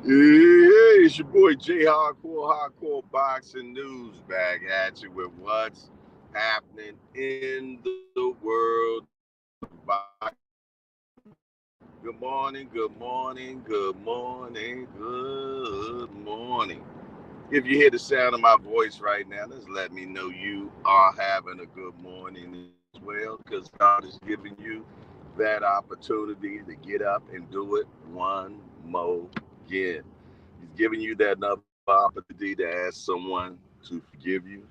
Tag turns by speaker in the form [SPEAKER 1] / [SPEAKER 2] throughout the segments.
[SPEAKER 1] Yeah, it's your boy J Hardcore Boxing News back at you with what's happening in the world of boxing. Good morning, good morning, good morning, good morning. If you hear the sound of my voice right now, just let me know you are having a good morning as well, because God is giving you that opportunity to get up and do it one more again. He's giving you that another opportunity to ask someone to forgive you.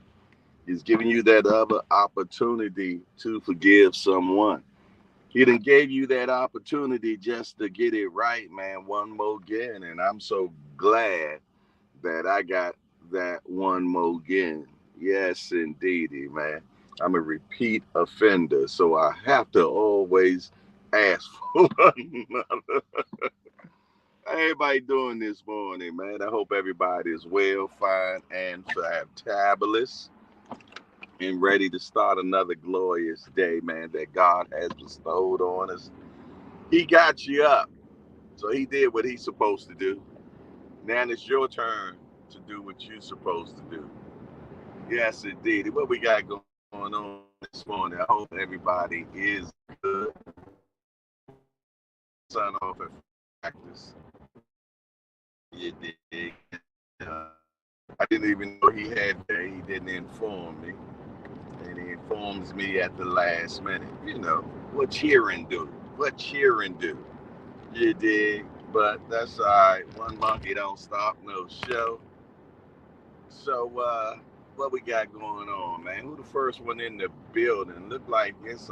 [SPEAKER 1] He's giving you that other opportunity to forgive someone. He done gave you that opportunity just to get it right, man, one more again. And I'm so glad that I got that one more again. Yes, indeedy, man. I'm a repeat offender, so I have to always ask for another. How everybody doing this morning, man? I hope everybody is well, fine, and fantabulous, and ready to start another glorious day, man, that God has bestowed on us. He got you up, so he did what he's supposed to do. Now it's your turn to do what you're supposed to do. Yes, indeed. What we got going on this morning? I hope everybody is good. Son off at practice. You dig? I didn't even know he had that. He didn't inform me. And he informs me at the last minute. You know, what cheering do? What cheering do? You dig? But that's all right. One monkey don't stop no show. So, what we got going on, man? Who the first one in the building? Look like it's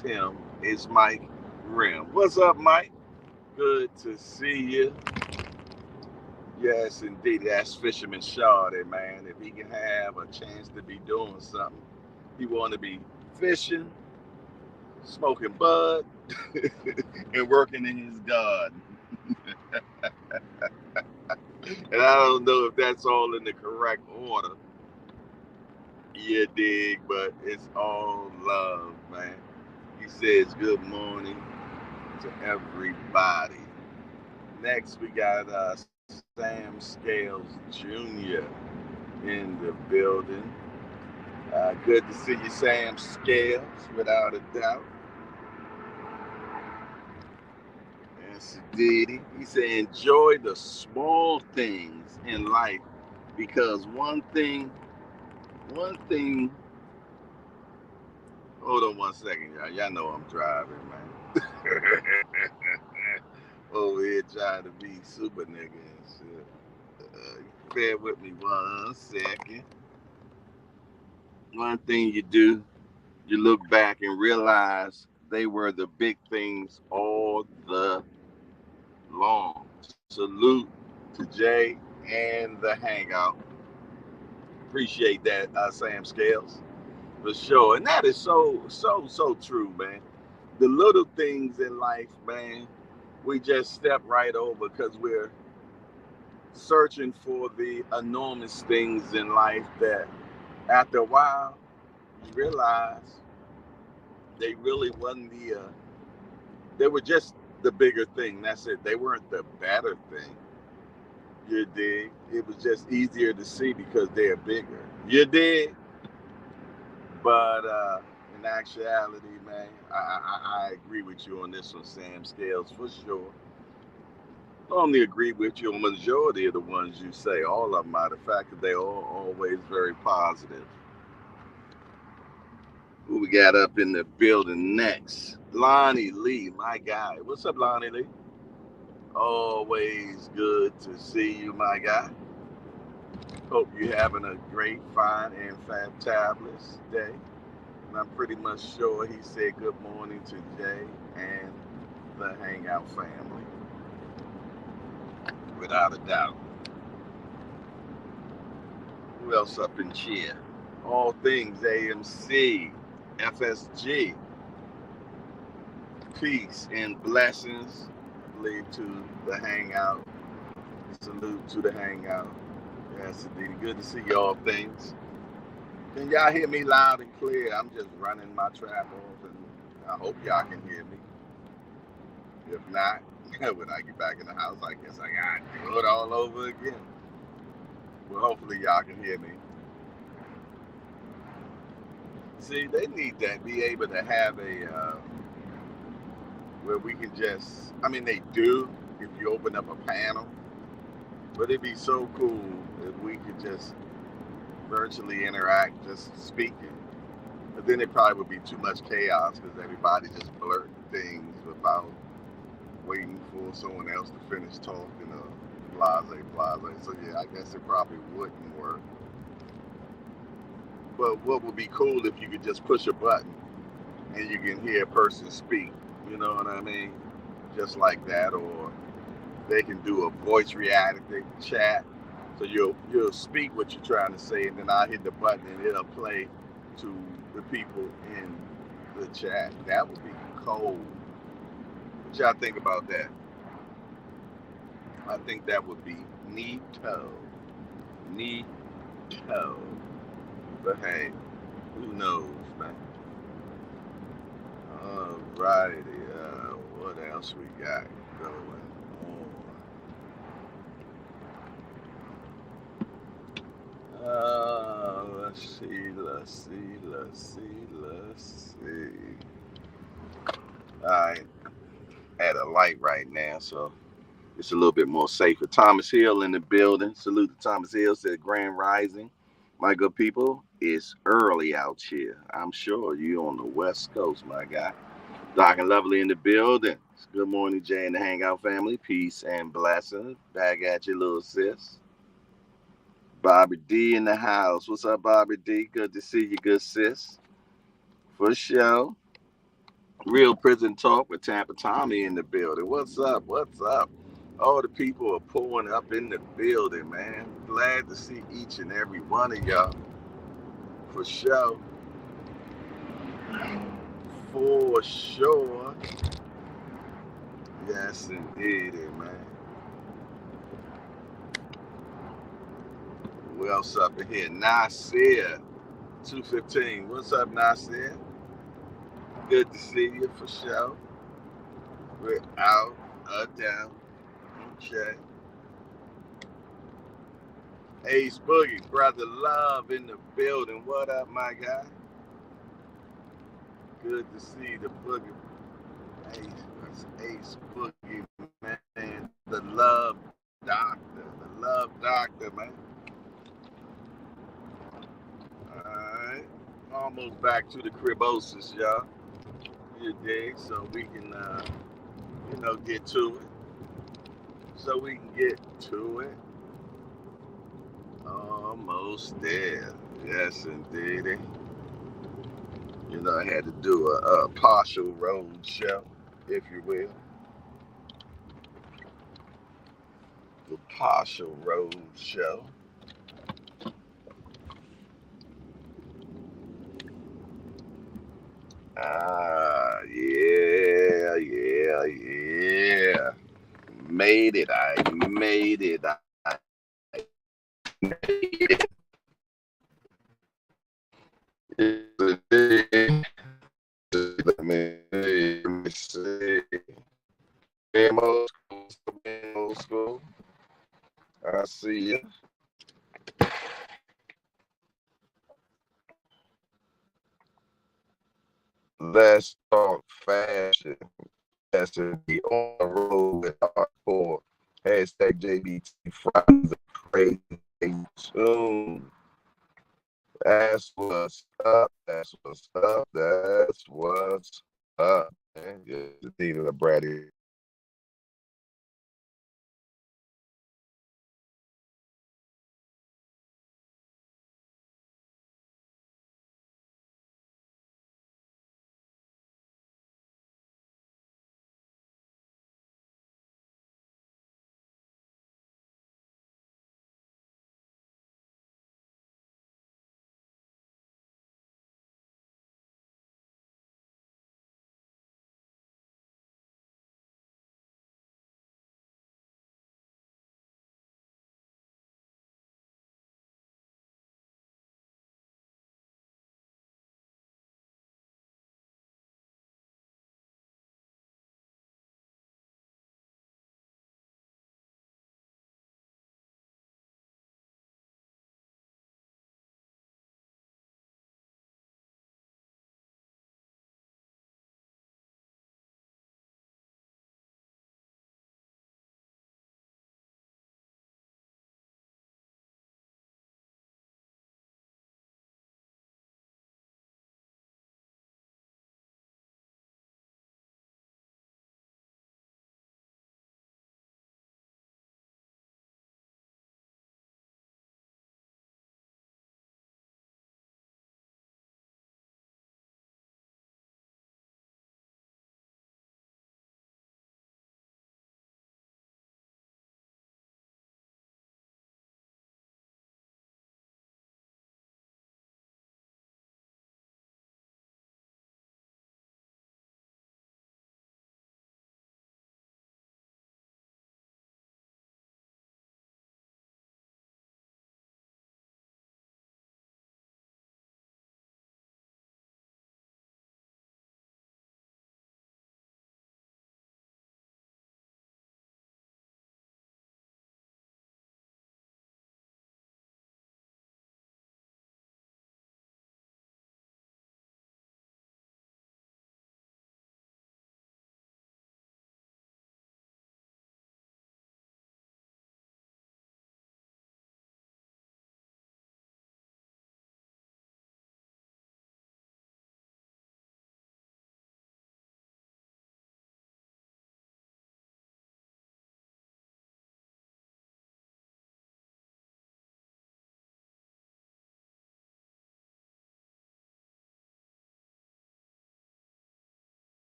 [SPEAKER 1] him. It's Mike Rim. What's up, Mike? Good to see you. Yes, indeed. That's Fisherman Shawty, man. If he can have a chance to be doing something, he want to be fishing, smoking bud, and working in his garden. And I don't know if that's all in the correct order. You dig, but it's all love, man. He says good morning to everybody. Next, we got Sam Scales Jr. in the building. Good to see you, Sam Scales, without a doubt. Yes, indeed. He said, enjoy the small things in life because one thing, hold on one second, y'all. Y'all know I'm driving, man. Over here trying to be super nigga and shit. Bear with me 1 second. One thing you do, you look back and realize they were the big things all the long. Salute to Jay and the Hangout. Appreciate that, Sam Scales, for sure. And that is so true, man. The little things in life, man, we just step right over because we're searching for the enormous things in life that after a while you realize they really wasn't they were just the bigger thing. That's it. They weren't the better thing. You dig? It was just easier to see because they're bigger. You dig? But in actuality, man, I agree with you on this one, Sam Scales, for sure. I only agree with you on the majority of the ones you say. All of them, matter of fact, that they are always very positive. Who we got up in the building next? Lonnie Lee, my guy. What's up, Lonnie Lee? Always good to see you, my guy. Hope you're having a great, fine, and fantabulous day. And I'm pretty much sure he said good morning to Jay and the Hangout family, without a doubt. Who else up in cheer? All things AMC, FSG, peace and blessings. Lead to the Hangout. Salute to the Hangout. Yes, indeed. Good to see y'all things. Can y'all hear me loud and clear? I'm just running my trap off, and I hope y'all can hear me. If not, When I get back in the house, I guess I got to do it all over again. Well, hopefully y'all can hear me. See, they need that, be able to have a where we can just, I mean, they do if you open up a panel, but it'd be so cool if we could just virtually interact, just speaking. But then it probably would be too much chaos because everybody just blurt things without waiting for someone else to finish talking or blase, blase. So yeah, I guess it probably wouldn't work. But what would be cool if you could just push a button and you can hear a person speak, you know what I mean? Just like that, or they can do a voice reality chat. So you'll speak what you're trying to say, and then I hit the button and it'll play to the people in the chat. That would be cool. What y'all think about that? I think that would be neato. Neato. But hey, who knows, man? Alrighty. What else we got going on? Let's see. Alright, at a light right now, so it's a little bit more safer. Thomas Hill in the building. Salute to Thomas Hill, said Grand Rising. My good people, it's early out here. I'm sure you on the West Coast, my guy. Doc and Lovely in the building. Good morning, Jay and the Hangout family. Peace and blessings. Back at you, little sis. Bobby D in the house. What's up, Bobby D? Good to see you, good sis. For sure. Real Prison Talk with Tampa Tommy in the building. What's up? What's up? All the people are pulling up in the building, man. Glad to see each and every one of y'all. For sure. For sure. Yes, indeed, man. Who else up in here? Nasir, 215. What's up, Nasir? Good to see you for sure. We're out, down. Okay. Ace Boogie, brother Love in the building. What up, my guy? Good to see the Boogie. Ace Boogie, man. The Love Doctor. The Love Doctor, man. Alright. Almost back to the cribosis, y'all. You dig? So we can, get to it. So we can get to it. Almost there. Yes, indeed. You know, I had to do a partial road show, if you will. The partial road show. Yeah. Made it. I made it. Let me see. Old school. I see you. Let's talk fashion. Fashion be on the road with hardcore. Hashtag JBT Fridays a crazy tune. That's what's up. That's what's up. That's what's up. Man, the thing of the bratty.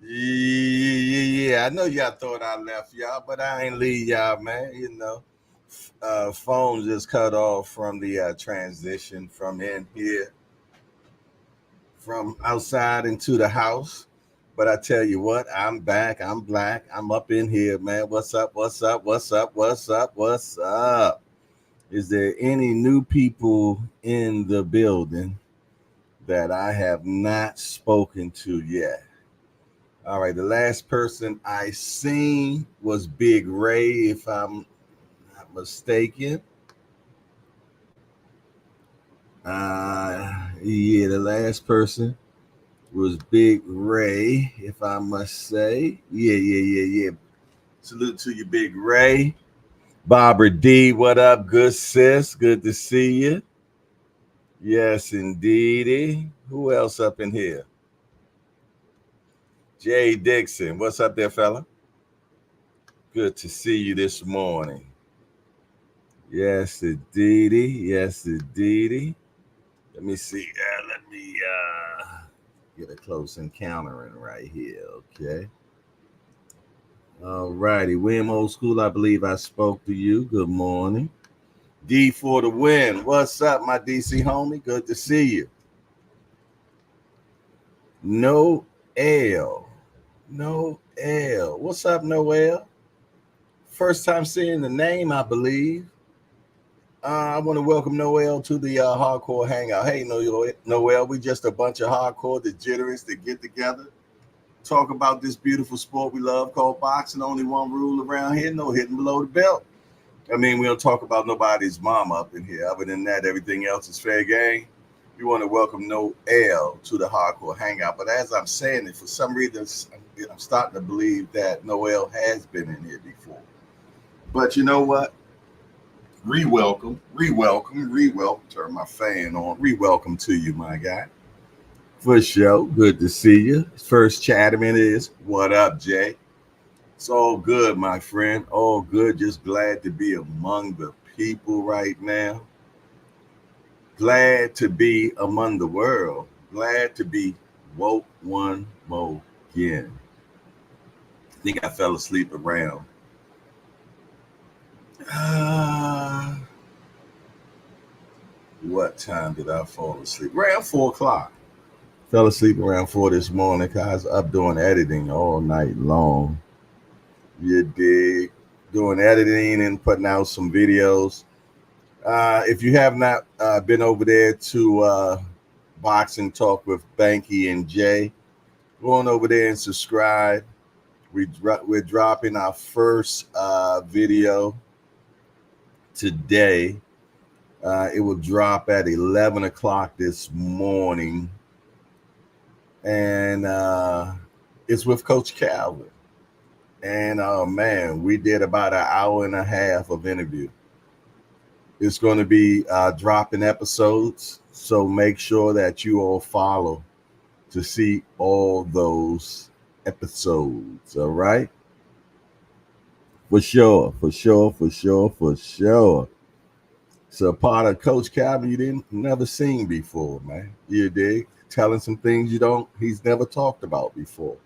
[SPEAKER 1] Yeah, I know y'all thought I left y'all, but I ain't leave y'all, man. Phone just cut off from the transition from in here, from outside into the house. But I tell you what, I'm back. I'm black. I'm up in here, man. What's up? What's up? What's up? What's up? What's up? Is there any new people in the building that I have not spoken to yet? All right, the last person I seen was Big Ray, if I'm not mistaken. Yeah, the last person was Big Ray, if I must say. Yeah. Salute to you, Big Ray. Barbara D, what up, good sis? Good to see you. Yes, indeedy. Who else up in here? Jay Dixon, what's up there, fella? Good to see you this morning. Yes, indeedy. Yes, indeedy. Let me see. Let me get a close encountering right here. Okay. All righty. William Old School, I believe I spoke to you. Good morning. D for the win. What's up, my DC homie? Good to see you. Noel. Noel. What's up, Noel? First time seeing the name, I believe. I want to welcome Noel to the Hardcore Hangout. Hey, Noel, we just a bunch of hardcore degenerates that get together, talk about this beautiful sport we love called boxing. Only one rule around here: no hitting below the belt. I mean, we don't talk about nobody's mama up in here. Other than that, everything else is fair game. We want to welcome Noel to the Hardcore Hangout. But as I'm saying it, for some reason, I'm starting to believe that Noel has been in here before. But you know what? Re-welcome. Turn my fan on. Re-welcome to you, my guy. For sure. Good to see you. First chatterman is, what up, Jay? It's all good, my friend. All good. Just glad to be among the people right now. Glad to be among the world. Glad to be woke one more again. I think I fell asleep around. What time did I fall asleep? Around 4 o'clock. Fell asleep around 4 this morning because I was up doing editing all night long. You dig? Doing editing and putting out some videos. If you have not been over there to Boxing Talk with Banky and Jay, go on over there and subscribe. We're dropping our first video today. It will drop at 11 o'clock this morning. And it's with Coach Calvin. And man, we did about an hour and a half of interview. It's going to be dropping episodes, so make sure that you all follow to see all those episodes. All right, for sure. So part of Coach Calvin you didn't never seen before, man. You dig? Telling some things he's never talked about before.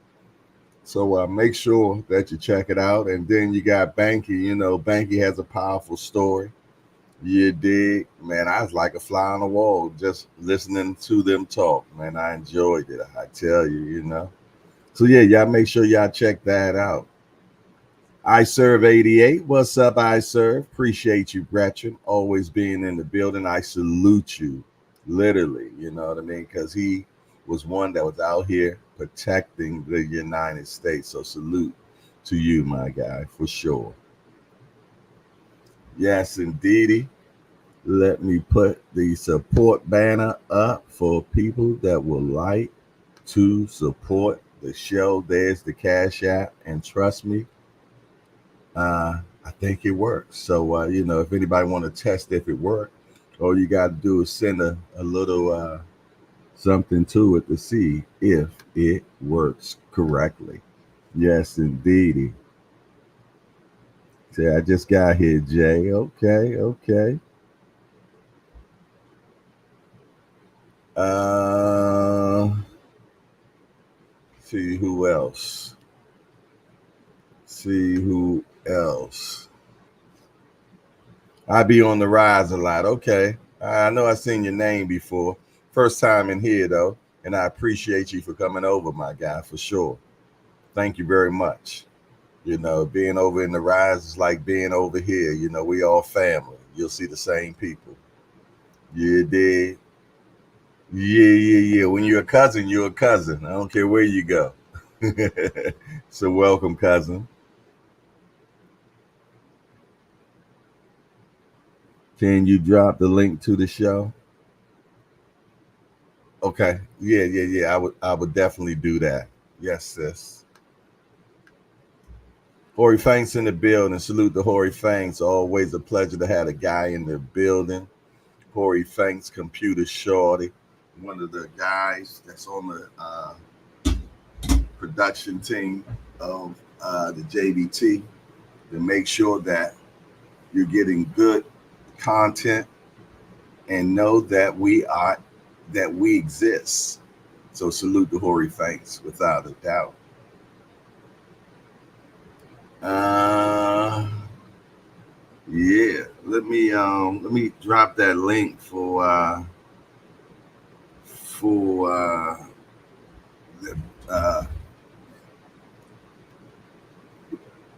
[SPEAKER 1] So make sure that you check it out. And then you got Banky. You know, Banky has a powerful story. You dig? Man, I was like a fly on the wall just listening to them talk. Man, I enjoyed it. I tell you, you know. So yeah, y'all make sure y'all check that out. I serve 88. What's up, I serve? Appreciate you, Gretchen. Always being in the building. I salute you. Literally, you know what I mean? Because he was one that was out here protecting the United States. So salute to you, my guy, for sure. Yes, indeedy. Let me put the support banner up for people that would like to support the show. There's the Cash App. And trust me, I think it works. So, you know, if anybody want to test if it works, all you got to do is send a little something to it to see if it works correctly. Yes, indeedy. Say, I just got here, Jay. Okay. See who else. See who else. I be on the rise a lot. Okay. I know I've seen your name before. First time in here, though. And I appreciate you for coming over, my guy, for sure. Thank you very much. You know, being over in the rise is like being over here. You know, we all family. You'll see the same people. You did. Yeah. When you're a cousin, you're a cousin. I don't care where you go. So welcome, cousin. Can you drop the link to the show? Okay. Yeah. I would definitely do that. Yes, sis. Hori Fanks in the building. Salute to Hori Fanks. Always a pleasure to have a guy in the building. Hori Fanks, computer shorty. One of the guys that's on the production team of the JBT to make sure that you're getting good content and know that we exist. So salute to Hori Fanks without a doubt. Yeah. Let me drop that link for the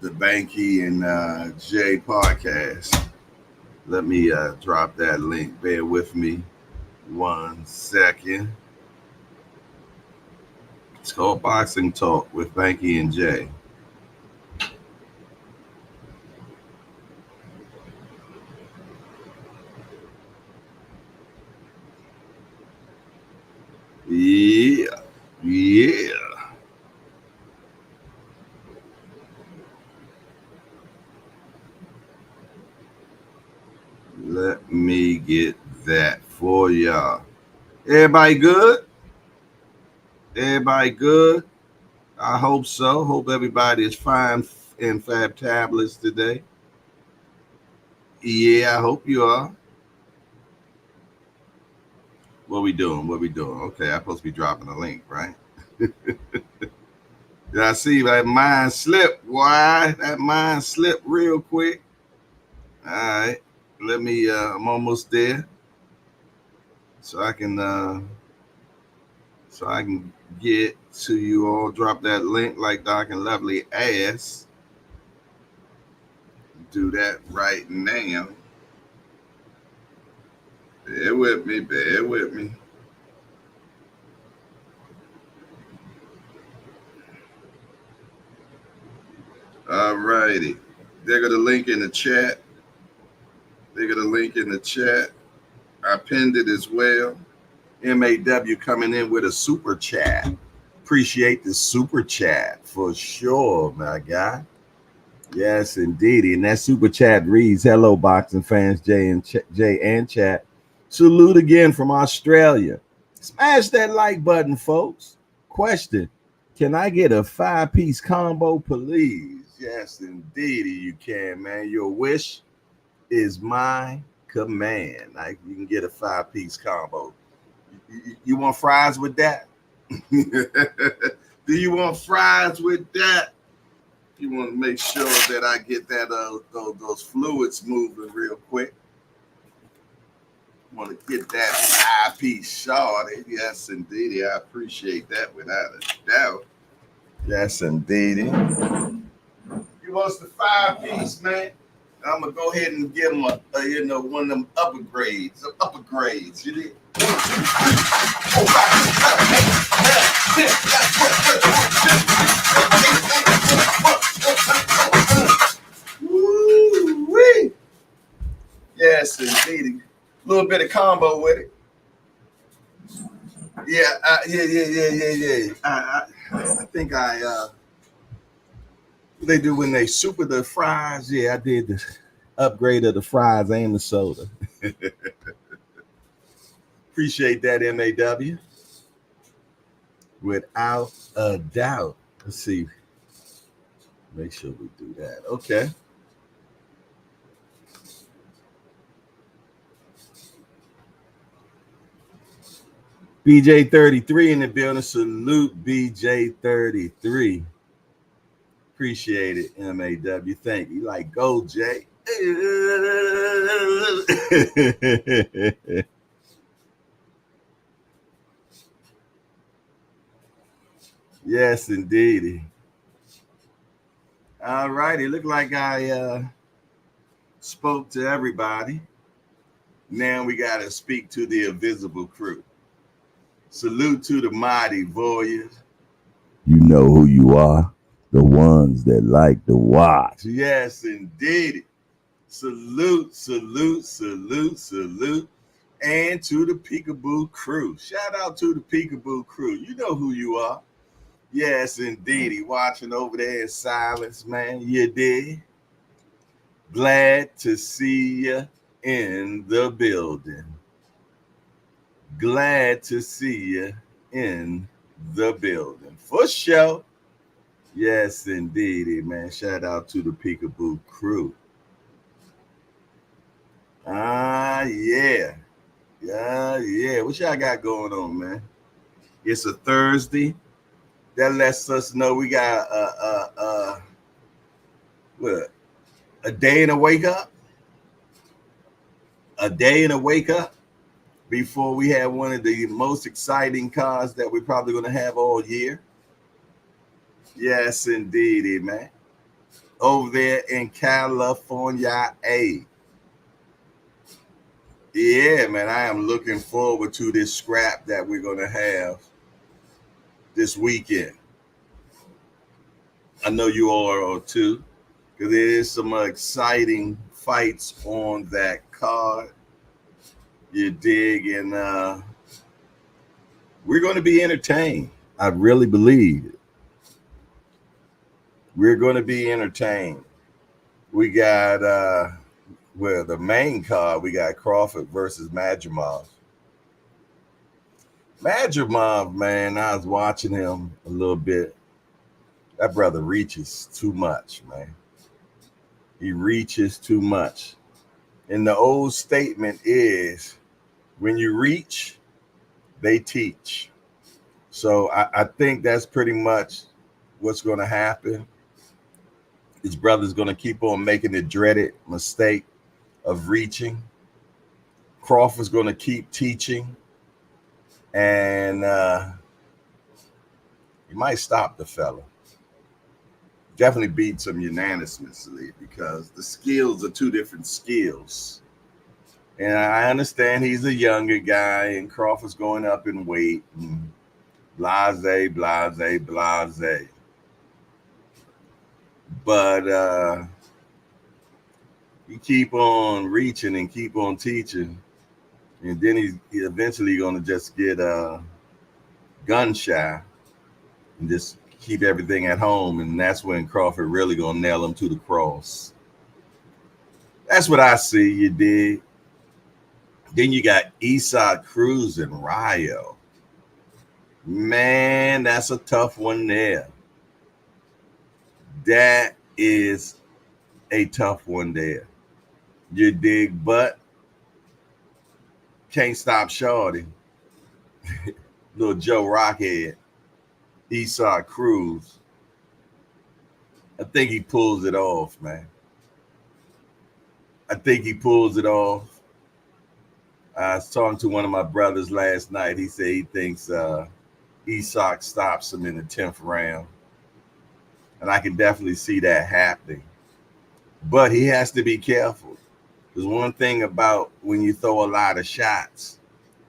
[SPEAKER 1] the Banky and Jay podcast. Let me drop that link. Bear with me 1 second. It's called Boxing Talk with Banky and Jay. Yeah. Let me get that for y'all. Everybody good? Everybody good? I hope so. Hope everybody is fine in Fab Tablets today. Yeah, I hope you are. What we doing? Okay, I'm supposed to be dropping a link, right? Did I see that mind slip? Why? That mind slip real quick. All right. Let me I'm almost there. So I can get to you all. Drop that link like Doc and Lovely ass. Do that right now. Bear with me. All righty. They got a link in the chat. I pinned it as well. MAW coming in with a super chat. Appreciate the super chat for sure, my guy. Yes, indeed. And that super chat reads, "Hello, boxing fans, Jay and chat. Salute again from Australia. Smash that like button, folks. Question: can I get a 5-piece combo, please?" Yes, indeed, you can, man. Your wish is my command. Like, you can get a 5-piece combo. You want fries with that? Do you want fries with that? You want to make sure that I get that those fluids moving real quick. Want to get that 5-piece shorty. Yes, indeed. I appreciate that without a doubt. Yes, indeed. You want the 5-piece, man? I'm gonna go ahead and give them one of them upper grades. You did. Woo-wee. Yes, indeed. A little bit of combo with it. Yeah. I think they do when they super the fries. Yeah, I did the upgrade of the fries and the soda. Appreciate that, MAW. Without a doubt. Let's see. Make sure we do that. Okay. BJ33 in the building. Salute BJ33. Appreciate it, MAW. Thank you. Like, go, Jay. Yes, indeed. All right. It looked like I spoke to everybody. Now we got to speak to the invisible crew. Salute to the mighty warriors. You know who you are. The ones that like to watch. Yes, indeed. Salute, salute, salute, salute. And to the Peekaboo crew. Shout out to the Peekaboo crew. You know who you are. Yes, indeed. Watching over there in silence, man. You did. Glad to see you in the building. Glad to see you in the building. For sure. Yes, indeed, man. Shout out to the Peekaboo crew. Yeah. Yeah. What y'all got going on, man? It's a Thursday. That lets us know we got what, a day and a wake up? A day and a wake up before we have one of the most exciting cars that we're probably going to have all year. Yes, indeed, man. Over there in California, Yeah, man, I am looking forward to this scrap that we're going to have this weekend. I know you all are too, because there is some exciting fights on that card. You dig? And we're going to be entertained. I really believe it. We're going to be entertained. We got, the main card, we got Crawford versus Madrimov. Madrimov, man, I was watching him a little bit. That brother reaches too much, man. He reaches too much. And the old statement is, when you reach, they teach. So I think that's pretty much what's going to happen. His brother's going to keep on making the dreaded mistake of reaching. Crawford's going to keep teaching. And he might stop the fella. Definitely beats him unanimously because the skills are two different skills. And I understand he's a younger guy and Crawford's going up in weight and blase. But you keep on reaching and keep on teaching, and then he's eventually going to just get gun shy and just keep everything at home, and that's when Crawford really going to nail him to the cross. That's what I see, you dig? Then you got Cruz and Rio. Man, that's a tough one there. That is a tough one there. You dig? But can't stop Shorty. Little Joe Rockhead. Cruz. I think he pulls it off, man. I think he pulls it off. I was talking to one of my brothers last night. He said he thinks Isak stops him in the 10th round. And I can definitely see that happening. But he has to be careful. There's one thing about when you throw a lot of shots,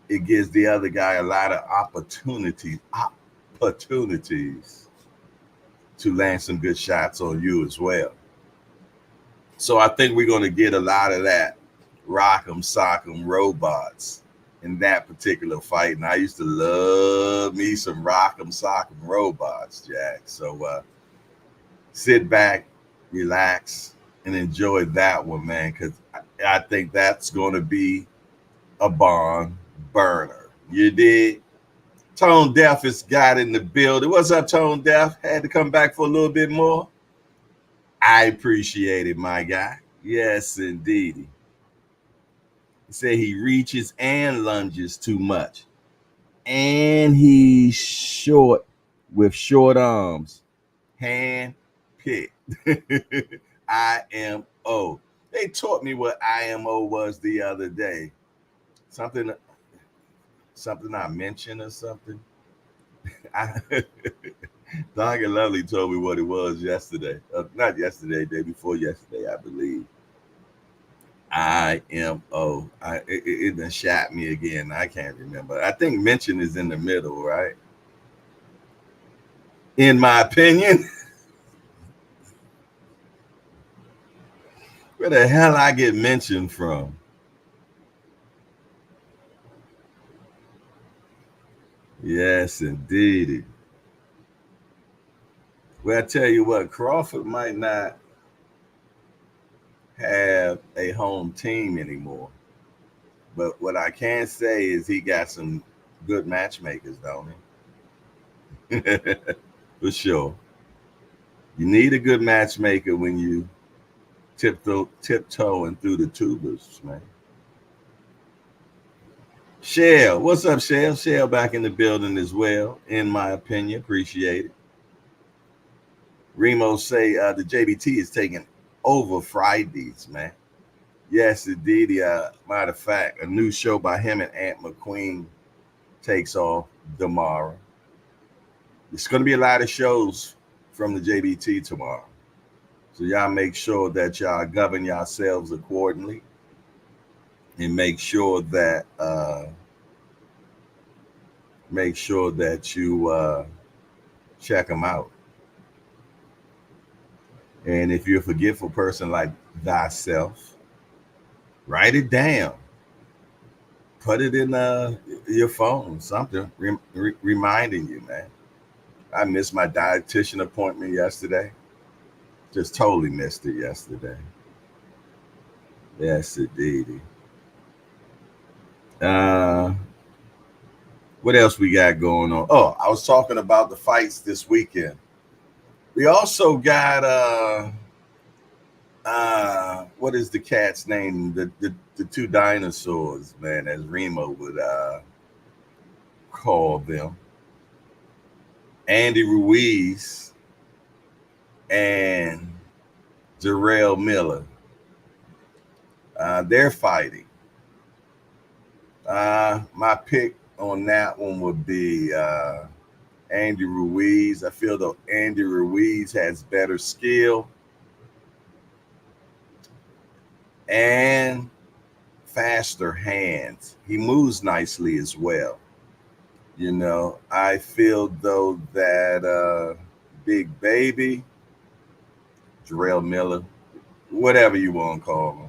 [SPEAKER 1] it gives the other guy a lot of opportunities to land some good shots on you as well. So I think we're going to get a lot of that rock'em sock'em robots in that particular fight. And I used to love me some rock'em sock'em robots, Jack. So sit back, relax, and enjoy that one, man, because I think that's going to be a barn burner. You did. Tone Deaf is got in the building. What's up, Tone Deaf? Had to come back for a little bit more. I appreciate it, my guy. Yes, indeed. He said he reaches and lunges too much. and he's short with short arms. Hand picked. IMO. They taught me what IMO was the other day. Something I mentioned or something. Dog and Lovely told me what it was yesterday. Not yesterday, day before yesterday, I believe. IMO. It done shot me again. I can't remember. I think mention is in the middle, right? In my opinion. Where the hell I get mentioned from? Yes, indeed. Well, I tell you what, Crawford might not have a home team anymore. But what I can say is he got some good matchmakers, don't he? For sure. You need a good matchmaker when you tiptoeing through the tubers, man. Shell, what's up, Shell? Shell back in the building as well, in my opinion. Appreciate it. Remo say the JBT is taking over Fridays, man. Yes, indeed. Matter of fact, a new show by him and Aunt McQueen takes off tomorrow. It's going to be a lot of shows from the JBT tomorrow. So y'all make sure that y'all govern yourselves accordingly and make sure that you check them out. And if you're a forgetful person like thyself, write it down. Put it in your phone, something reminding you, man. I missed my dietitian appointment yesterday. Just totally missed it yesterday. Yes, indeed. What else we got going on? Oh, I was talking about the fights this weekend. We also got what is the cat's name? The two dinosaurs, man, as Remo would call them. Andy Ruiz and Jarrell Miller. They're fighting. My pick on that one would be Andy Ruiz. I feel though Andy Ruiz has better skill and faster hands. He moves nicely as well. You know, I feel though that Big Baby, Jarrell Miller, whatever you want to call him,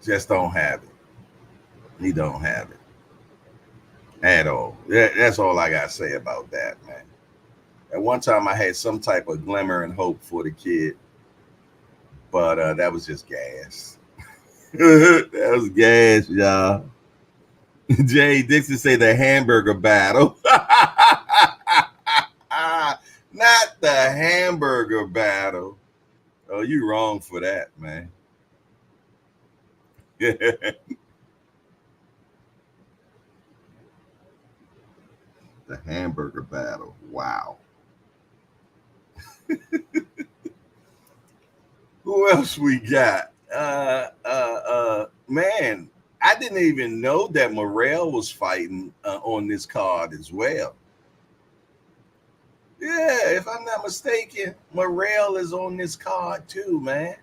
[SPEAKER 1] just don't have it. He don't have it at all. That's all I got to say about that, man. At one time, I had some type of glimmer and hope for the kid, but that was just gas. That was gas, y'all. Jay Dixon say the hamburger battle. Not the hamburger battle. Oh, you wrong for that, man. The hamburger battle. Wow. Who else we got? Man, I didn't even know that Morrell was fighting on this card as well. Yeah, if I'm not mistaken, Morrell is on this card too, man.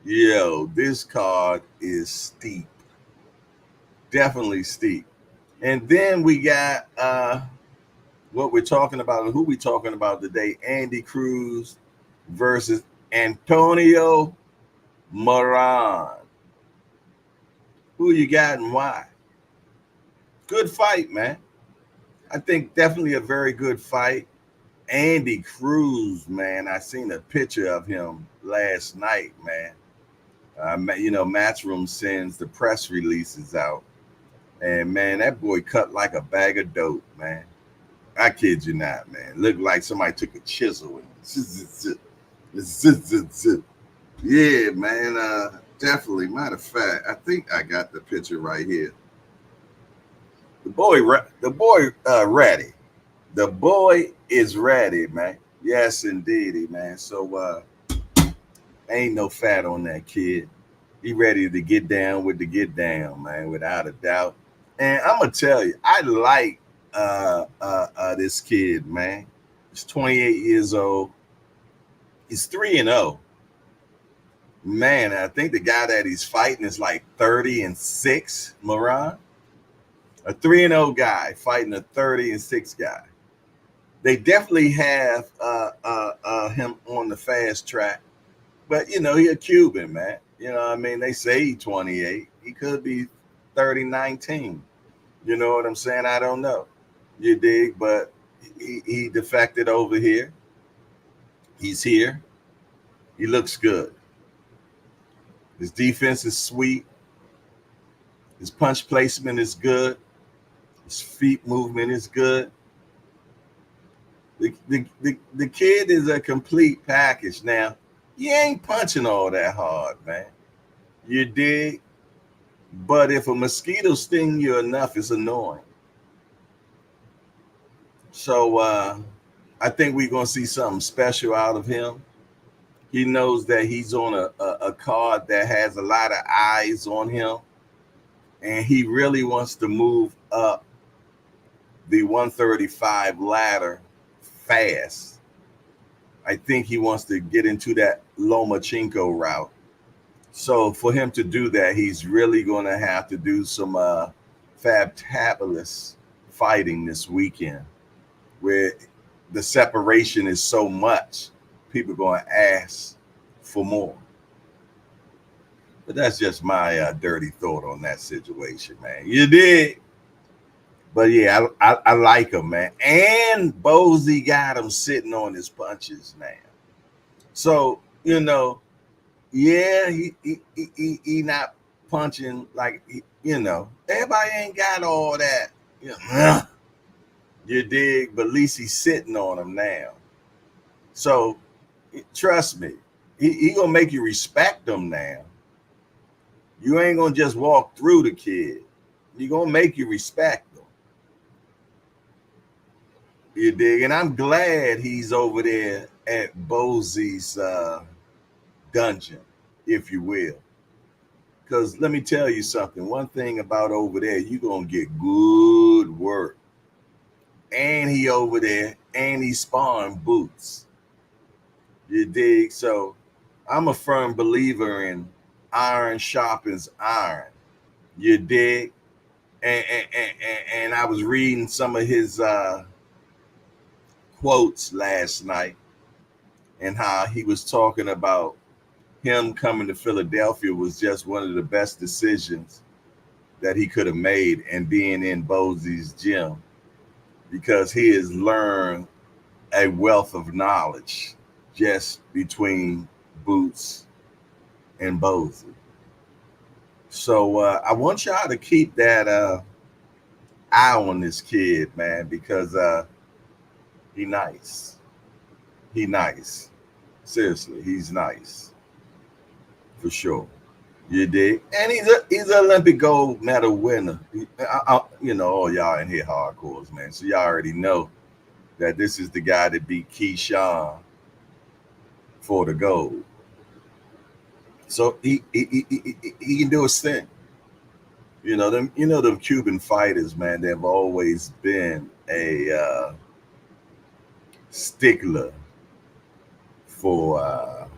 [SPEAKER 1] Yo, this card is steep. Definitely steep. And then we got what we're talking about and who we talking about today. Andy Cruz versus Antonio Moran. Who you got and why? Good fight, man. I think definitely a very good fight. Andy Cruz, man, I seen a picture of him last night, man. You know, Matchroom sends the press releases out. And, man, that boy cut like a bag of dope, man. I kid you not, man. Looked like somebody took a chisel and Yeah, man. Definitely. Matter of fact, I think I got the picture right here. Ready. The boy is ready, man. Yes, indeedy, man. So ain't no fat on that kid. He ready to get down with the get down, man, without a doubt. And I'm gonna tell you, I like this kid, man. He's 28 years old. He's 3-0. Man, I think the guy that he's fighting is like 30-6, Moran. A 3-0 guy fighting a 30-6 guy. They definitely have him on the fast track. But you know, he a Cuban, man. You know what I mean? They say he's 28. He could be 30-19. You know what I'm saying? I don't know. You dig? But he defected over here. He's here. He looks good. His defense is sweet. His punch placement is good. His feet movement is good. The kid is a complete package. Now, he ain't punching all that hard, man. You dig? But if a mosquito sting you enough, it's annoying. So I think we're gonna see something special out of him. He knows that he's on a card that has a lot of eyes on him, and he really wants to move up the 135 ladder fast. I think he wants to get into that Lomachenko route. So for him to do that, he's really going to have to do some fabulous fighting this weekend, where the separation is so much, people are going to ask for more. But that's just my dirty thought on that situation, man. You did. But yeah, I like him, man. And Bozy got him sitting on his punches now. So, you know, yeah, he not punching like, you know, everybody ain't got all that. You know, you dig? But at least he's sitting on him now. So trust me, he gonna make you respect him now. You ain't gonna just walk through the kid. He gonna make you respect him. You dig? And I'm glad he's over there at Bozy's dungeon, if you will. Because let me tell you something. One thing about over there, you're going to get good work. And he over there, and he's sparring boots. You dig? So I'm a firm believer in iron sharpens iron. You dig? And I was reading some of his quotes last night, and how he was talking about him coming to Philadelphia was just one of the best decisions that he could have made, and being in Bozy's gym, because he has learned a wealth of knowledge just between Boots and Bozy. So I want y'all to keep that eye on this kid, man, because he nice. He nice. Seriously, he's nice. For sure. You dig? And he's an Olympic gold medal winner. You know, all y'all in here hardcores, man. So y'all already know that this is the guy that beat Keyshawn for the gold. So he can do his thing. Them Cuban fighters, man. They've always been a stickler for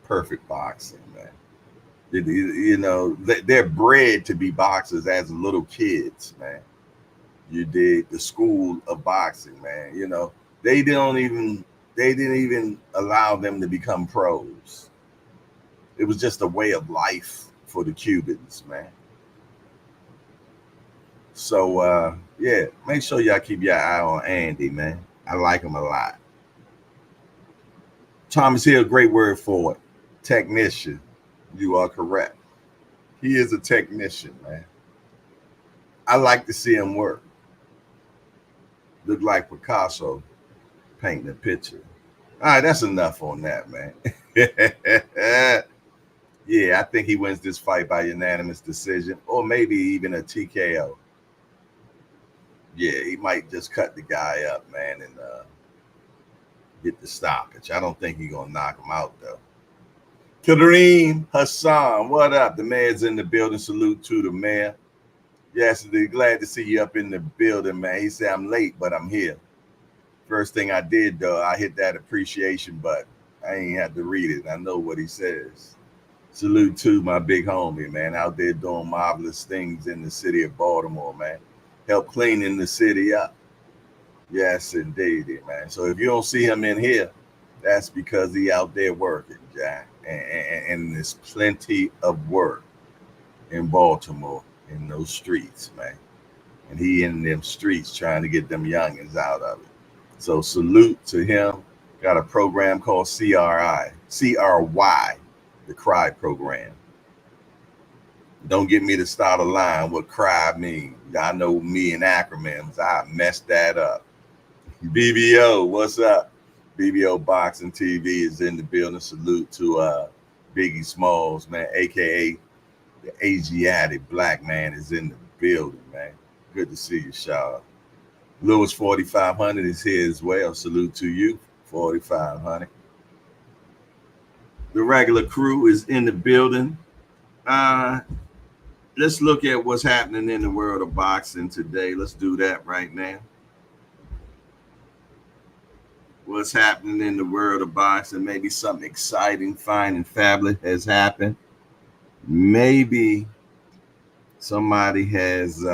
[SPEAKER 1] perfect boxing, man. You know, they're bred to be boxers as little kids, man. You did the school of boxing, man. You know, they didn't even allow them to become pros. It was just a way of life for the Cubans, man. So yeah, make sure y'all keep your eye on Andy, man. I like him a lot. Thomas Hill, great word for it. Technician. You are correct. He is a technician, man. I like to see him work. Look like Picasso painting a picture. All right, that's enough on that, man. Yeah, I think he wins this fight by unanimous decision, or maybe even a TKO. Yeah, he might just cut the guy up, man, and get the stoppage. I don't think he's gonna knock him out though. Kareem Hassan, what up? The mayor's in the building. Salute to the mayor. Yes, glad to see you up in the building, man. He said I'm late, but I'm here. First thing I did though, I hit that appreciation button. I ain't had to read it. I know what he says. Salute to my big homie, man, out there doing marvelous things in the city of Baltimore, man. Help cleaning the city up. Yes, indeed, man. So if you don't see him in here, that's because he out there working, Jack. And there's plenty of work in Baltimore in those streets, man. And he in them streets trying to get them youngins out of it. So salute to him. Got a program called CRY, the Cry Program. Don't get me to start a line what cry means. I know me and acronyms, I messed that up. BBO, what's up? BBO Boxing TV is in the building. Salute to Biggie Smalls, man, aka the Asiatic black man is in the building, man. Good to see you, Shaw. Lewis 4500 is here as well. Salute to you, 4500. The regular crew is in the building. Let's look at what's happening in the world of boxing today. Let's do that right now. What's happening in the world of boxing? Maybe something exciting, fine, and fabulous has happened. Maybe somebody has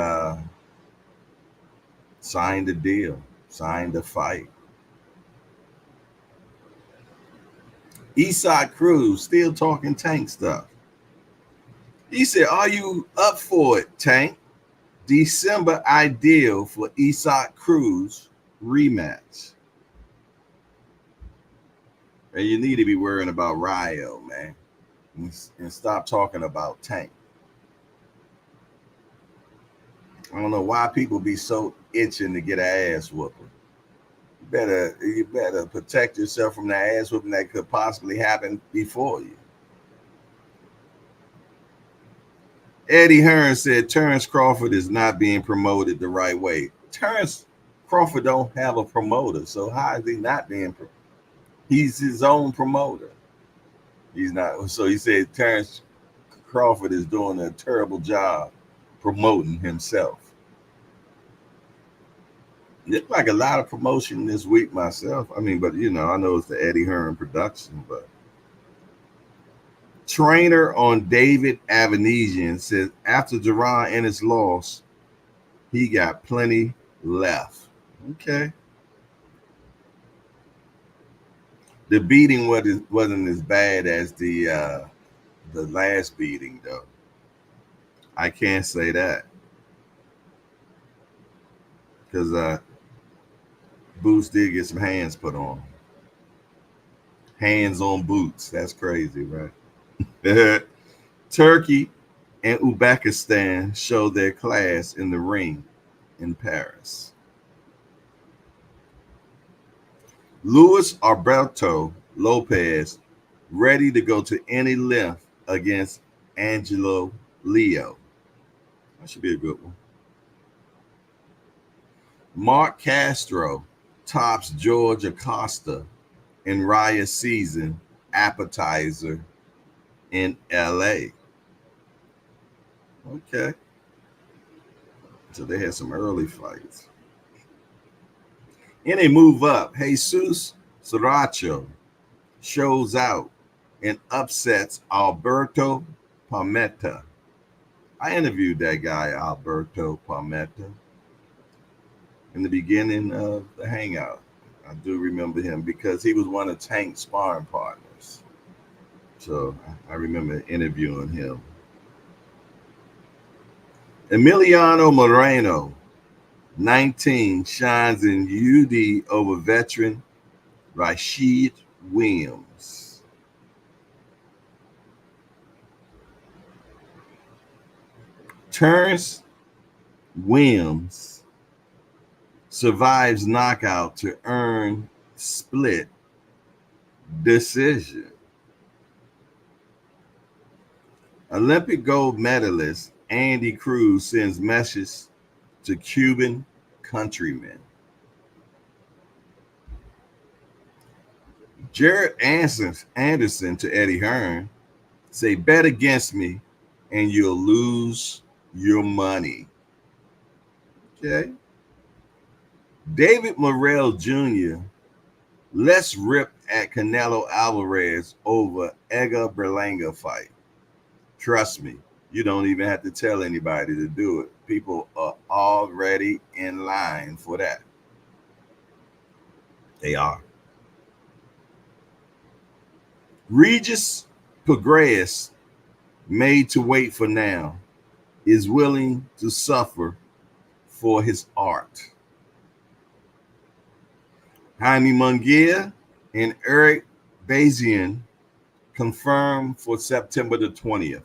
[SPEAKER 1] signed a deal, signed a fight. Eastside Cruz still talking Tank stuff. He said, "Are you up for it, Tank? December ideal for Eastside Cruz rematch." And you need to be worrying about Rio, man, and stop talking about Tank. I don't know why people be so itching to get an ass whooping. You better protect yourself from the ass whooping that could possibly happen before you. Eddie Hearn said Terrence Crawford is not being promoted the right way. Terrence Crawford don't have a promoter, so how is he not being promoted? He's his own promoter. He's not. So he said Terrence Crawford is doing a terrible job promoting himself. It's like a lot of promotion this week myself. I mean, but I know it's the Eddie Hearn production, but trainer on David Avanesian says after Duran and his loss, he got plenty left. Okay. The beating wasn't as bad as the last beating, though. I can't say that because Boots did get some hands put on. Hands on Boots. That's crazy, right? Turkey and Uzbekistan showed their class in the ring in Paris. Luis Alberto Lopez ready to go to any length against Angelo Leo. That should be a good one. Mark Castro tops George Acosta in Raya season appetizer in LA. Okay. So they had some early fights. And they move up. Jesus Saracho shows out and upsets Alberto Palmetta. I interviewed that guy, Alberto Palmetta, in the beginning of the Hangout. I do remember him because he was one of Tank's sparring partners. So I remember interviewing him. Emiliano Moreno, 19, shines in UD over veteran Rashid Williams. Terrence Williams survives knockout to earn split
[SPEAKER 2] decision. Olympic gold medalist Andy Cruz sends message to Cuban countrymen. Jared Anderson to Eddie Hearn say, bet against me and you'll lose your money. Okay. David Morrell Jr. Let's rip at Canelo Alvarez over Edgar Berlanga fight. Trust me, you don't even have to tell anybody to do it. People are already in line for that. They are. Regis Pagreus, made to wait for now, is willing to suffer for his art. Jaime Munguia and Eric Bazian confirmed for September the 20th.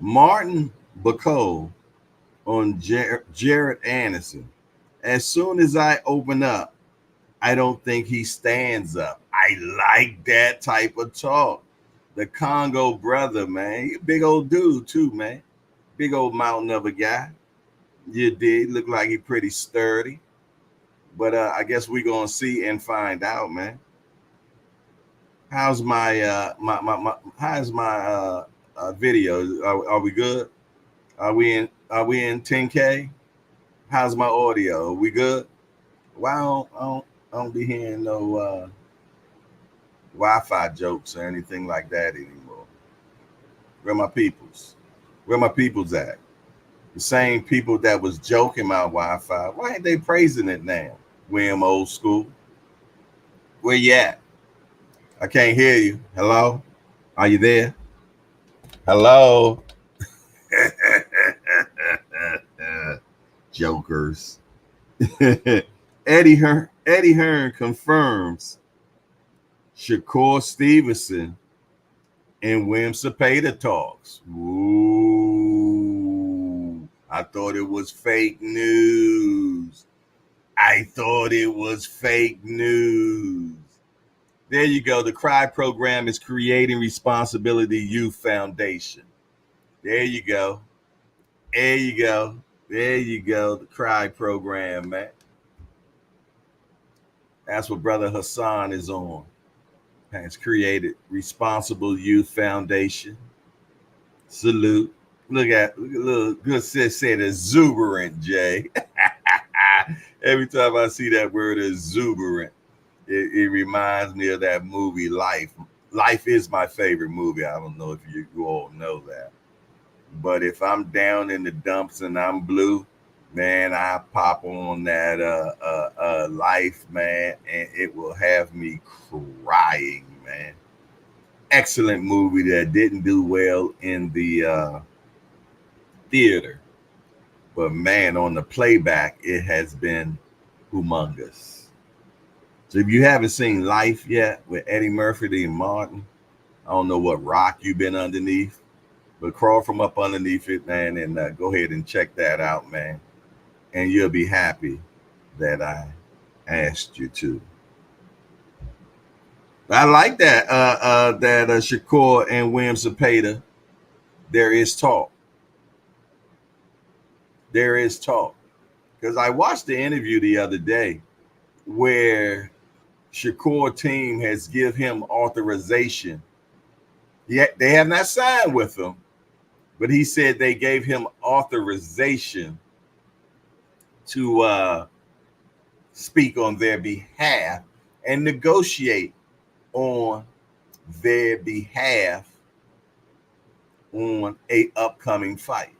[SPEAKER 2] Martin Bacot on Jared Anderson. As soon as I open up, I don't think he stands up. I like that type of talk. The Congo brother, man. He a big old dude too, man. Big old mountain of a guy. You did look like he pretty sturdy. But I guess we're gonna see and find out, man. How's how's my video? Are we good? Are we in 10K? How's my audio? Are we good? Well, I don't be hearing no Wi-Fi jokes or anything like that anymore. Where my peoples? Where my peoples at? The same people that was joking my Wi-Fi. Why ain't they praising it now? William old school. Where you at? I can't hear you. Hello? Are you there? Hello? Jokers. Eddie Hearn confirms Shakur Stevenson and William Cepeda talks. Ooh, I thought it was fake news. There you go. The CRY program is Creating Responsibility Youth Foundation. There you go. The CRY program, man. That's what Brother Hassan is on. Has created Responsible Youth Foundation. Salute. Look at little good sis said exuberant, Jay. Every time I see that word exuberant, it reminds me of that movie Life. Life is my favorite movie. I don't know if you all know that. But if I'm down in the dumps and I'm blue, man, I pop on that Life, man, and it will have me crying, man. Excellent movie that didn't do well in the theater, but man, on the playback, it has been humongous. So if you haven't seen Life yet with Eddie Murphy and Martin, I don't know what rock you've been underneath, but crawl from up underneath it, man, and go ahead and check that out, man. And you'll be happy that I asked you to. I like that Shakur and William Cepeda. There is talk. Because I watched the interview the other day where Shakur team has give him authorization. Yet they have not signed with him, but he said they gave him authorization to speak on their behalf and negotiate on their behalf on a upcoming fight.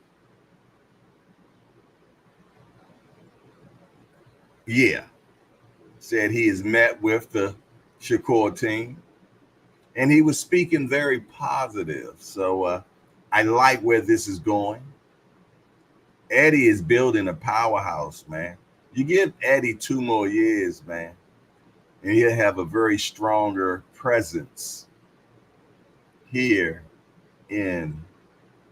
[SPEAKER 2] Yeah, said he has met with the Shakur team, and he was speaking very positive. So I like where this is going. Eddie is building a powerhouse, man. You give Eddie 2 more years, man, and he'll have a very stronger presence here in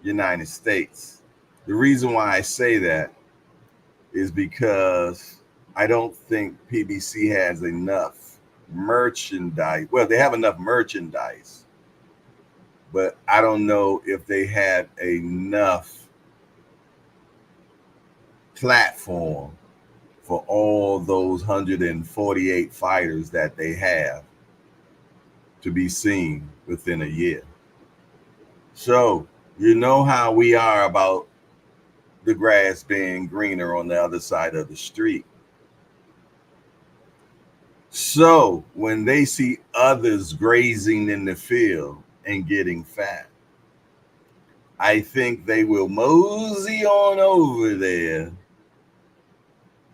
[SPEAKER 2] United States. The reason why I say that is because I don't think PBC has enough merchandise. Well, they have enough merchandise, but I don't know if they had enough platform for all those 148 fighters that they have to be seen within a year. So, you know how we are about the grass being greener on the other side of the street. So, when they see others grazing in the field and getting fat, I think they will mosey on over there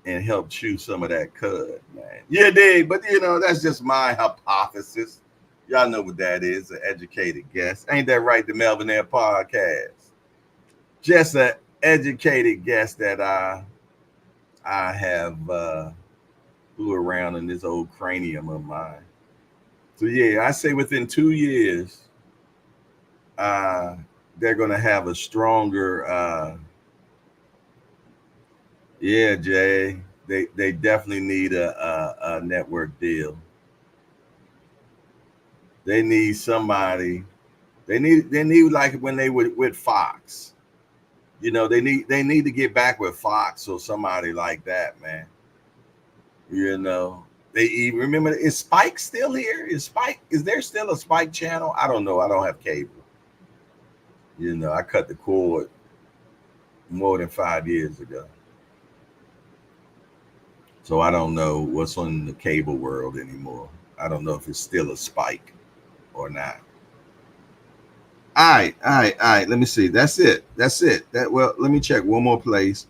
[SPEAKER 2] and help chew some of that cud, man. Yeah, dig, but that's just my hypothesis. Y'all know what that is, an educated guess. Ain't that right, the Melvin Air Podcast? Just an educated guess that I have flew around in this old cranium of mine. So yeah, I say within 2 years, uh, they're gonna have a stronger yeah, Jay. They definitely need a network deal. They need somebody. They need like when they were with Fox. They need to get back with Fox or somebody like that, man. You know, they even remember, is Spike still here? Is there still a Spike channel? I don't know. I don't have cable. I cut the cord more than 5 years ago. So I don't know what's on the cable world anymore. I don't know if it's still a Spike or not. All right. Let me see. That's it. Let me check one more place,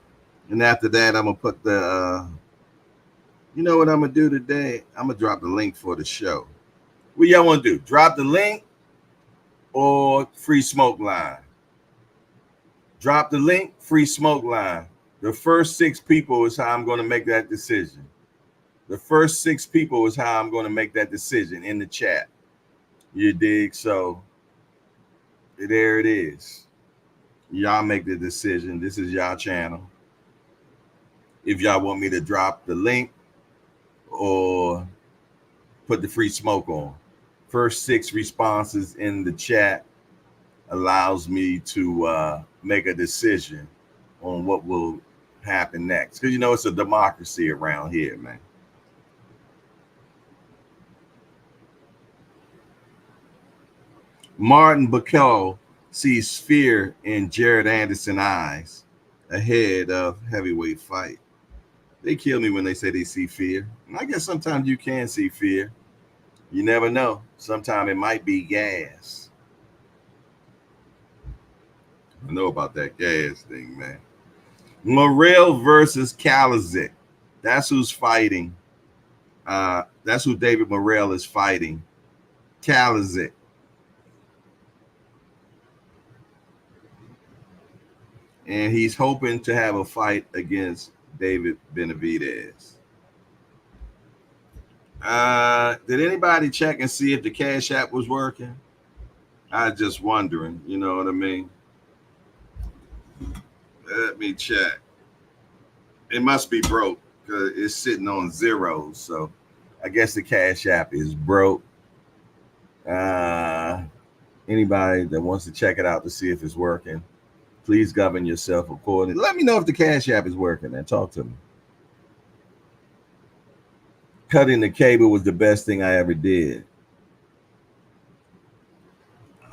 [SPEAKER 2] and after that, I'm gonna put the. You know what I'm gonna do today? I'm gonna drop the link for the show. What y'all want to do? Drop the link or free smoke line? Drop the link, free smoke line. The first 6 people is how I'm gonna make that decision. The first 6 people is how I'm gonna make that decision in the chat. You dig? So there it is. Y'all make the decision. This is y'all channel. If y'all want me to drop the link or put the free smoke on. First 6 responses in the chat allows me to make a decision on what will happen next. Because it's a democracy around here, man. Martin Bacall sees fear in Jared Anderson's eyes ahead of heavyweight fight. They kill me when they say they see fear. And I guess sometimes you can see fear. You never know. Sometimes it might be gas. I know about that gas thing, man. Morrell versus Kalazic. That's who's fighting. That's who David Morrell is fighting. Kalazic. And he's hoping to have a fight against David Benavidez. Did anybody check and see if the Cash App was working? I was just wondering, you know what I mean? Let me check. It must be broke because it's sitting on zeros. So I guess the Cash App is broke. Anybody that wants to check it out to see if it's working, please govern yourself accordingly. Let me know if the Cash App is working and talk to me. Cutting the cable was the best thing I ever did.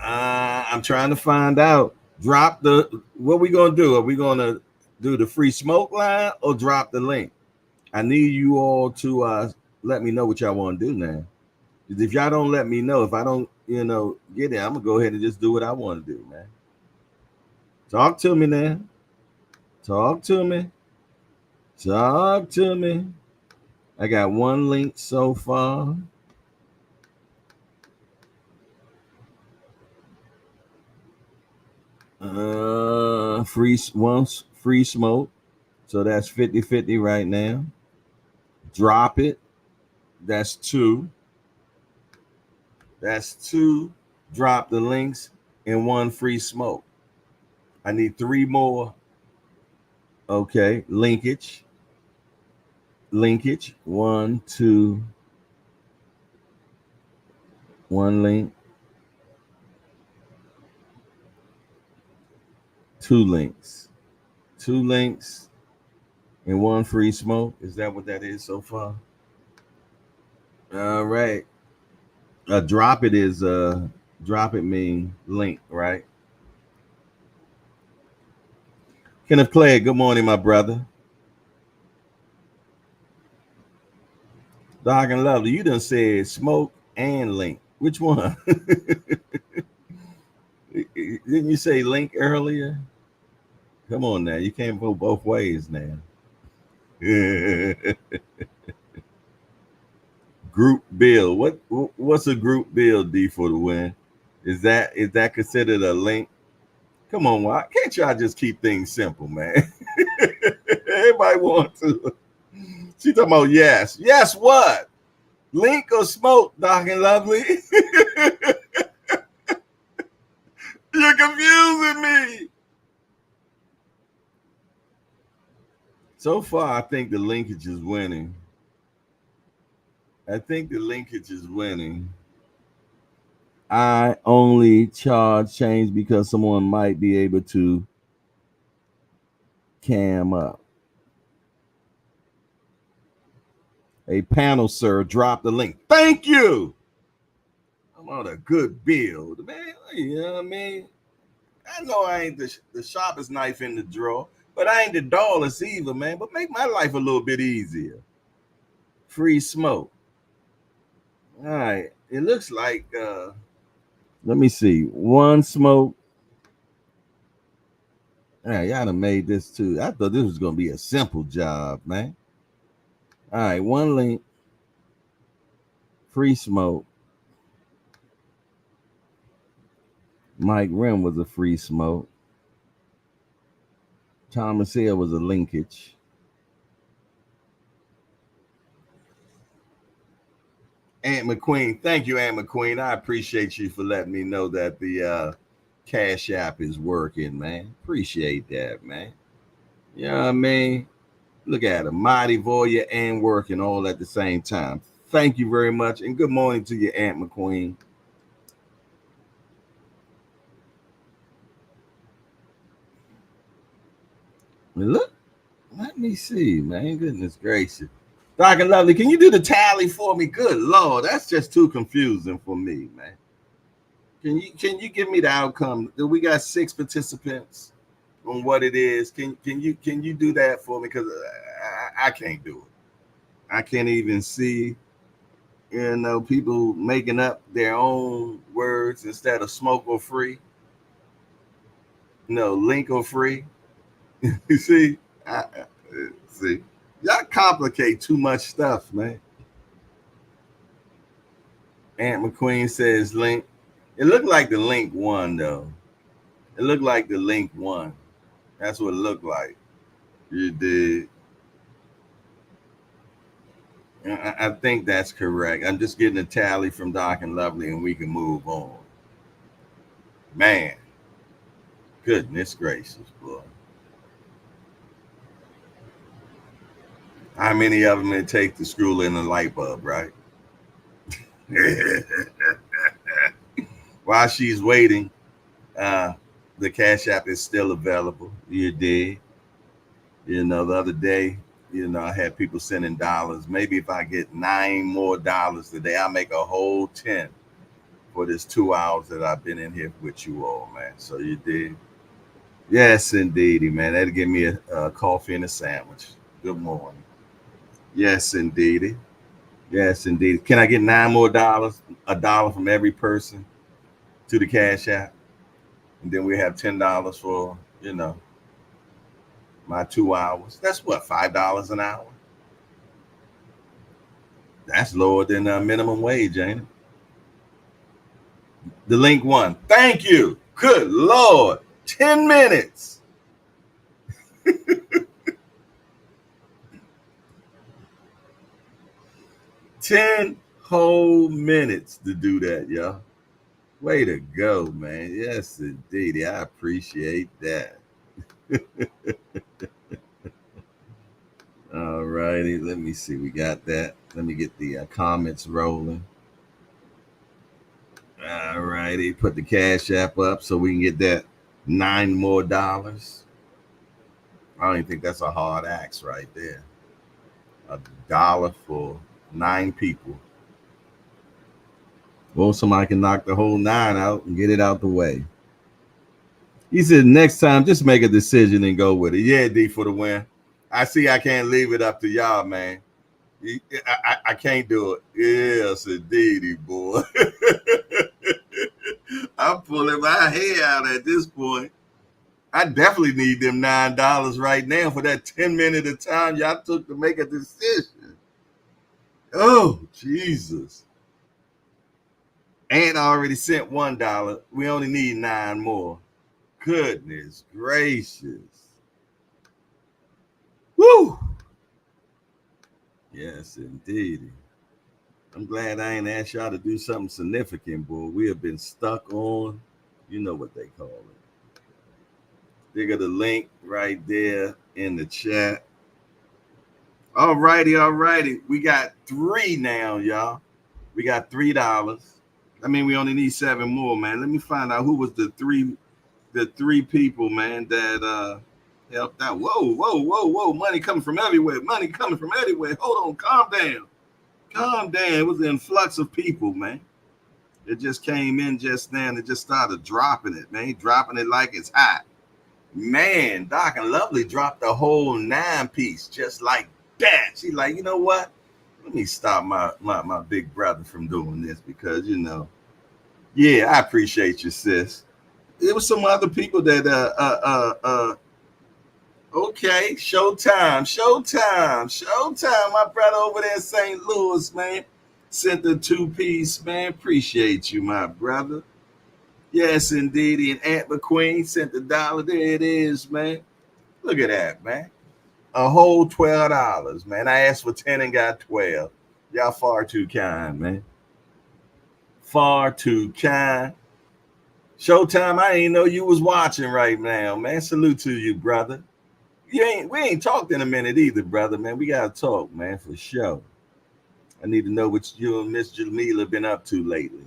[SPEAKER 2] I'm trying to find out. What we gonna do? Are we gonna do the free smoke line or drop the link? I need you all to let me know what y'all want to do now. If y'all don't let me know, if I don't, get it, I'm gonna go ahead and just do what I want to do, man. Talk to me now. Talk to me. Talk to me. I got one link so far. Free smoke. So that's 50-50 right now. Drop it. That's 2. That's 2. Drop the links and 1 free smoke. I need 3 more. Okay. Linkage. 1, 2, One link, two links, two links, and one free smoke. Is that what that is so far? All right. Drop it is drop it mean link, right? Kenneth Clay, good morning, my brother. Dog and Lovely, you done said smoke and link. Which one? Didn't you say link earlier? Come on now, you can't go both ways now. Group bill. What's a group bill, D, for the win? Is that considered a link? Come on, why can't y'all just keep things simple, man? Everybody want to. She talking about yes. Yes, what? Link or smoke, Doc and Lovely? You're confusing me. So far, I think the linkage is winning. I think the linkage is winning. I only charge change because someone might be able to cam up. A panel, sir, drop the link. Thank you. I'm on a good build, man. You know what I mean? I know I ain't the sharpest knife in the drawer, but I ain't the dullest either, man. But make my life a little bit easier. Free smoke. All right. It looks like let me see. One smoke. All right, y'all done made this too. I thought this was gonna be a simple job, man. All right, one link, free smoke. Mike Rim was a free smoke. Thomas Hill was a linkage. Aunt McQueen, thank you, Aunt McQueen. I appreciate you for letting me know that the Cash App is working, man. Appreciate that, man. You know what I mean? Look at it, Mighty Voya and working all at the same time. Thank you very much, and good morning to you, Aunt McQueen. Look, let me see, man. Goodness gracious. Doc and Lovely, can you do the tally for me? Good Lord, that's just too confusing for me, man. Can you give me the outcome? Do we got 6 participants on what it is? Can you do that for me? Because I can't do it. I can't even see, people making up their own words instead of smoke or free. No, link or free. You see, see, y'all complicate too much stuff, man. Aunt McQueen says link. It looked like the link won though. It looked like the link won. That's what it looked like. You did. I think that's correct. I'm just getting a tally from Doc and Lovely, and we can move on. Man, goodness gracious, boy. How many of them it take to screw in a light bulb, right? While she's waiting, the Cash App is still available. You did. The other day, I had people sending dollars. Maybe if I get $9 more today, I'll make a whole 10 for this 2 hours that I've been in here with you all, man. So you did. Yes, indeedy, man. That'll give me a coffee and a sandwich. Good morning. Yes, indeedy. Yes, indeed. Can I get $9 more? $1 from every person to the Cash App, and then we have $10 for my 2 hours. That's what, $5 an hour. That's lower than minimum wage, ain't it? The link won. Thank you. Good Lord. 10 minutes. 10 whole minutes to do that, y'all. Way to go, man. Yes, indeed. I appreciate that. All righty. Let me see. We got that. Let me get the comments rolling. righty. Put the Cash App up so we can get that $9 more. I don't even think that's a hard axe right there. $1 for 9 people. Or somebody can knock the whole 9 out and get it out the way. He said, next time, just make a decision and go with it. Yeah, D for the win. I see I can't leave it up to y'all, man. I can't do it. Yes, indeedy, boy. I'm pulling my hair out at this point. I definitely need them $9 right now for that 10 minute of time y'all took to make a decision. Oh, Jesus. Aunt already sent $1. We only need 9 more. Goodness gracious. Woo! Yes, indeed. I'm glad I ain't asked y'all to do something significant, boy. We have been stuck on, you know what they call it. They got a link right there in the chat. All righty. We got 3 now, y'all. We got $3. I mean, we only need 7 more, man. Let me find out who was the three people, man, that helped out. Whoa. Money coming from everywhere. Hold on, calm down. It was an influx of people, man. It just came in just now and it just started dropping it, man. Dropping it like it's hot. Man, Doc and Lovely dropped the whole 9 piece just like that. She's like, you know what? Let me stop my big brother from doing this because, you know, yeah, I appreciate you, sis. There was some other people that okay, showtime. My brother over there in St. Louis, man, sent the 2-piece, man. Appreciate you, my brother. Yes, indeed. And Aunt McQueen sent the $1. There it is, man. Look at that, man. A whole $12, man. I asked for 10 and got 12. Y'all far too kind, man. Far too kind. Showtime, I ain't know you was watching right now, man. Salute to you, brother. We ain't talked in a minute either, brother, man. We gotta talk, man, for sure. I need to know what you and Miss Jamila been up to lately.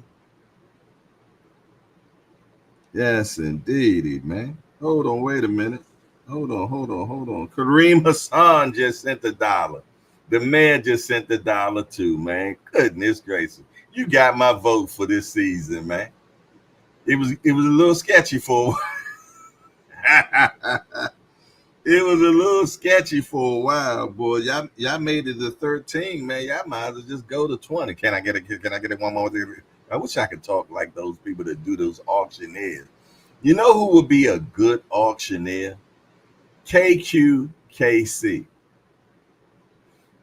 [SPEAKER 2] Yes, indeed, man. Hold on, wait a minute. Hold on. Kareem Hassan just sent the $1. The man just sent the $1 too, man. Goodness gracious. You got my vote for this season, man. It was a little sketchy for it was a little sketchy for a while, boy. Y'all made it to 13, man. Y'all might as well just go to 20. Can I get it one more? I wish I could talk like those people that do those auctioneers. You know who would be a good auctioneer? KQKC.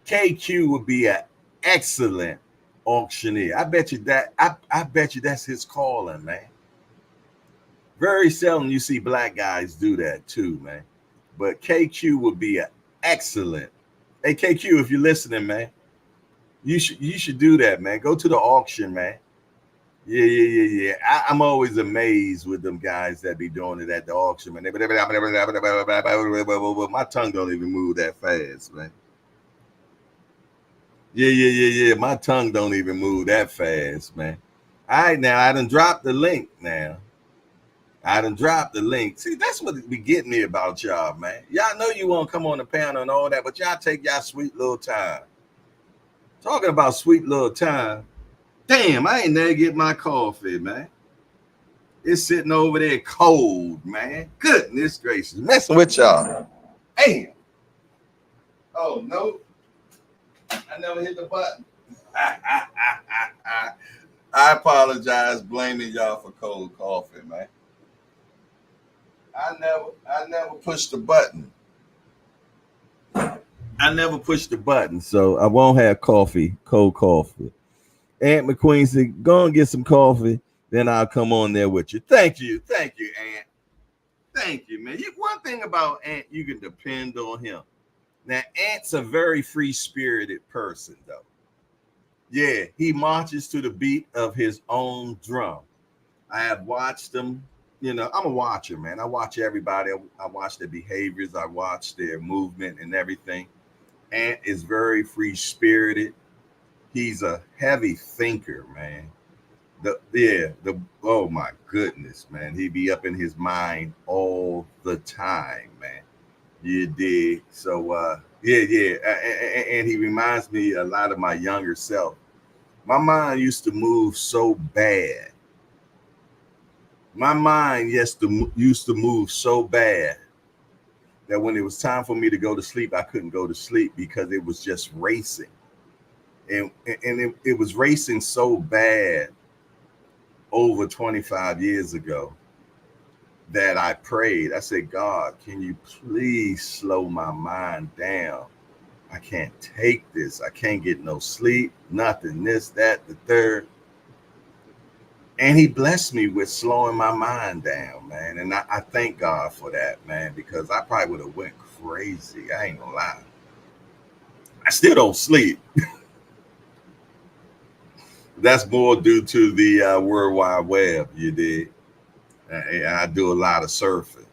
[SPEAKER 2] KQ would be an excellent auctioneer. I bet you that's his calling, man. Very seldom you see black guys do that too, man. But KQ would be an excellent. Hey KQ, if you're listening, man, you should do that, man. Go to the auction, man. Yeah. I'm always amazed with them guys that be doing it at the auction, man. My tongue don't even move that fast, man. Yeah. My tongue don't even move that fast, man. All right, now I done dropped the link now. See, that's what be getting me about y'all, man. Y'all know you won't come on the panel and all that, but y'all take y'all sweet little time. Talking about sweet little time. Damn, I ain't never get my coffee, man. It's sitting over there cold, man. Goodness gracious. Messing with y'all. Damn. Oh, no. I never hit the button. I apologize blaming y'all for cold coffee, man. I never pushed the button. So I won't have coffee, cold coffee. Aunt McQueen said, go and get some coffee, then I'll come on there with you. Thank you, Aunt. Thank you, man. One thing about Aunt, you can depend on him. Now, Aunt's a very free-spirited person, though. Yeah, he marches to the beat of his own drum. I have watched him. You know, I'm a watcher, man. I watch everybody. I watch their behaviors. I watch their movement and everything. Ant is very free-spirited. He's a heavy thinker, man. The oh my goodness, man. He be up in his mind all the time, man. You dig? So yeah. And he reminds me a lot of my younger self. My mind used to move so bad. My mind used to move so bad that when it was time for me to go to sleep, I couldn't go to sleep because it was just racing. And it was racing so bad over 25 years ago that I prayed. I said, God, can you please slow my mind down? I can't take this. I can't get no sleep, nothing, this, that, the third. And he blessed me with slowing my mind down, man. And I thank God for that, man, because I probably would have went crazy. I ain't gonna lie. I still don't sleep. That's more due to the World Wide Web, you did. I do a lot of surfing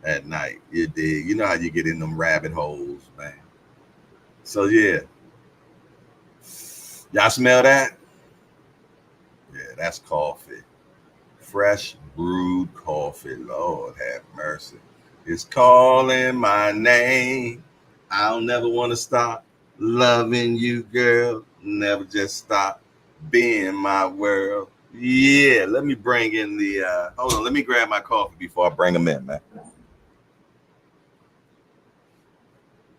[SPEAKER 2] at night, you did. You know how you get in them rabbit holes, man. So yeah, y'all smell that? Yeah, that's coffee. Fresh brewed coffee. Lord have mercy. It's calling my name. I'll never want to stop loving you, girl. Never just stop being my world. Yeah, let me bring in the hold on, let me grab my coffee before I bring them in, man.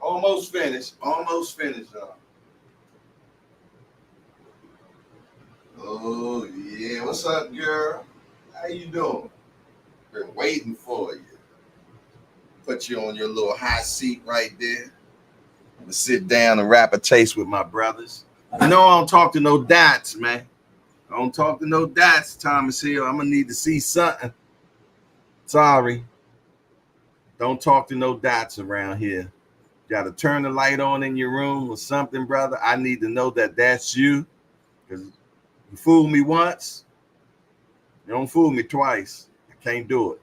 [SPEAKER 2] Almost finished. Almost finished, y'all. Oh yeah. What's up, girl? How you doing? Been waiting for you. Put you on your little hot seat right there. I'm gonna sit down and rap a taste with my brothers. You know I don't talk to no dots, man. I don't talk to no dots, Thomas Hill. I'm gonna need to see something. Sorry. Don't talk to no dots around here. Got to turn the light on in your room or something, brother. I need to know that that's you. Because you fooled me once, you don't fool me twice. I can't do it.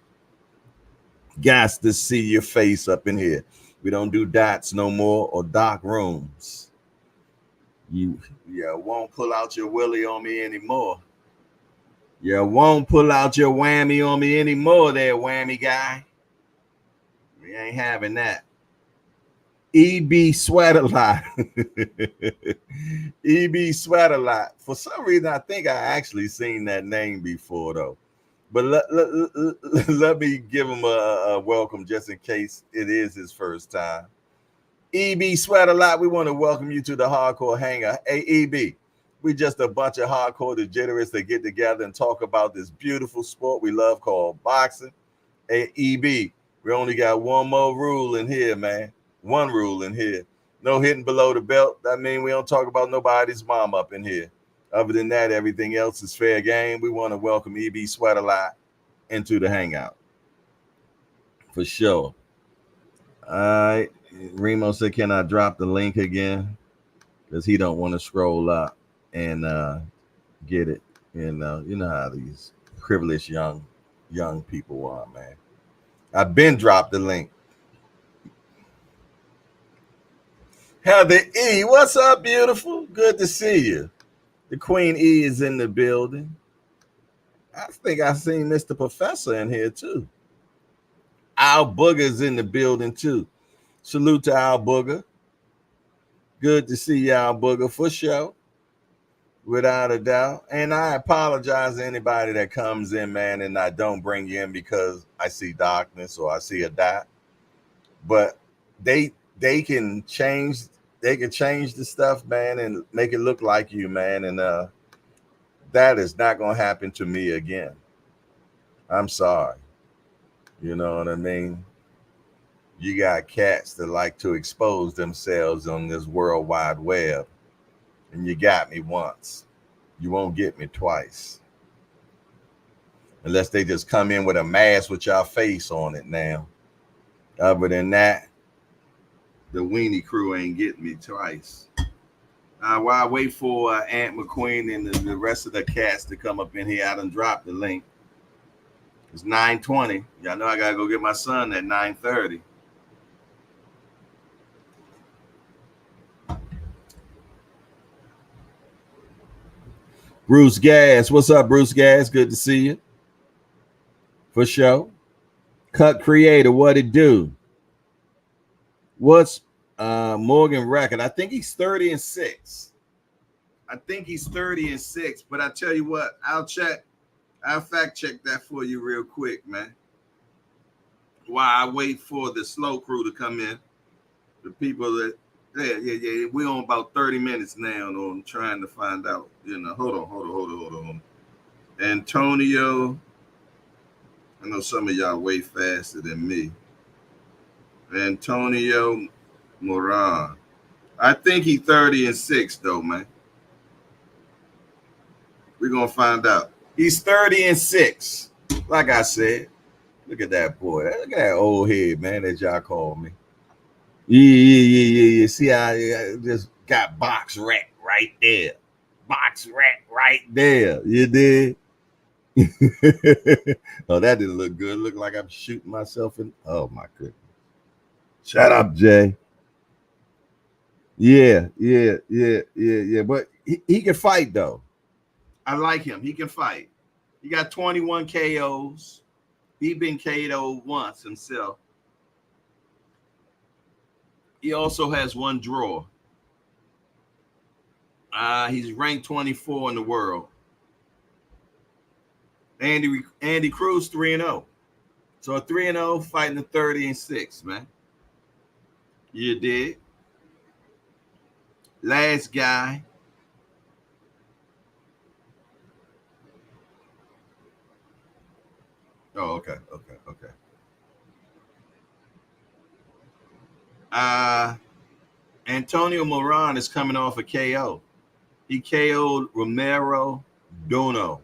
[SPEAKER 2] Got to see your face up in here. We don't do dots no more or dark rooms. You won't pull out your willy on me anymore. You won't pull out your whammy on me anymore, there, whammy guy. We ain't having that. EB sweat a lot. EB sweat a lot. For some reason, I think I actually seen that name before, though. But let me give him a welcome just in case it is his first time. EB Sweat a lot. We want to welcome you to the Hardcore Hangar. Hey, EB, we just a bunch of hardcore degenerates that get together and talk about this beautiful sport we love called boxing. Hey, EB, we only got one more rule in here, man. One rule in here. No hitting below the belt. That means we don't talk about nobody's mom up in here. Other than that, everything else is fair game. We want to welcome EB Sweat a lot into the hangout. For sure. All right. Remo said, can I drop the link again? Because he don't want to scroll up and get it. And you know how these privileged young people are, man. I've been dropped the link. Heather E, what's up, beautiful? Good to see you. The Queen E is in the building. I think I seen Mr. Professor in here too. Al Booger's in the building too. Salute to Al Booger. Good to see you, Al Booger, for sure. Without a doubt. And I apologize to anybody that comes in, man, and I don't bring you in because I see darkness or I see a dot. But they can change the stuff, man, and make it look like you, man. And that is not gonna happen to me again. I'm sorry. You know what I mean? You got cats that like to expose themselves on this world wide web. And you got me once. You won't get me twice. Unless they just come in with a mask with your face on it now. Other than that, the weenie crew ain't getting me twice. While I wait for Aunt McQueen and the rest of the cats to come up in here, I done dropped the link. It's 9:20. Y'all know I gotta go get my son at 9:30. Bruce Gas, what's up, Bruce Gas? Good to see you. For sure. Cut Creator, what it do? What's Morgan record? I think he's 30-6. I think he's 30-6. But I tell you what, I'll fact check that for you real quick, man. While I wait for the slow crew to come in, the people that yeah. We're on about 30 minutes now on trying to find out. Hold on. Antonio, I know some of y'all way faster than me. Antonio Moran. I think he's 30-6 though, man. We're gonna find out. He's 30-6. Like I said, look at that boy. Look at that old head, man, that y'all call me. Yeah. See, I just got box rack right there. Box rack right there. You did? Oh, that didn't look good. Look like I'm shooting myself in. Oh, my goodness. Shut up, Jay. Yeah. But he can fight, though. I like him. He can fight. He got 21 KOs. He been KO'd once himself. He also has one draw. He's ranked 24 in the world. Andy Cruz 3-0. So a 3-0 fighting a 30-6, man. You did. Last guy. Oh, okay. Antonio Moran is coming off a KO. He KO'd Romero Duno.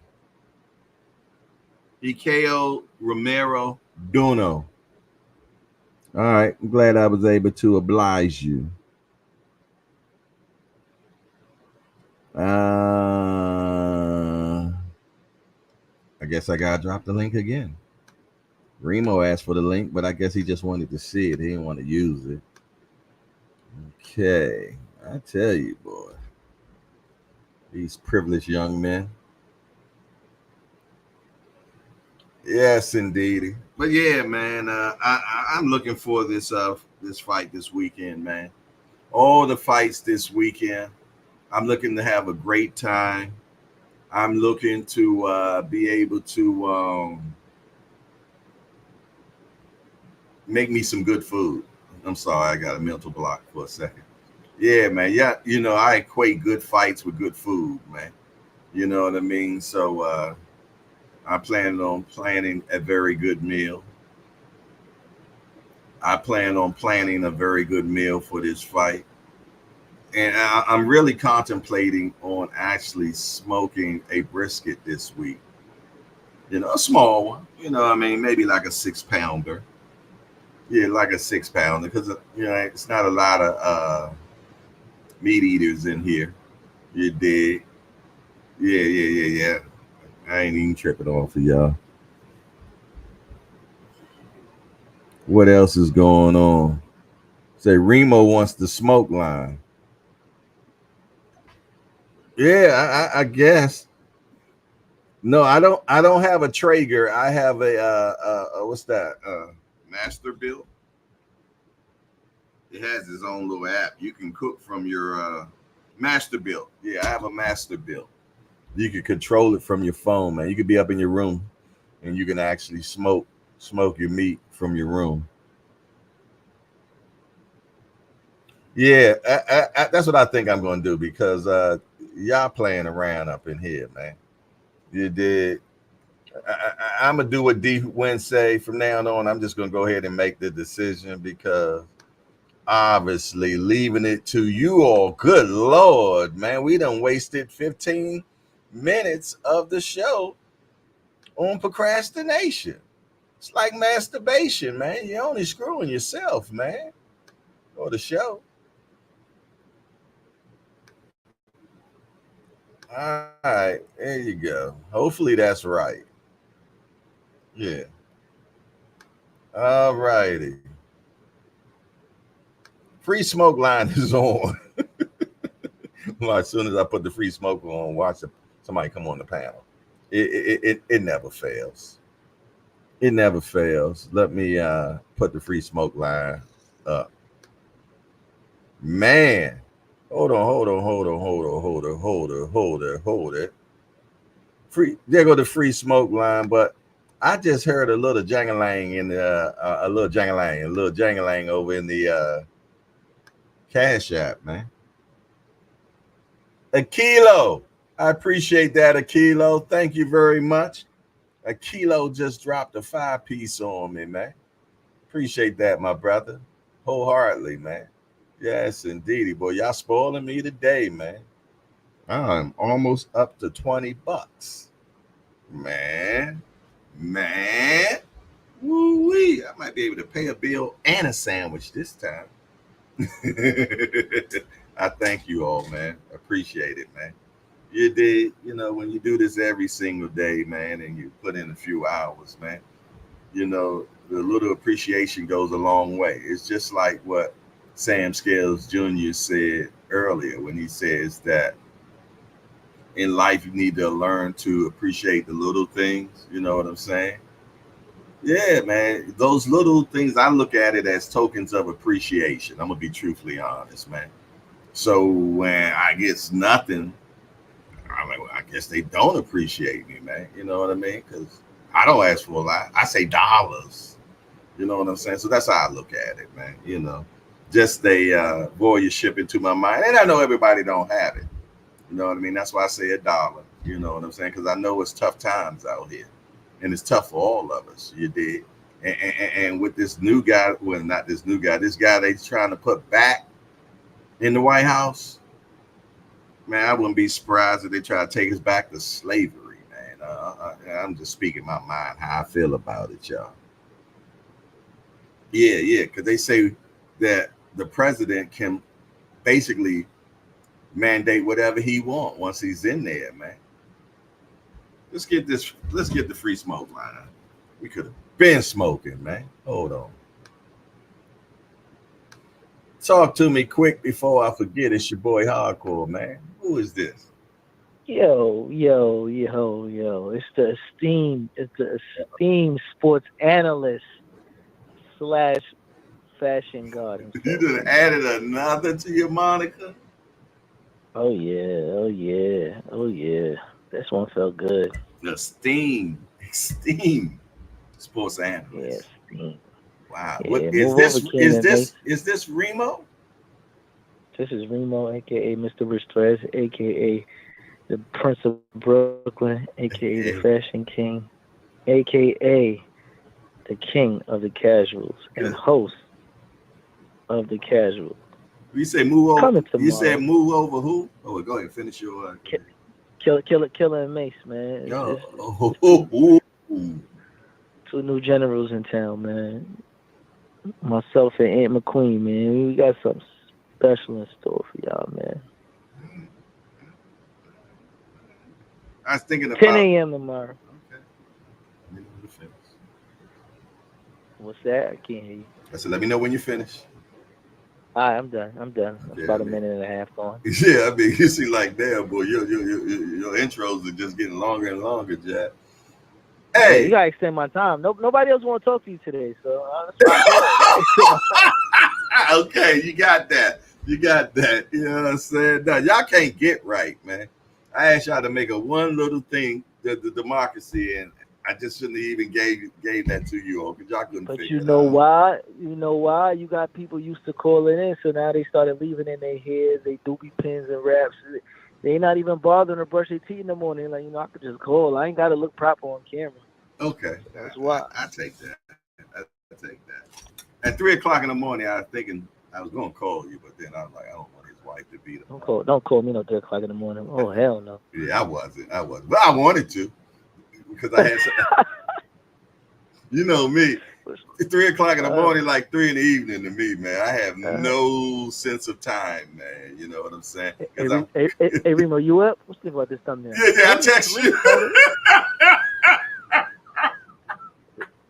[SPEAKER 2] All right. I'm glad I was able to oblige you. I guess I gotta drop the link again. Remo asked for the link, but I guess he just wanted to see it. He didn't want to use it. Okay. I tell you, boy. These privileged young men. Yes, indeed. But yeah, man, I'm looking for this fight this weekend, man. All the fights this weekend. I'm looking to have a great time. I'm looking to be able to make me some good food. I'm sorry, I got a mental block for a second. Yeah, man. Yeah, I equate good fights with good food, man. You know what I mean? So I plan on planning a very good meal. I plan on planning a very good meal for this fight. And I'm really contemplating on actually smoking a brisket this week. A small one. I mean, maybe like a 6-pounder. Yeah, like a 6-pounder, because it's not a lot of meat eaters in here. You dig? Yeah. I ain't even tripping off of y'all. What else is going on? Say Remo wants the smoke line. Yeah, I guess. No, I don't. I don't have a Traeger. I have a what's that? Master Built. It has its own little app. You can cook from your Master Built. Yeah, I have a Master Built. You can control it from your phone, man. You could be up in your room, and you can actually smoke your meat from your room. Yeah, that's what I think I'm going to do, because y'all playing around up in here, man. You did. I'm gonna do what D Win say from now on. I'm just gonna go ahead and make the decision, because obviously leaving it to you all. Good Lord, man, we done wasted 15 minutes of the show on procrastination. It's like masturbation, man. You're only screwing yourself, man. Or the show. All right, there you go. Hopefully that's right. Yeah. All righty. Free smoke line is on. Well, as soon as I put the free smoke on, watch Somebody come on the panel. It never fails. It never fails. Let me put the free smoke line up. Man, hold on. Free, there go the free smoke line, but I just heard a little jangalang in the a little jangalang over in the Cash App, man. A kilo. I appreciate that, a kilo. Thank you very much. A kilo just dropped a 5-piece on me, man. Appreciate that, my brother. Wholeheartedly, man. Yes, indeedy, boy. Y'all spoiling me today, man. I'm almost up to $20. Man. Man. Woo-wee. I might be able to pay a bill and a sandwich this time. I thank you all, man. Appreciate it, man. You did, when you do this every single day, man, and you put in a few hours, man, the little appreciation goes a long way. It's just like what Sam Scales Jr. said earlier when he says that in life you need to learn to appreciate the little things. You know what I'm saying? Yeah, man. Those little things, I look at it as tokens of appreciation. I'm gonna be truthfully honest, man. So when I get nothing, I'm like, well, I guess they don't appreciate me, man. You know what I mean? Because I don't ask for a lot. I say dollars. You know what I'm saying? So that's how I look at it, man. Just a voyeurship into my mind. And I know everybody don't have it. You know what I mean? That's why I say $1. You know what I'm saying? Because I know it's tough times out here. And it's tough for all of us. You did. And with this new guy, well, not this new guy, this guy they trying to put back in the White House, man, I wouldn't be surprised if they try to take us back to slavery, man. I'm just speaking my mind, how I feel about it, y'all. Yeah, because they say that the president can basically mandate whatever he wants once he's in there, man. Let's get the free smoke line. We could have been smoking, man. Hold on. Talk to me quick before I forget. It's your boy Hardcore, man. Who is this?
[SPEAKER 3] Yo. It's the esteemed sports analyst slash fashion god
[SPEAKER 2] You
[SPEAKER 3] himself,
[SPEAKER 2] done
[SPEAKER 3] man.
[SPEAKER 2] added another to your moniker?
[SPEAKER 3] Oh yeah. This one felt good.
[SPEAKER 2] Esteemed sports
[SPEAKER 3] Yeah,
[SPEAKER 2] analyst.
[SPEAKER 3] esteemed.
[SPEAKER 2] Wow. What
[SPEAKER 3] Yeah,
[SPEAKER 2] is
[SPEAKER 3] move over,
[SPEAKER 2] this? Is
[SPEAKER 3] Ken and
[SPEAKER 2] this
[SPEAKER 3] Mace.
[SPEAKER 2] is this Remo?
[SPEAKER 3] This is Remo, aka Mr. Restrez, aka the Prince of Brooklyn, aka the Fashion King, aka the King of the Casuals and
[SPEAKER 2] Good.
[SPEAKER 3] host of the Casuals.
[SPEAKER 2] You say move over.
[SPEAKER 3] Coming
[SPEAKER 2] You said
[SPEAKER 3] tomorrow.
[SPEAKER 2] move over who? Oh, go ahead. Finish your. Go
[SPEAKER 3] Ki-
[SPEAKER 2] ahead.
[SPEAKER 3] Killer and Mace, man. It's
[SPEAKER 2] Oh.
[SPEAKER 3] two new generals in town, man. Myself and Aunt McQueen, man. We got something special in store for y'all, man.
[SPEAKER 2] I was thinking
[SPEAKER 3] 10
[SPEAKER 2] about.
[SPEAKER 3] a.m. tomorrow.
[SPEAKER 2] Okay. Let me know when you finish.
[SPEAKER 3] What's that? I can't hear you.
[SPEAKER 2] I said, let me know when you finish.
[SPEAKER 3] All right, I'm done. I'm done. That's
[SPEAKER 2] Yeah, I
[SPEAKER 3] about a
[SPEAKER 2] mean,
[SPEAKER 3] minute and a half gone.
[SPEAKER 2] yeah, I mean, you see, like, damn, boy, your intros are just getting longer and longer, Jack.
[SPEAKER 3] Yeah, you
[SPEAKER 2] Hey,
[SPEAKER 3] gotta extend my time. Nobody else want to talk to you today, so that's why I called. You gotta extend my time.
[SPEAKER 2] okay, you got that. You got that. You know what I'm saying? No, y'all can't get right, man. I asked y'all to make a one little thing, the democracy, and I just shouldn't have even gave that to you all because y'all couldn't
[SPEAKER 3] But
[SPEAKER 2] figure
[SPEAKER 3] you
[SPEAKER 2] it
[SPEAKER 3] know
[SPEAKER 2] out.
[SPEAKER 3] why? You know why? You got people used to calling in, so now they started leaving in their heads, they doobie pins and raps. They not even bothering to brush their teeth in the morning. Like, I could just call. I ain't got to look proper on camera.
[SPEAKER 2] Okay,
[SPEAKER 3] So that's why.
[SPEAKER 2] I take that. I take that. At 3 o'clock in the morning, I was thinking I was going to call you, but then I was like, I don't want his wife to be the one.
[SPEAKER 3] Don't call me no 3 o'clock in the morning. Oh hell no.
[SPEAKER 2] Yeah, I wasn't, but I wanted to because I had, you know me, 3 o'clock in the
[SPEAKER 3] uh,
[SPEAKER 2] morning, like 3 in the evening to me, man. I have
[SPEAKER 3] uh,
[SPEAKER 2] no sense of time, man. You know what I'm saying?
[SPEAKER 3] hey,
[SPEAKER 2] Because I'm,
[SPEAKER 3] hey, Remo, you up? What you think about this thumbnail?
[SPEAKER 2] yeah, I text
[SPEAKER 3] Three,
[SPEAKER 2] you.
[SPEAKER 3] brother.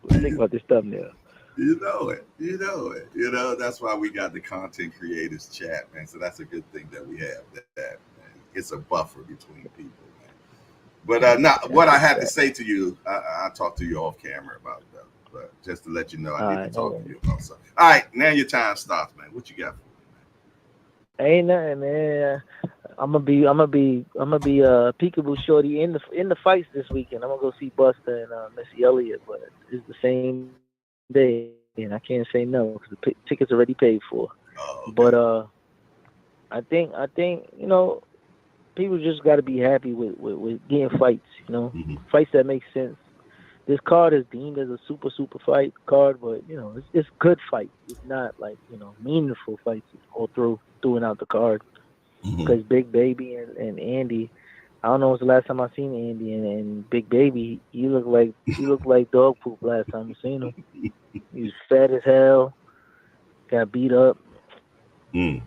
[SPEAKER 3] What you think about this thumbnail?
[SPEAKER 2] You know it. You know it. You know, that's why we got the content creators chat, man. So that's a good thing that we have that, man. It's a buffer between people, man. But what I had to say to you, I'll talk to you off camera about that. But just to let you know, I need to talk to you about something. All right, now your time starts, man. What you got for
[SPEAKER 3] Ain't nothing, man. I'm gonna be Peekaboo Shorty in the fights this weekend. I'm gonna go see Buster and Missy Elliott, but it's the same day, and I can't say no because the tickets already paid for.
[SPEAKER 2] me? Oh,
[SPEAKER 3] But
[SPEAKER 2] okay.
[SPEAKER 3] I think people just got to be happy with getting fights.
[SPEAKER 2] Mm-hmm.
[SPEAKER 3] Fights that make sense. This card is deemed as a super fight card, but it's good fights. It's not like meaningful fights all throughout the card.
[SPEAKER 2] Mm-hmm.
[SPEAKER 3] Because Big Baby and Andy, I don't know when's the last time I seen Andy and Big Baby. He looked like dog poop last time I seen him. He was fat as hell, got beat up.
[SPEAKER 2] Mm.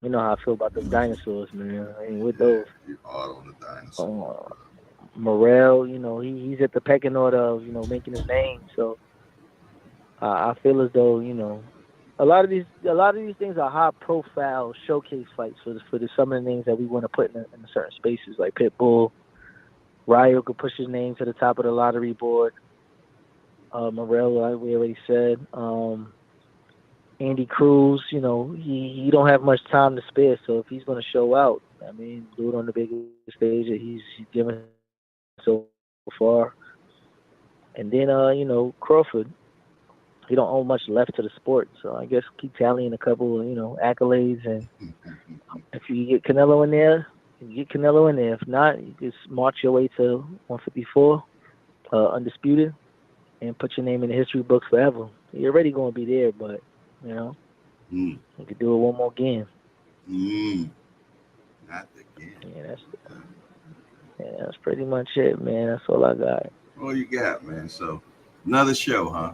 [SPEAKER 3] You know how I feel about them dinosaurs, man. I ain't with
[SPEAKER 2] Yeah,
[SPEAKER 3] those.
[SPEAKER 2] you're hard on the dinosaur.
[SPEAKER 3] Uh, Morel, he's at the pecking order of making his name. So I feel as though a lot of these things are high profile showcase fights for some of the names that we want to put in certain spaces like Pitbull. Ryo could push his name to the top of the lottery board. Morel, like we already said. Andy Cruz, he don't have much time to spare. So if he's going to show out, I mean, do it on the biggest stage that he's given so far. And then, Crawford, he don't owe much left to the sport. So I guess keep tallying a couple, accolades. And if you get Canelo in there, you get Canelo in there. If not, you just march your way to 154, undisputed, and put your name in the history books forever. You're already going to be there, but you know
[SPEAKER 2] Mm.
[SPEAKER 3] you could do it one more game.
[SPEAKER 2] Mm. Not again.
[SPEAKER 3] Yeah, that's pretty much it, man. That's all I got.
[SPEAKER 2] All you got, man. So another show, huh?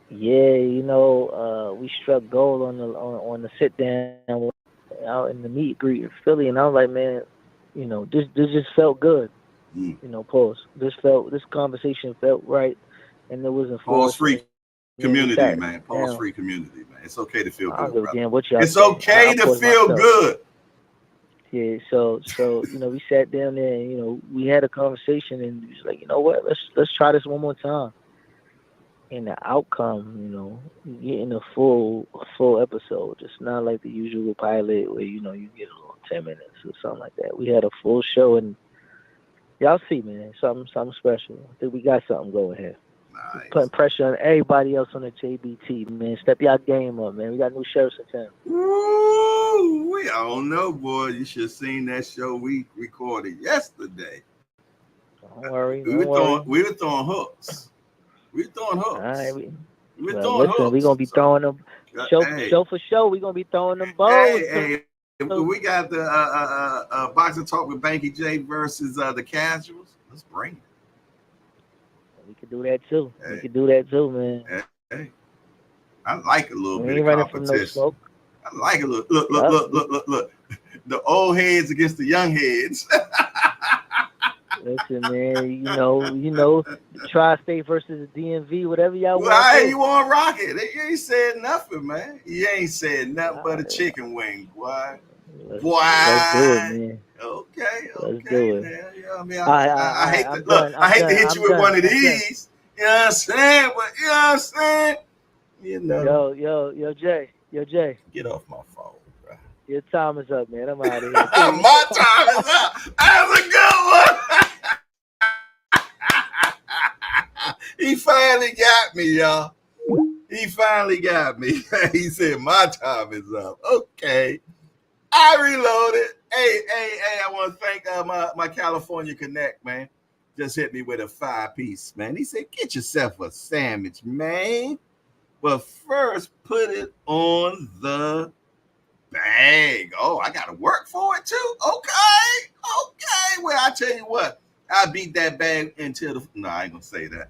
[SPEAKER 3] Yeah, we struck gold on the sit down out in the meet and greet in Philly, and I was like, man, this just felt good.
[SPEAKER 2] Mm.
[SPEAKER 3] Pause. This conversation felt right, and it wasn't
[SPEAKER 2] Pause
[SPEAKER 3] forced. And
[SPEAKER 2] free
[SPEAKER 3] then we sat
[SPEAKER 2] community,
[SPEAKER 3] down.
[SPEAKER 2] man. Pause free community, man. It's okay to
[SPEAKER 3] I
[SPEAKER 2] feel
[SPEAKER 3] don't give a
[SPEAKER 2] good,
[SPEAKER 3] damn
[SPEAKER 2] brother.
[SPEAKER 3] what y'all
[SPEAKER 2] It's
[SPEAKER 3] say. I
[SPEAKER 2] okay to
[SPEAKER 3] pause
[SPEAKER 2] feel
[SPEAKER 3] myself.
[SPEAKER 2] good.
[SPEAKER 3] Yeah. So we sat down there, and we had a conversation, and he was like, you know what? Let's try this one more time. And the outcome, you getting a full episode. It's not like the usual pilot where you get a little 10 minutes or something like that. We had a full show, and y'all see, man, something special. I think we got something going here.
[SPEAKER 2] Nice.
[SPEAKER 3] Putting pressure on everybody else on the JBT, man. Step y'all game up, man. We got new sheriffs in town.
[SPEAKER 2] Woo! We don't know, boy. You should have seen that show we recorded yesterday.
[SPEAKER 3] Don't worry,
[SPEAKER 2] We were
[SPEAKER 3] don't worry.
[SPEAKER 2] throwing hooks. We were throwing
[SPEAKER 3] All right,
[SPEAKER 2] hooks. We were
[SPEAKER 3] well,
[SPEAKER 2] throwing
[SPEAKER 3] listen, we
[SPEAKER 2] hooks.
[SPEAKER 3] gonna be
[SPEAKER 2] So,
[SPEAKER 3] throwing them show
[SPEAKER 2] hey,
[SPEAKER 3] show for show. We gonna be throwing them bows.
[SPEAKER 2] hey, we got the boxing talk with Banky J versus the Casuals. Let's bring
[SPEAKER 3] We could do that too.
[SPEAKER 2] it.
[SPEAKER 3] We could do that too, man.
[SPEAKER 2] Hey, I like a little
[SPEAKER 3] We
[SPEAKER 2] bit
[SPEAKER 3] ain't
[SPEAKER 2] of
[SPEAKER 3] running from no
[SPEAKER 2] competition.
[SPEAKER 3] smoke.
[SPEAKER 2] I like a little. Look, look,
[SPEAKER 3] Yup.
[SPEAKER 2] look, look, look, look. The old heads against the young heads.
[SPEAKER 3] Listen, man. The Tri-State versus the DMV, whatever y'all want to
[SPEAKER 2] Why
[SPEAKER 3] do.
[SPEAKER 2] you want to rock it? You ain't said nothing, man. You ain't said nothing
[SPEAKER 3] All
[SPEAKER 2] but a
[SPEAKER 3] right,
[SPEAKER 2] chicken wing, boy.
[SPEAKER 3] let's do it,
[SPEAKER 2] Boy.
[SPEAKER 3] man.
[SPEAKER 2] Okay,
[SPEAKER 3] Let's
[SPEAKER 2] okay.
[SPEAKER 3] do it.
[SPEAKER 2] Now, yeah, I mean,
[SPEAKER 3] All
[SPEAKER 2] I
[SPEAKER 3] right.
[SPEAKER 2] hate to
[SPEAKER 3] I'm
[SPEAKER 2] look.
[SPEAKER 3] done.
[SPEAKER 2] I
[SPEAKER 3] I'm
[SPEAKER 2] hate to
[SPEAKER 3] done.
[SPEAKER 2] hit you
[SPEAKER 3] I'm
[SPEAKER 2] with one
[SPEAKER 3] done.
[SPEAKER 2] of
[SPEAKER 3] I'm done.
[SPEAKER 2] these. You know what I'm saying? But you know what I'm saying? You know.
[SPEAKER 3] Yo, Jay.
[SPEAKER 2] Get off my phone, bro.
[SPEAKER 3] Your time is up, man. I'm out of here.
[SPEAKER 2] My time is up. That's a good one. He finally got me, y'all. He finally got me. He said, my time is up. Okay. I reloaded. Hey, I want to thank my California Connect, man. Just hit me with a 5-piece, man. He said, get yourself a sandwich, man. But first, put it on the bag. Oh, I got to work for it too? Okay. Well, I tell you what. I beat that bag until the. No, I ain't gonna say that.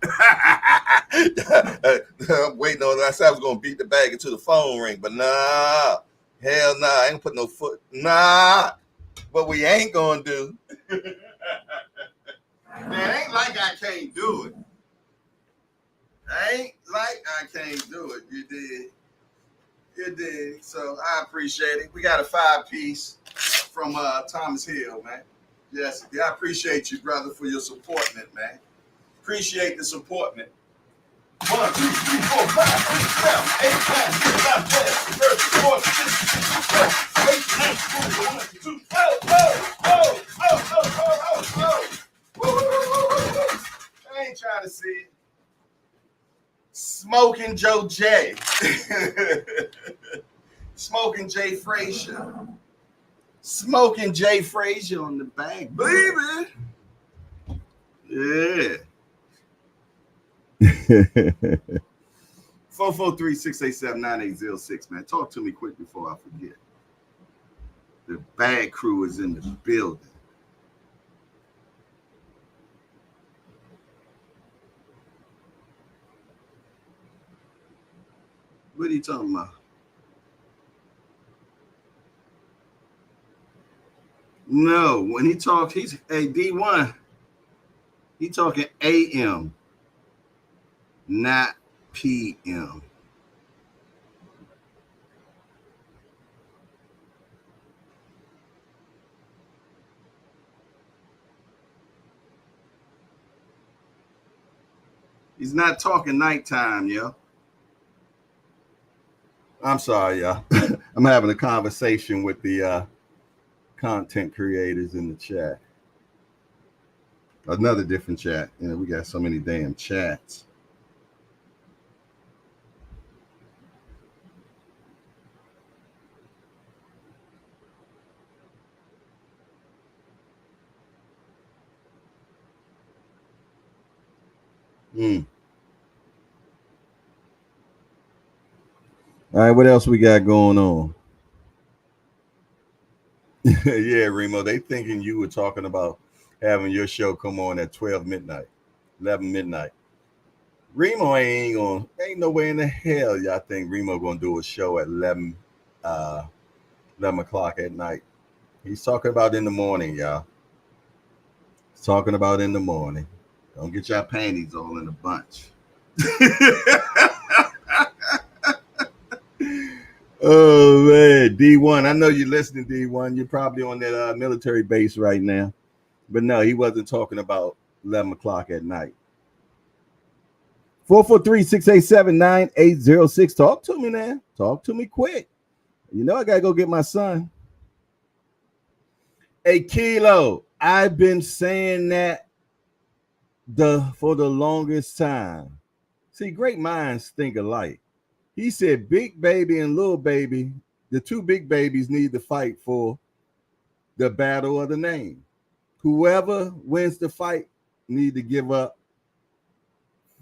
[SPEAKER 2] I'm waiting on. I said I was gonna beat the bag until the phone ring, but nah, hell nah, I ain't put no foot. Nah, what we ain't gonna do. Man, ain't like I can't do it. Ain't like I can't do it. You did. So I appreciate it. We got a 5-piece from Thomas Hill, man. Yes, yeah, I appreciate you, brother, for your support, man. Appreciate the support, man. 1, 2, 3, 4, 5, 6, 7, 8, 9, 10, 11, 12, 13, 14, 15, 16, 17, 18, 19, 20, 21, 22, I ain't trying to see it. Smoking Joe J. Smoking Jay Frazier. Smoking Jay Frazier on the back, baby. Yeah. 443-687-9806, man. Talk to me quick before I forget. The bag crew is in the building. What are you talking about? No, when he talks, he's a D1. He talking AM, not PM. He's not talking nighttime, yo. I'm sorry, y'all. I'm having a conversation with the content creators in the chat. Another different chat. You know, we got so many damn chats. All right, what else we got going on? Yeah, Remo, they thinking you were talking about having your show come on at 12 midnight, 11 midnight. Remo ain't no way in the hell y'all think Remo gonna do a show at 11 o'clock at night. He's talking about in the morning, y'all. He's talking about in the morning. Don't get your panties all in a bunch. Oh man, D1. I know you're listening, D1. You're probably on that military base right now. But no, he wasn't talking about 11 o'clock at night. 443-687-9806. Talk to me now. Talk to me quick. You know I gotta go get my son. Hey, Kilo, I've been saying that for the longest time. See, great minds think alike. He said Big Baby and Little Baby, the two big babies need to fight for the battle of the name. Whoever wins the fight need to give up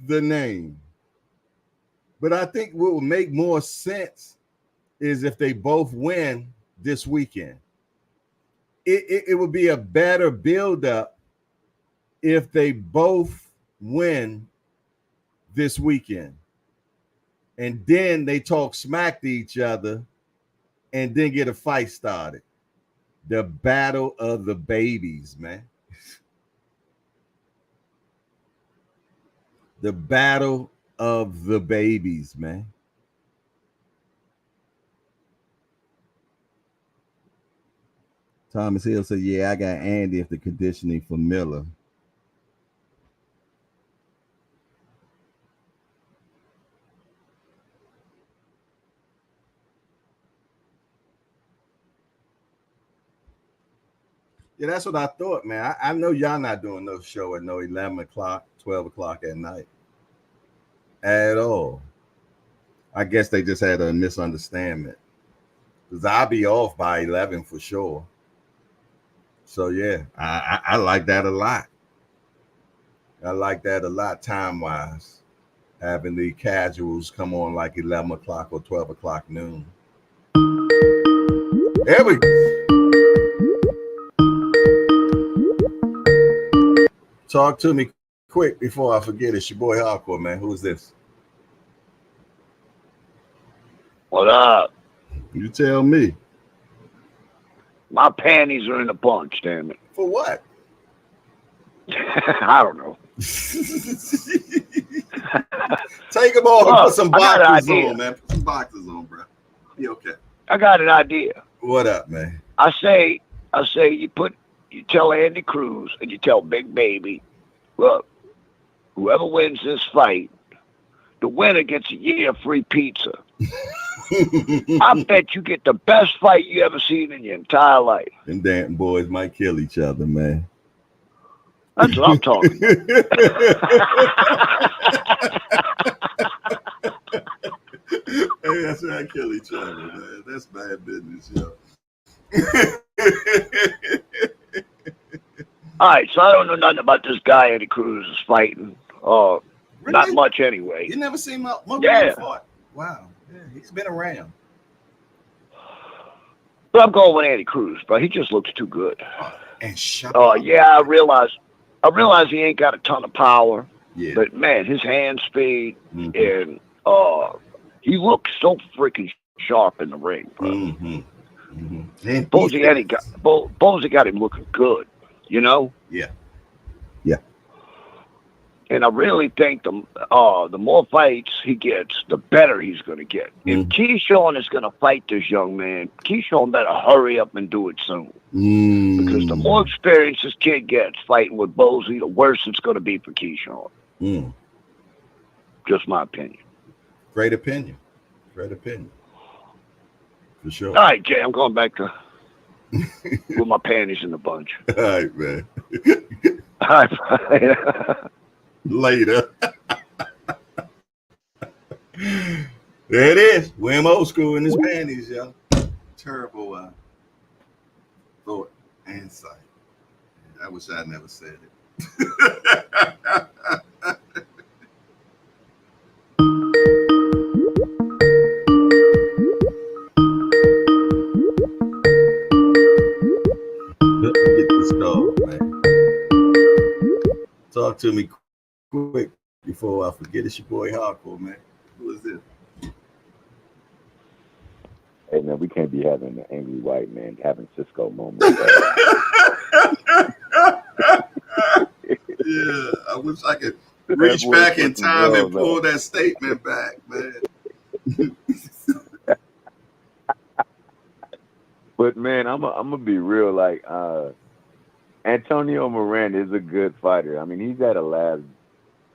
[SPEAKER 2] the name. But I think what would make more sense is if they both win this weekend. It would be a better build-up if they both win this weekend. And then they talk smack to each other and then get a fight started. The battle of the babies, man. The battle of the babies, man. Thomas Hill said, yeah, I got Andy if the conditioning for Miller. Yeah, that's what I thought, man. I know y'all not doing no show at no 11 o'clock, 12 o'clock at night at all. I guess they just had a misunderstanding. Because I'll be off by 11 for sure. So, yeah, I like that a lot. I like that a lot time-wise. Having the casuals come on like 11 o'clock or 12 o'clock noon. There we go. Talk to me quick before I forget. It's your boy Hardcore, man. Who is this?
[SPEAKER 4] What up?
[SPEAKER 2] You tell me.
[SPEAKER 4] My panties are in a bunch, damn it.
[SPEAKER 2] For what?
[SPEAKER 4] I don't know.
[SPEAKER 2] Take them off and put some boxers
[SPEAKER 4] on,
[SPEAKER 2] man. Put some boxers on, bro. Be okay.
[SPEAKER 4] I got an idea.
[SPEAKER 2] What up, man?
[SPEAKER 4] I say you put you tell Andy Cruz and you tell Big Baby, look, whoever wins this fight, the winner gets a year free pizza. I bet you get the best fight you ever seen in your entire life.
[SPEAKER 2] Them damn boys might kill each other, man.
[SPEAKER 4] That's what I'm talking about.
[SPEAKER 2] Hey, that's why I kill each other, man. That's bad business, yo.
[SPEAKER 4] All right, so I don't know nothing about this guy Andy Cruz is fighting. Not
[SPEAKER 2] Really?
[SPEAKER 4] much anyway.
[SPEAKER 2] You never seen Moran
[SPEAKER 4] Yeah.
[SPEAKER 2] fight? Wow. Yeah, he's been around.
[SPEAKER 4] But I'm going with Andy Cruz, bro. He just looks too good.
[SPEAKER 2] And shut
[SPEAKER 4] Oh
[SPEAKER 2] up.
[SPEAKER 4] yeah, I realize he ain't got a ton of power,
[SPEAKER 2] Yeah.
[SPEAKER 4] but man, his hand speed
[SPEAKER 2] Mhm.
[SPEAKER 4] and he looks so freaking sharp in the ring, bro.
[SPEAKER 2] And
[SPEAKER 4] Bozy got him looking good, you know.
[SPEAKER 2] yeah.
[SPEAKER 4] And I really think the more fights he gets, the better he's going to get. If Keyshawn is going to fight this young man, Keyshawn better hurry up and do it soon. Because the more experience this kid gets fighting with Bozy, the worse it's going to be for Keyshawn. Just my opinion.
[SPEAKER 2] Great opinion. For sure.
[SPEAKER 4] All right, Jay, I'm going back to with my panties in a bunch.
[SPEAKER 2] All right, man.
[SPEAKER 4] All right,
[SPEAKER 2] Later. There it is. William Old School in his panties, yo. Terrible thought and sight. I wish I never said it. Let me get this dog, man. Talk to me quick before I forget. It's your boy Hardcore, man. Who is this?
[SPEAKER 5] Hey man, we can't be having an angry white man having Cisco moments.
[SPEAKER 2] Yeah, I wish I could reach back in time and pull that statement back, man.
[SPEAKER 5] But man, I'm gonna be real. Like Antonio Moran is a good fighter. I mean, he's had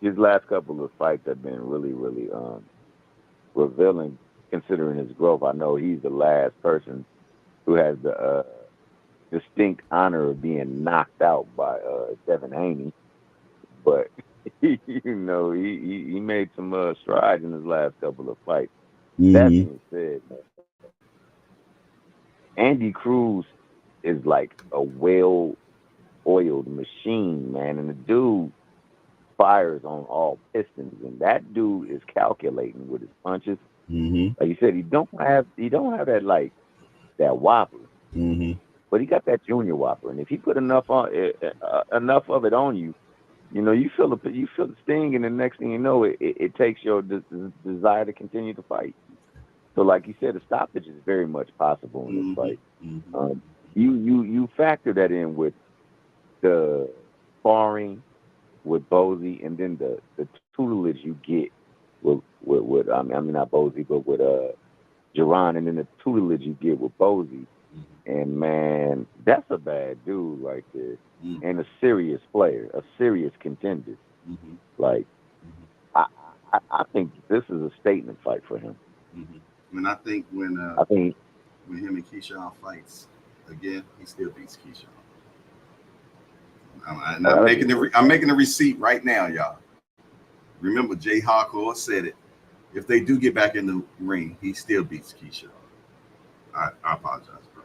[SPEAKER 5] his last couple of fights have been really, really revealing, considering his growth. I know he's the last person who has the distinct honor of being knocked out by Devin Haney, but he made some strides in his last couple of fights. That being said, man, Andy Cruz is like a well-oiled machine, man, and the dude fires on all pistons, and that dude is calculating with his punches. Like you said, he don't have that like that whopper, but he got that junior whopper, and if he put enough of it on you, you feel the sting, and the next thing you know, it takes your desire to continue to fight. So, like you said, a stoppage is very much possible in this fight. You factor that in with the sparring with Bozy, and then the tutelage you get with I mean not Bozy, but with Jerron, and then the tutelage you get with Bozy. And man, that's a bad dude right there, and a serious player, a serious contender. Like I think this is a statement fight for him.
[SPEAKER 2] And I think when him and Keyshawn fights again, he still beats Keyshawn. I'm making the receipt right now, y'all. Remember, Jay Hardcore said it. If they do get back in the ring, he still beats Keyshawn. I apologize, bro.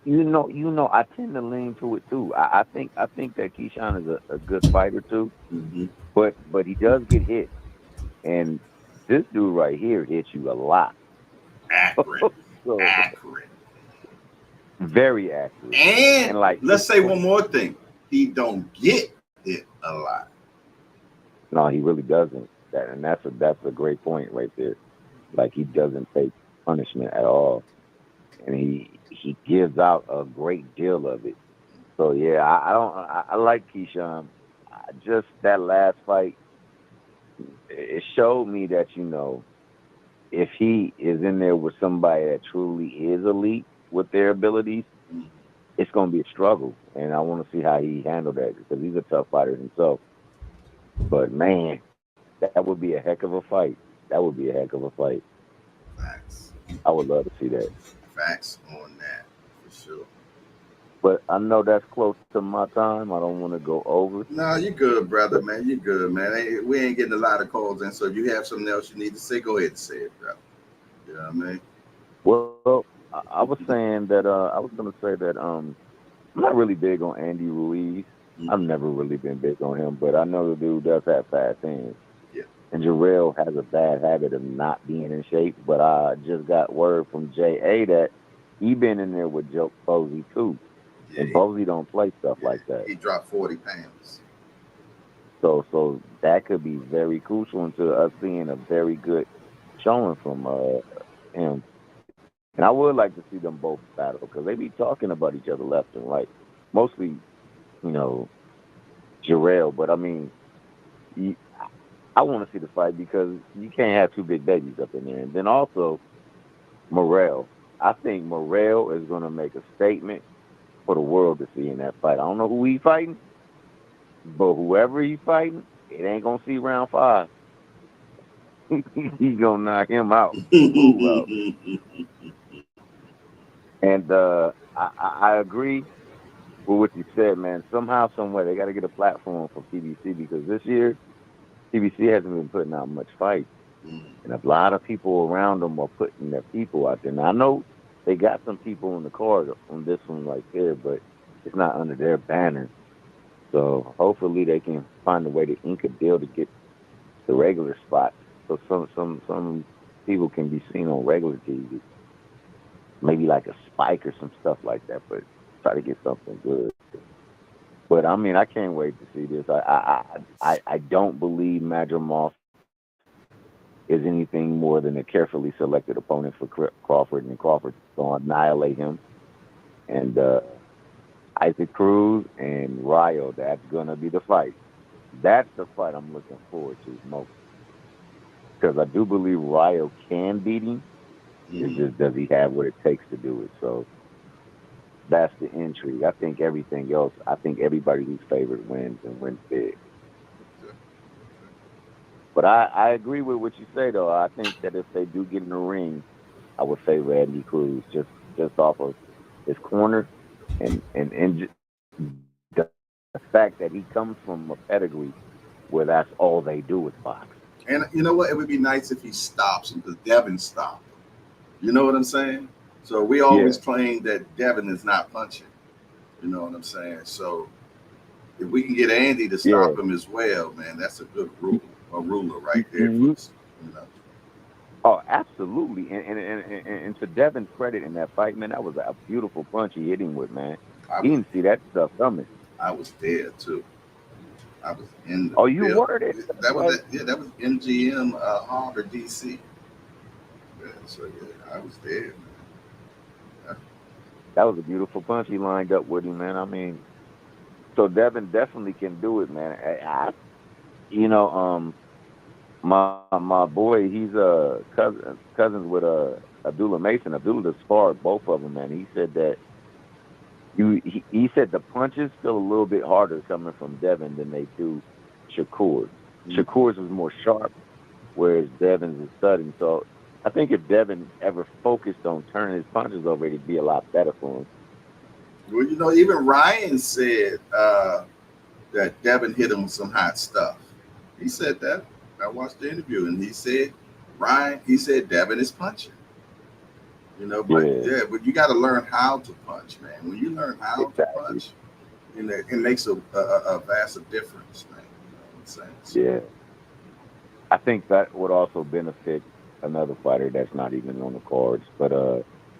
[SPEAKER 5] You know, I tend to lean to it too. I think that Keyshawn is a good fighter too, but he does get hit, and this dude right here hits you a lot.
[SPEAKER 2] Accurate,
[SPEAKER 5] So,
[SPEAKER 2] accurate,
[SPEAKER 5] very accurate.
[SPEAKER 2] And
[SPEAKER 5] like,
[SPEAKER 2] let's say one more thing: he don't get hit a lot.
[SPEAKER 5] No, he really doesn't. That's a great point right there. Like, he doesn't take punishment at all, and he gives out a great deal of it. So yeah, I like Keyshawn. Just that last fight, it showed me that if he is in there with somebody that truly is elite with their abilities, it's going to be a struggle, and I want to see how he handled that because he's a tough fighter himself. But man, that would be a heck of a fight. That would be a heck of a fight.
[SPEAKER 2] Facts.
[SPEAKER 5] I would love to see that.
[SPEAKER 2] Facts on that for sure.
[SPEAKER 5] But I know that's close to my time. I don't want to go over.
[SPEAKER 2] No, you good, brother,
[SPEAKER 5] But
[SPEAKER 2] man. You good, man. We ain't getting a lot of calls in, so if you have something else you need to say, go ahead and say it, brother. You know what I mean?
[SPEAKER 5] well, I was saying that I was going to say that I'm not really big on Andy Ruiz. I've
[SPEAKER 2] Mm-hmm.
[SPEAKER 5] never really been big on him, but I know the dude does have fast hands.
[SPEAKER 2] Yeah.
[SPEAKER 5] And Jarrell has a bad habit of not being in shape. But I just got word from J.A. that he been in there with Joe Posey too.
[SPEAKER 2] Yeah,
[SPEAKER 5] And Posey don't play stuff
[SPEAKER 2] yeah.
[SPEAKER 5] like that.
[SPEAKER 2] He dropped 40 pounds.
[SPEAKER 5] So that could be very crucial into us seeing a very good showing from him. And I would like to see them both battle because they be talking about each other left and right. Mostly, you know, Jarrell. But I mean, you, I want to see the fight because you can't have two big babies up in there. And then also Morrell. I think Morrell is going to make a statement for the world to see in that fight. I don't know who he fighting, but whoever he fighting, it ain't gonna see round five. He gonna knock him out, smooth out. And I agree with what you said, man. Somehow, somewhere, they got to get a platform for PBC because this year PBC hasn't been putting out much fight, and a lot of people around them are putting their people out there. Now I know they got some people in the card on this one right there, but it's not under their banner. So hopefully they can find a way to ink a deal to get the regular spots, so some people can be seen on regular TV. Maybe like a spike or some stuff like that, but try to get something good. But I mean, I can't wait to see this. I don't believe Madrimov is anything more than a carefully selected opponent for Crawford, and Crawford's going to annihilate him. And Isaac Cruz and Ryo, that's going to be the fight. That's the fight I'm looking forward to most because I do believe Ryo can beat him. It's just does he have what it takes to do it? So that's the intrigue. I think everything else. I think everybody who's favored wins and wins big. But I agree with what you say though. I think that if they do get in the ring, I would favor Andy Cruz just off of his corner and the fact that he comes from a pedigree where that's all they do is box.
[SPEAKER 2] And you know what? It would be nice if he stops him because Devin stopped him. You know what I'm saying? So we
[SPEAKER 5] Yeah,
[SPEAKER 2] always claim that Devin is not punching. You know what I'm saying? So if we can get Andy to
[SPEAKER 5] yeah.
[SPEAKER 2] stop him as well, man, that's a good rule, a ruler right there for
[SPEAKER 5] You
[SPEAKER 2] us. You know,
[SPEAKER 5] Oh, absolutely. And to Devin's credit in that fight, man, that was a beautiful punch he hit him with, man.
[SPEAKER 2] I
[SPEAKER 5] He
[SPEAKER 2] was
[SPEAKER 5] didn't see that stuff coming.
[SPEAKER 2] I was there too. I was in the
[SPEAKER 5] Oh, you
[SPEAKER 2] build.
[SPEAKER 5] were there. That's
[SPEAKER 2] That was
[SPEAKER 5] right.
[SPEAKER 2] it. Yeah, that was MGM Harbor, DC. Yeah, so yeah, I was there, man.
[SPEAKER 5] That was a beautiful punch he lined up with him, man. I mean, so Devin definitely can do it, man. You know, my boy, he's cousins with Abdullah Mason. Abdullah sparred both of them, man. He said that he said the punches feel a little bit harder coming from Devin than they do Shakur's.
[SPEAKER 2] Mm.
[SPEAKER 5] Shakur's was more sharp, whereas Devin's is sudden. So I think if Devin ever focused on turning his punches over, it'd be a lot better for him.
[SPEAKER 2] Well, you know, even Ryan said that Devin hit him with some hot stuff. He said that. I watched the interview, and he said he said Devin is punching. You know, but
[SPEAKER 5] Yeah,
[SPEAKER 2] yeah, but you got to learn how to punch, man. When you learn how to
[SPEAKER 5] exactly.
[SPEAKER 2] punch, you know, it makes a vast difference, man. You know what I'm saying? So,
[SPEAKER 5] Yeah, I think that would also benefit another fighter that's not even on the cards, but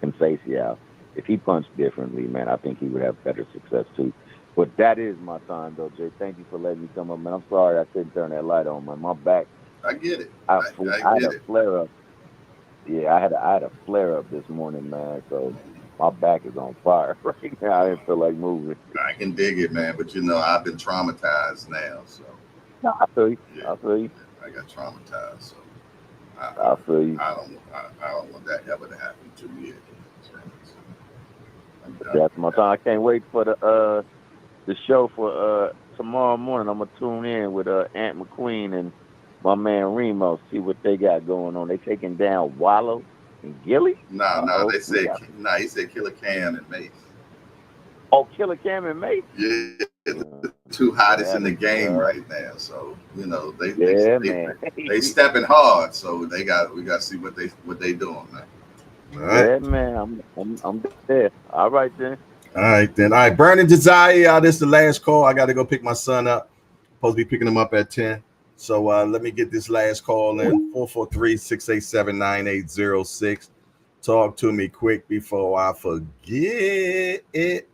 [SPEAKER 5] Conceição. If he punched differently, man, I think he would have better success too. But that is my time, though, Jay. Thank you for letting me come up, man. I'm sorry I couldn't turn that light on, man. My back,
[SPEAKER 2] I get it. I
[SPEAKER 5] I had
[SPEAKER 2] get
[SPEAKER 5] a
[SPEAKER 2] it.
[SPEAKER 5] flare up. Yeah, I had a flare up this morning, man. So my back is on fire right now. I didn't feel like moving.
[SPEAKER 2] I can dig it, man. But you know, I've been traumatized now, so
[SPEAKER 5] No, I feel you.
[SPEAKER 2] yeah,
[SPEAKER 5] I feel you.
[SPEAKER 2] I got traumatized. So I,
[SPEAKER 5] I feel you.
[SPEAKER 2] I don't want that ever to happen to me again. So,
[SPEAKER 5] That's my time. I can't wait for the show for tomorrow morning. I'm gonna tune in with Aunt McQueen and my man Remo. See what they got going on. They taking down Wallow and Gilly.
[SPEAKER 2] Nah,
[SPEAKER 5] Oh,
[SPEAKER 2] they
[SPEAKER 5] we
[SPEAKER 2] said,
[SPEAKER 5] got
[SPEAKER 2] nah, he said Killer Cam and Mace.
[SPEAKER 5] Killer Cam and Mace.
[SPEAKER 2] Yeah, the two hottest in the
[SPEAKER 5] That'll
[SPEAKER 2] game
[SPEAKER 5] be
[SPEAKER 2] right now. So,
[SPEAKER 5] yeah, man.
[SPEAKER 2] they stepping hard. So we got to see what they doing, man. All right.
[SPEAKER 5] Yeah, man. I'm there. All right then.
[SPEAKER 2] All right, then. All right, Burning Desire. This is the last call. I got to go pick my son up. Supposed to be picking him up at 10. So let me get this last call in. 443-687-9806. Talk to me quick before I forget it.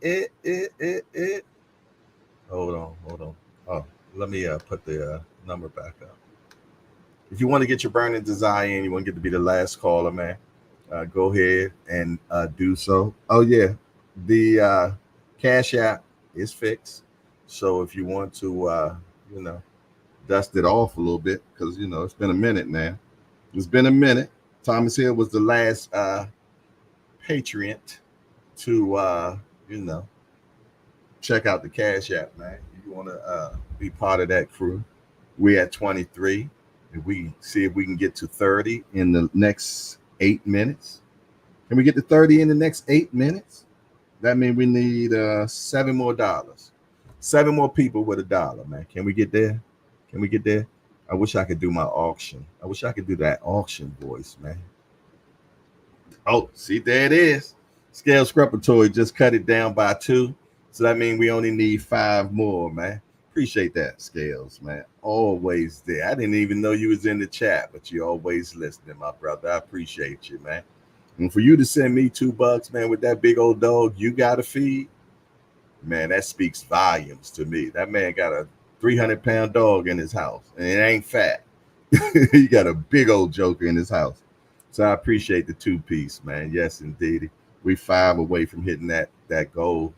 [SPEAKER 2] Hold on. Oh, let me put the number back up. If you want to get your Burning Desire and you want to get to be the last caller, man, go ahead and do so. Oh, yeah. The Cash App is fixed. So if you want to, dust it off a little bit, because, it's been a minute, man. It's been a minute. Thomas Hill was the last patriot to, check out the Cash App, man. You want to be part of that crew. We at 23. If we see if we can get to 30 in the next 8 minutes. Can we get to 30 in the next 8 minutes? That means we need $7 more. 7 more people with $1, man. Can we get there? I wish I could do my auction. I wish I could do that auction voice, man. Oh, see, there it is. Scale Screpatory just cut it down by 2. So that means we only need 5 more, man. Appreciate that, Scales, man. Always there. I didn't even know you was in the chat, but you always listening, my brother. I appreciate you, man. And for you to send me $2, man, with that big old dog you got to feed, man, that speaks volumes to me. That man got a 300-pound dog in his house, and it ain't fat. He got a big old joker in his house. So I appreciate the 2-piece, man. Yes, indeed. We 5 away from hitting that goal.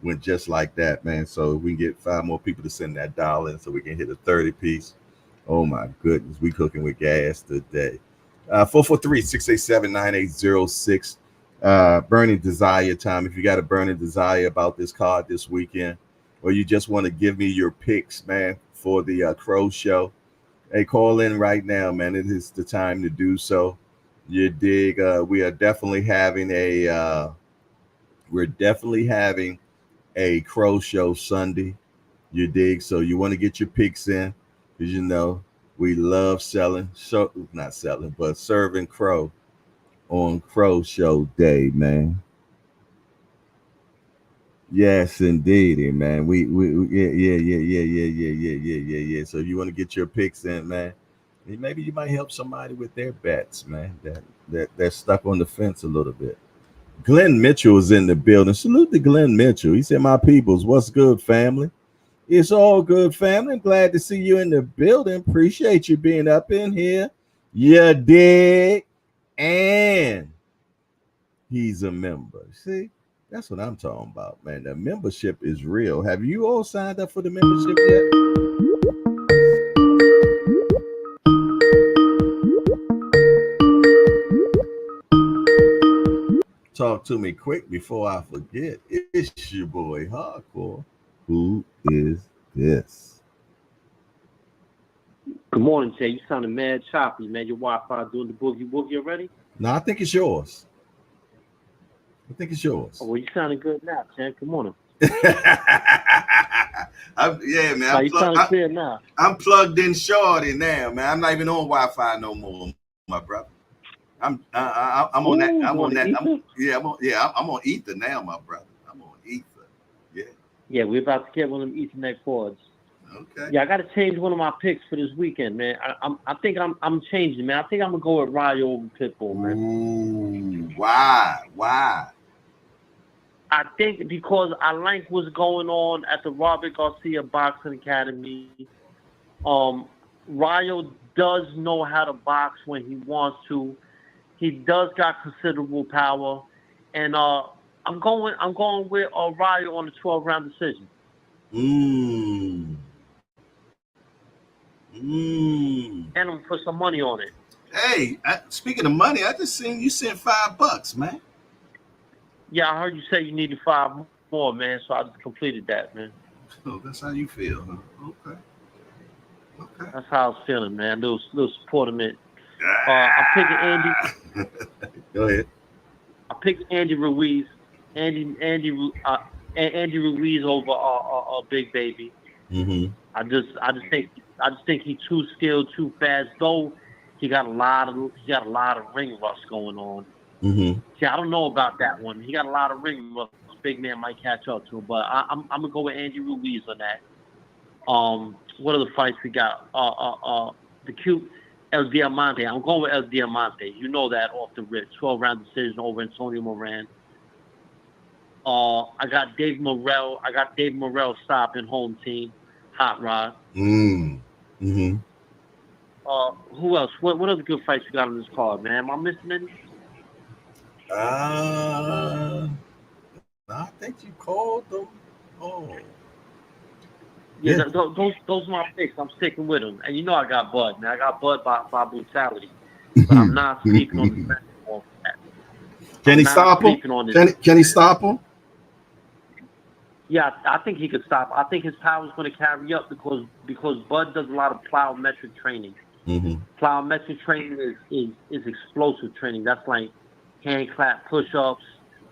[SPEAKER 2] Went just like that, man. So we can get 5 more people to send that $1 in so we can hit a 30-piece. Oh, my goodness. We cooking with gas today. 443-687-9806. Burning Desire time. If you got a burning desire about this card this weekend, or you just want to give me your picks, man, for the Crow show, hey, call in right now, man. It is the time to do so. You dig? We are definitely having a Crow show Sunday. You dig? So you want to get your picks in, because we love serving crow on Crow show day, man. Yes, indeed, man. We yeah. So you want to get your picks in, man. Maybe you might help somebody with their bets, man. They're stuck on the fence a little bit. Glenn Mitchell is in the building. Salute to Glenn Mitchell. He said, "My peoples, what's good, family? It's all good, family. I'm glad to see you in the building. Appreciate you being up in here. You dig? And he's a member. See, that's what I'm talking about, man. The membership is real. Have you all signed up for the membership yet? Talk to me quick before I forget. It's your boy Hardcore. Who is this?
[SPEAKER 6] Good morning, Jay. You sounding mad choppy, man. Your Wi-Fi doing the boogie woogie already?
[SPEAKER 2] No, I think it's yours.
[SPEAKER 6] Oh, well, you sounding good now, Jay. Good morning.
[SPEAKER 2] Yeah, man.
[SPEAKER 6] You sounding clear now.
[SPEAKER 2] I'm plugged in shorty now, man. I'm not even on Wi-Fi no more, my brother. I'm on that. I'm on that. I'm on Ether now, my brother. I'm on Ether. Yeah.
[SPEAKER 6] Yeah, we're about to get one of them Ethernet cords.
[SPEAKER 2] Okay.
[SPEAKER 6] Yeah, I got to change one of my picks for this weekend, man. I think I'm changing, man. I think I'm gonna go with Ryo over Pitbull, man.
[SPEAKER 2] Ooh, why?
[SPEAKER 6] I think because I like what's going on at the Robert Garcia Boxing Academy. Ryo does know how to box when he wants to. He does got considerable power, and I'm going with Ryo on the 12-round decision. And I'm gonna put some money on it.
[SPEAKER 2] Hey, speaking of money, I just seen you sent $5, man.
[SPEAKER 6] Yeah, I heard you say you needed 5 more, man. So I just completed that, man.
[SPEAKER 2] Oh, that's how you feel, huh? Okay. Okay.
[SPEAKER 6] That's how I was feeling, man. Little supportment. I'm picking Andy.
[SPEAKER 2] Ah! Go ahead.
[SPEAKER 6] I picked Andy Ruiz. Andy Ruiz over Big Baby.
[SPEAKER 2] Mm-hmm.
[SPEAKER 6] I just think he's too skilled, too fast. Though he got a lot of ring rust going on.
[SPEAKER 2] Mm-hmm.
[SPEAKER 6] See, I don't know about that one. He got a lot of ring rust. Big man might catch up to him, but I'm gonna go with Andy Ruiz on that. What are the fights we got? The cute El Diamante. I'm going with El Diamante. You know that off the rip. 12 round decision over Antonio Moran. I got Dave Morrell. I got Dave Morrell stopping home team. Hot Rod.
[SPEAKER 2] Mm. Mm-hmm.
[SPEAKER 6] Who else? What other good fights we got on this card, man? Am I missing any?
[SPEAKER 2] Uh, I think you called them. Oh,
[SPEAKER 6] Yeah,
[SPEAKER 2] yeah.
[SPEAKER 6] those are my picks. I'm sticking with them. And you know I got Bud, man. I got Bud by brutality. But I'm not speaking on the platform for that.
[SPEAKER 2] Can
[SPEAKER 6] I'm
[SPEAKER 2] he
[SPEAKER 6] not
[SPEAKER 2] stop him?
[SPEAKER 6] speaking on this.
[SPEAKER 2] Can he stop him?
[SPEAKER 6] Yeah, I think he could stop. I think his power is going to carry up because Bud does a lot of plyometric training.
[SPEAKER 2] Mm-hmm.
[SPEAKER 6] Plyometric training is explosive training. That's like hand clap push ups,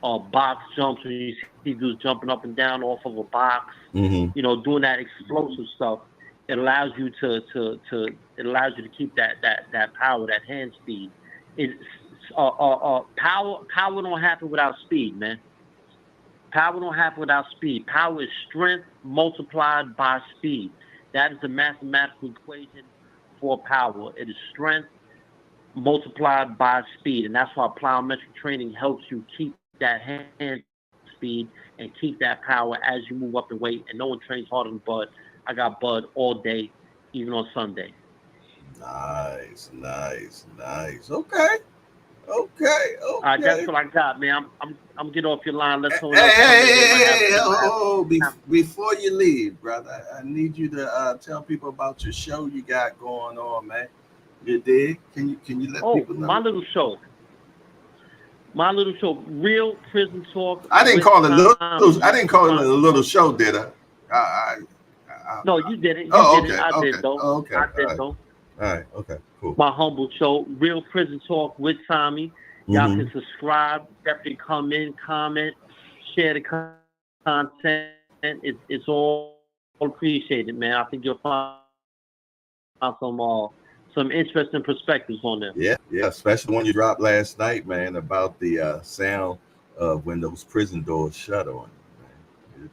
[SPEAKER 6] box jumps when you see dudes jumping up and down off of a box.
[SPEAKER 2] Mm-hmm.
[SPEAKER 6] Doing that explosive stuff. It allows you to keep that power, that hand speed. It's power don't happen without speed, man. Power don't happen without speed. Power is strength multiplied by speed. That is the mathematical equation for power. It is strength multiplied by speed. And that's why plyometric training helps you keep that hand speed and keep that power as you move up in weight. And no one trains harder than Bud. I got Bud all day, even on Sunday.
[SPEAKER 2] Nice, nice, nice. Okay, okay,
[SPEAKER 6] All right, that's
[SPEAKER 2] okay.
[SPEAKER 6] what I got, man. I'm get off your line. Let
[SPEAKER 2] Hey,
[SPEAKER 6] someone
[SPEAKER 2] hey,
[SPEAKER 6] else come in. They might have
[SPEAKER 2] hey, hey, oh,
[SPEAKER 6] they might have
[SPEAKER 2] before you leave, brother, I need you to tell people about your show you got going on, man. You did? Can you let
[SPEAKER 6] Oh,
[SPEAKER 2] people know?
[SPEAKER 6] my little show, Real Prison Talk
[SPEAKER 2] I didn't
[SPEAKER 6] with
[SPEAKER 2] call it little.
[SPEAKER 6] Tommy.
[SPEAKER 2] I didn't call it a little
[SPEAKER 6] My,
[SPEAKER 2] show, did I? I, I,
[SPEAKER 6] no, you did it. You
[SPEAKER 2] oh,
[SPEAKER 6] did it.
[SPEAKER 2] okay,
[SPEAKER 6] I
[SPEAKER 2] okay,
[SPEAKER 6] did though.
[SPEAKER 2] oh, okay,
[SPEAKER 6] I
[SPEAKER 2] all
[SPEAKER 6] did
[SPEAKER 2] right,
[SPEAKER 6] though.
[SPEAKER 2] all right, okay, cool.
[SPEAKER 6] My humble show, Real Prison Talk with Tommy. Y'all
[SPEAKER 2] Mm-hmm.
[SPEAKER 6] can subscribe, definitely come in, comment, share the content. It's all appreciated, man. I think you'll find some interesting perspectives on there.
[SPEAKER 2] Yeah, yeah, especially the one you dropped last night, man, about the sound of when those prison doors shut on you,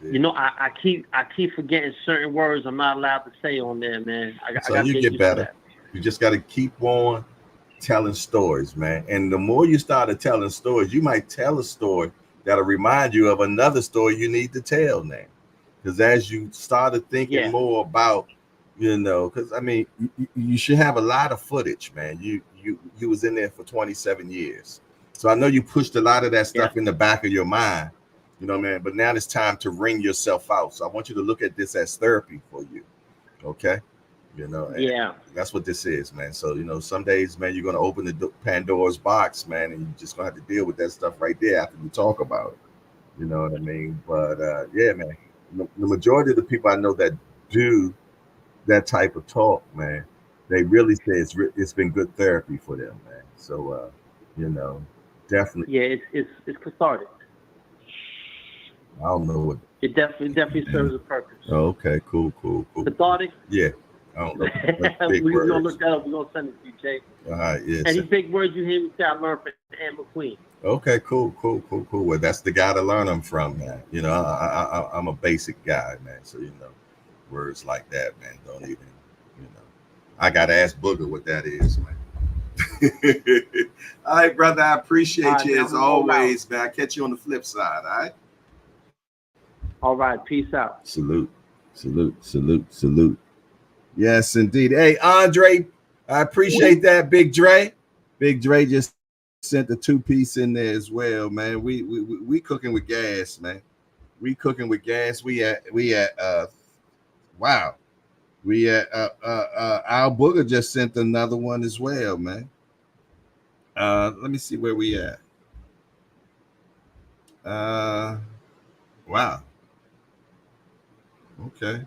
[SPEAKER 2] man. You did.
[SPEAKER 6] I keep forgetting certain words I'm not allowed to say on there, man. I
[SPEAKER 2] So
[SPEAKER 6] got to
[SPEAKER 2] you
[SPEAKER 6] get
[SPEAKER 2] get
[SPEAKER 6] used to
[SPEAKER 2] better.
[SPEAKER 6] that.
[SPEAKER 2] You just got to keep on telling stories, man. And the more you started telling stories, you might tell a story that'll remind you of another story you need to tell now. Because as you started thinking
[SPEAKER 6] Yeah,
[SPEAKER 2] more about, because I mean, you should have a lot of footage, man. You was in there for 27 years, so I know you pushed a lot of that
[SPEAKER 6] yeah,
[SPEAKER 2] stuff in the back of your mind, man. But now it's time to wring yourself out. So I want you to look at this as therapy for you, okay? And
[SPEAKER 6] yeah,
[SPEAKER 2] that's what this is, man. So some days, man, you're gonna open the Pandora's box, man, and you're just gonna have to deal with that stuff right there after you talk about it. You know what I mean? But yeah, man, the majority of the people I know that do that type of talk, man, they really say it's been good therapy for them, man. So you know, definitely.
[SPEAKER 6] yeah. It's cathartic.
[SPEAKER 2] I don't know what.
[SPEAKER 6] It definitely serves a purpose.
[SPEAKER 2] Oh, okay, cool, cool, cool.
[SPEAKER 6] Cathartic.
[SPEAKER 2] Yeah, I don't know. That's big
[SPEAKER 6] We're gonna
[SPEAKER 2] words.
[SPEAKER 6] look that up. We're gonna send it to you, Jay.
[SPEAKER 2] All right, yes.
[SPEAKER 6] Any big words you hear me say, I learned from Anne McQueen.
[SPEAKER 2] Okay, cool, cool, cool, cool. Well, that's the guy to learn them from, man. I'm a basic guy, man. So words like that, man, don't even, you know. I gotta ask Booger what that is, man. All right, brother. I
[SPEAKER 6] All
[SPEAKER 2] appreciate
[SPEAKER 6] right,
[SPEAKER 2] you
[SPEAKER 6] man.
[SPEAKER 2] as
[SPEAKER 6] I'm gonna roll out.
[SPEAKER 2] always, man. I catch you on the flip side. All right.
[SPEAKER 6] All right, peace out.
[SPEAKER 2] Salute, salute, salute, salute. Yes, indeed. Hey, Andre, I appreciate that, Big Dre. Big Dre just sent the 2-piece in there as well, man. We cooking with gas, man. We cooking with gas. We at wow. We at Al Booger just sent another one as well, man. Let me see where we at. Wow. Okay.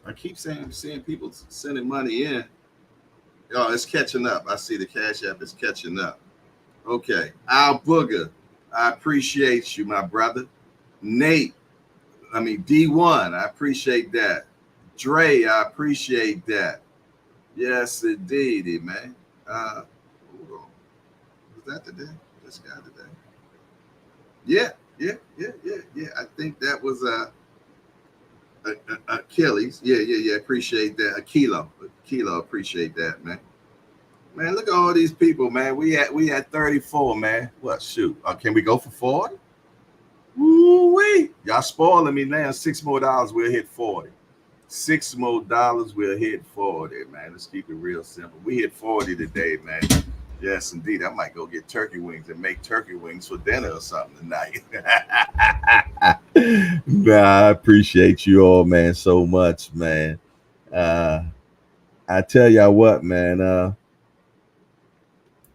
[SPEAKER 2] I keep seeing people sending money in. Oh, it's catching up. I see the Cash App is catching up. Okay. Al Booger, I appreciate you, my brother. Nate, D1, I appreciate that. Dre, I appreciate that. Yes, indeed, man. Hold on. Was that today? This guy today? Yeah. I think that was Achilles. Yeah. Appreciate that. A kilo. Appreciate that, man. Man, look at all these people, man. We at 34, man. What? Shoot. Can we go for 40? Woo-wee. Y'all spoiling me now. $6 more, we'll hit 40. $6 more, we'll hit 40, man. Let's keep it real simple. We hit 40 today, man. Yes, indeed. I might go get turkey wings and make turkey wings for dinner or something tonight. Nah, I appreciate you all, man, so much, man. I tell y'all what, man.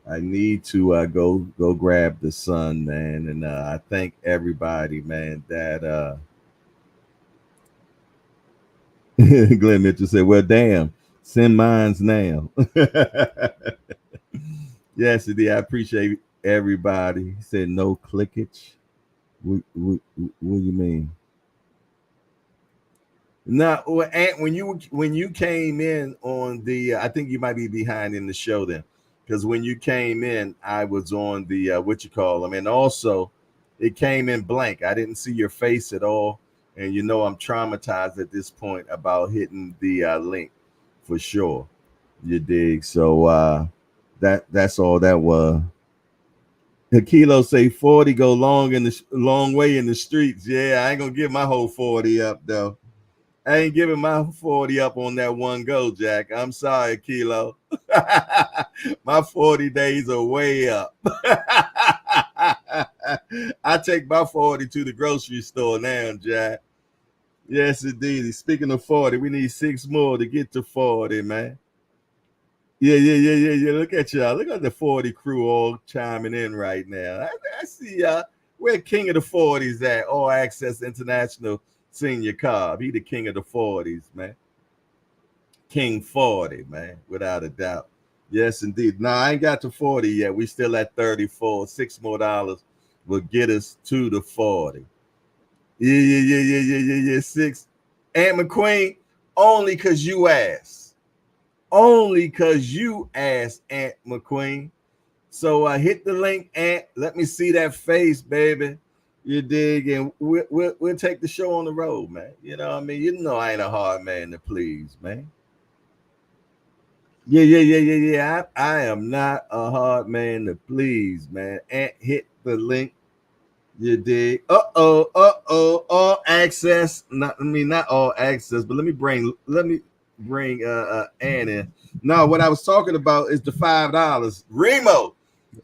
[SPEAKER 2] I need to go grab the sun, man, and I thank everybody, man. That Glenn Mitchell said, "Well, damn, send mines now." Yes, indeed. I appreciate everybody. He said no clickage. What do you mean? No, when you came in on the, I think you might be behind in the show then, because when you came in, I was on the what you call them, and also it came in blank. I didn't see your face at all, and I'm traumatized at this point about hitting the link for sure. You dig? So that's all that was. The kilo say 40 go long way in the streets. Yeah, I ain't gonna give my whole 40 up though. I ain't giving my 40 up on that one go, Jack. I'm sorry, Kilo. My 40 days are way up. I take my 40 to the grocery store now, Jack. Yes, indeed. Speaking of 40, we need 6 more to get to 40, man. Yeah. Look at y'all. Look at the 40 crew all chiming in right now. I see y'all. Where King of the 40s at? All Access International Senior Cobb. He the king of the 40s, man. King 40, man, without a doubt. Yes, indeed. No, I ain't got to 40 yet. We still at 34. $6 more will get us to the 40. Yeah. 6. Aunt McQueen, only because you asked. Only because you asked, Aunt McQueen. So hit the link, Aunt. Let me see that face, baby. You dig? And we'll take the show on the road, man. You know what I mean? I ain't a hard man to please, man. Yeah. I am not a hard man to please, man. Aunt, hit the link. You dig? All access. Not all access, but let me bring Ann in. No, what I was talking about is the $5. Remo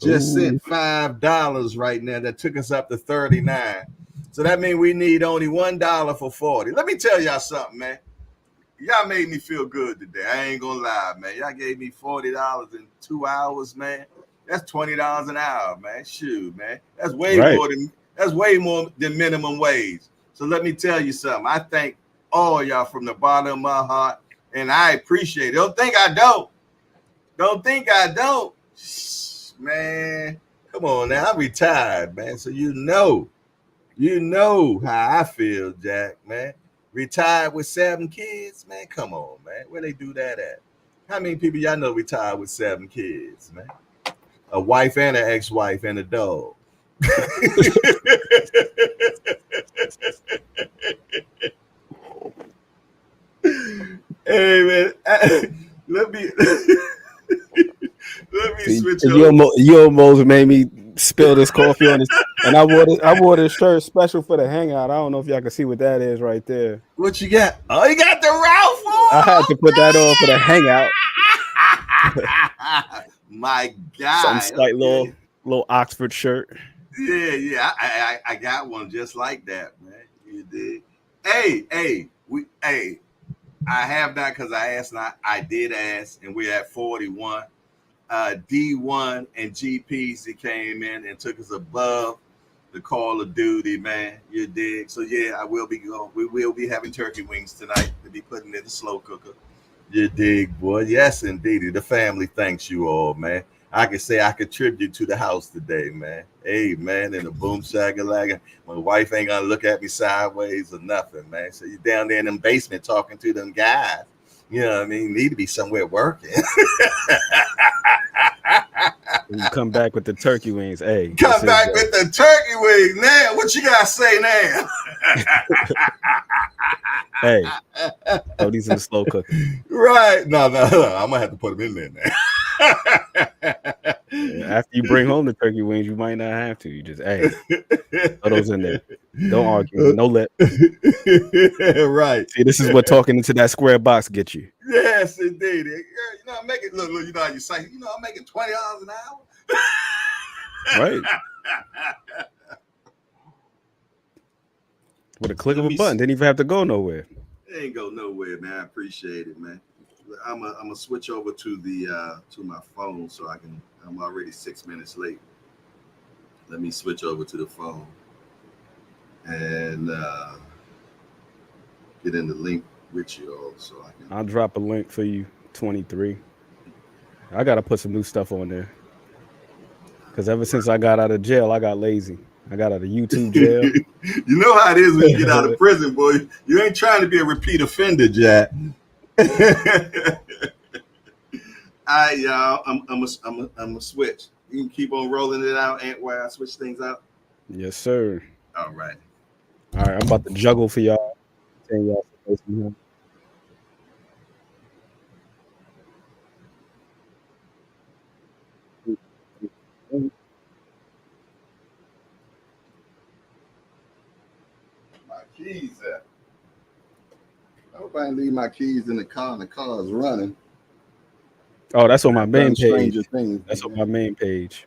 [SPEAKER 2] just sent $5 right now. That took us up to 39. So that means we need only $1 for 40. Let me tell y'all something, man. Y'all made me feel good today. I ain't gonna lie, man. Y'all gave me $40 in 2 hours, man. That's $20 an hour, man. Shoot, man. That's way more than minimum wage. So let me tell you something. I thank all y'all from the bottom of my heart, and I appreciate it. Don't think I don't. Don't think I don't. Shh, man. Come on now. I'm retired, man. So you know how I feel, Jack, man. Retired with 7 kids, man. Come on, man. Where they do that at? How many people y'all know retired with 7 kids, man? A wife and an ex-wife and a dog. Hey man, let me switch over.
[SPEAKER 7] You almost made me spill this coffee on this, and I wore this shirt special for the hangout. I don't know if y'all can see what that is right there.
[SPEAKER 2] What you got? Oh, you got the Ralph on.
[SPEAKER 7] I had to put that on for the hangout.
[SPEAKER 2] My God,
[SPEAKER 7] Some slight little Oxford shirt.
[SPEAKER 2] Yeah. I got one just like that, man. You did. Hey, I have not because I asked not. I did ask, and we're at 41. D1 and GPs that came in and took us above the Call of Duty, man. You dig? So yeah, I will be going. We will be having turkey wings tonight to be putting in the slow cooker. You dig, boy? Yes, indeed. The family thanks you all, man. I can say I contribute to the house today, man. Hey, man, in the boom shagalaga. My wife ain't gonna look at me sideways or nothing, man. So you down there in them basement talking to them guys. You know what I mean? Need to be somewhere working.
[SPEAKER 7] When you come back with the turkey wings, hey.
[SPEAKER 2] Come back with the turkey wings. Now, what you gotta say now?
[SPEAKER 7] Hey, throw these in the slow cooker.
[SPEAKER 2] Right. No. I'm gonna have to put them in there now.
[SPEAKER 7] After you bring home the turkey wings, you might not have to. You just, hey, throw those in there. Don't argue. No lip.
[SPEAKER 2] Right.
[SPEAKER 7] See, this is what talking into that square box gets you.
[SPEAKER 2] Yes, indeed. You know, I'm making look. You know how you say, you know, I'm making $20 an hour.
[SPEAKER 7] Right. With a click of a button, didn't even have to go nowhere.
[SPEAKER 2] It ain't go nowhere, man. I appreciate it, man. I'm gonna switch over to the to my phone so I can. I'm already 6 minutes late. Let me switch over to the phone and get in the link with you all so I can.
[SPEAKER 7] I'll drop a link for you. 23. I gotta put some new stuff on there. Because ever since I got out of jail, I got lazy. I got out of YouTube jail.
[SPEAKER 2] You know how it is when you get out of prison, boy. You ain't trying to be a repeat offender, Jack. All right, y'all. I'm a switch. You can keep on rolling it out, Ant, while I switch things out.
[SPEAKER 7] Yes, sir.
[SPEAKER 2] All right.
[SPEAKER 7] All right, I'm about to juggle for y'all. Send y'all some here.
[SPEAKER 2] My keys at? I hope I didn't leave my keys in the car and the car's running.
[SPEAKER 7] Oh, that's on my main page.
[SPEAKER 2] Things,
[SPEAKER 7] that's on my main page.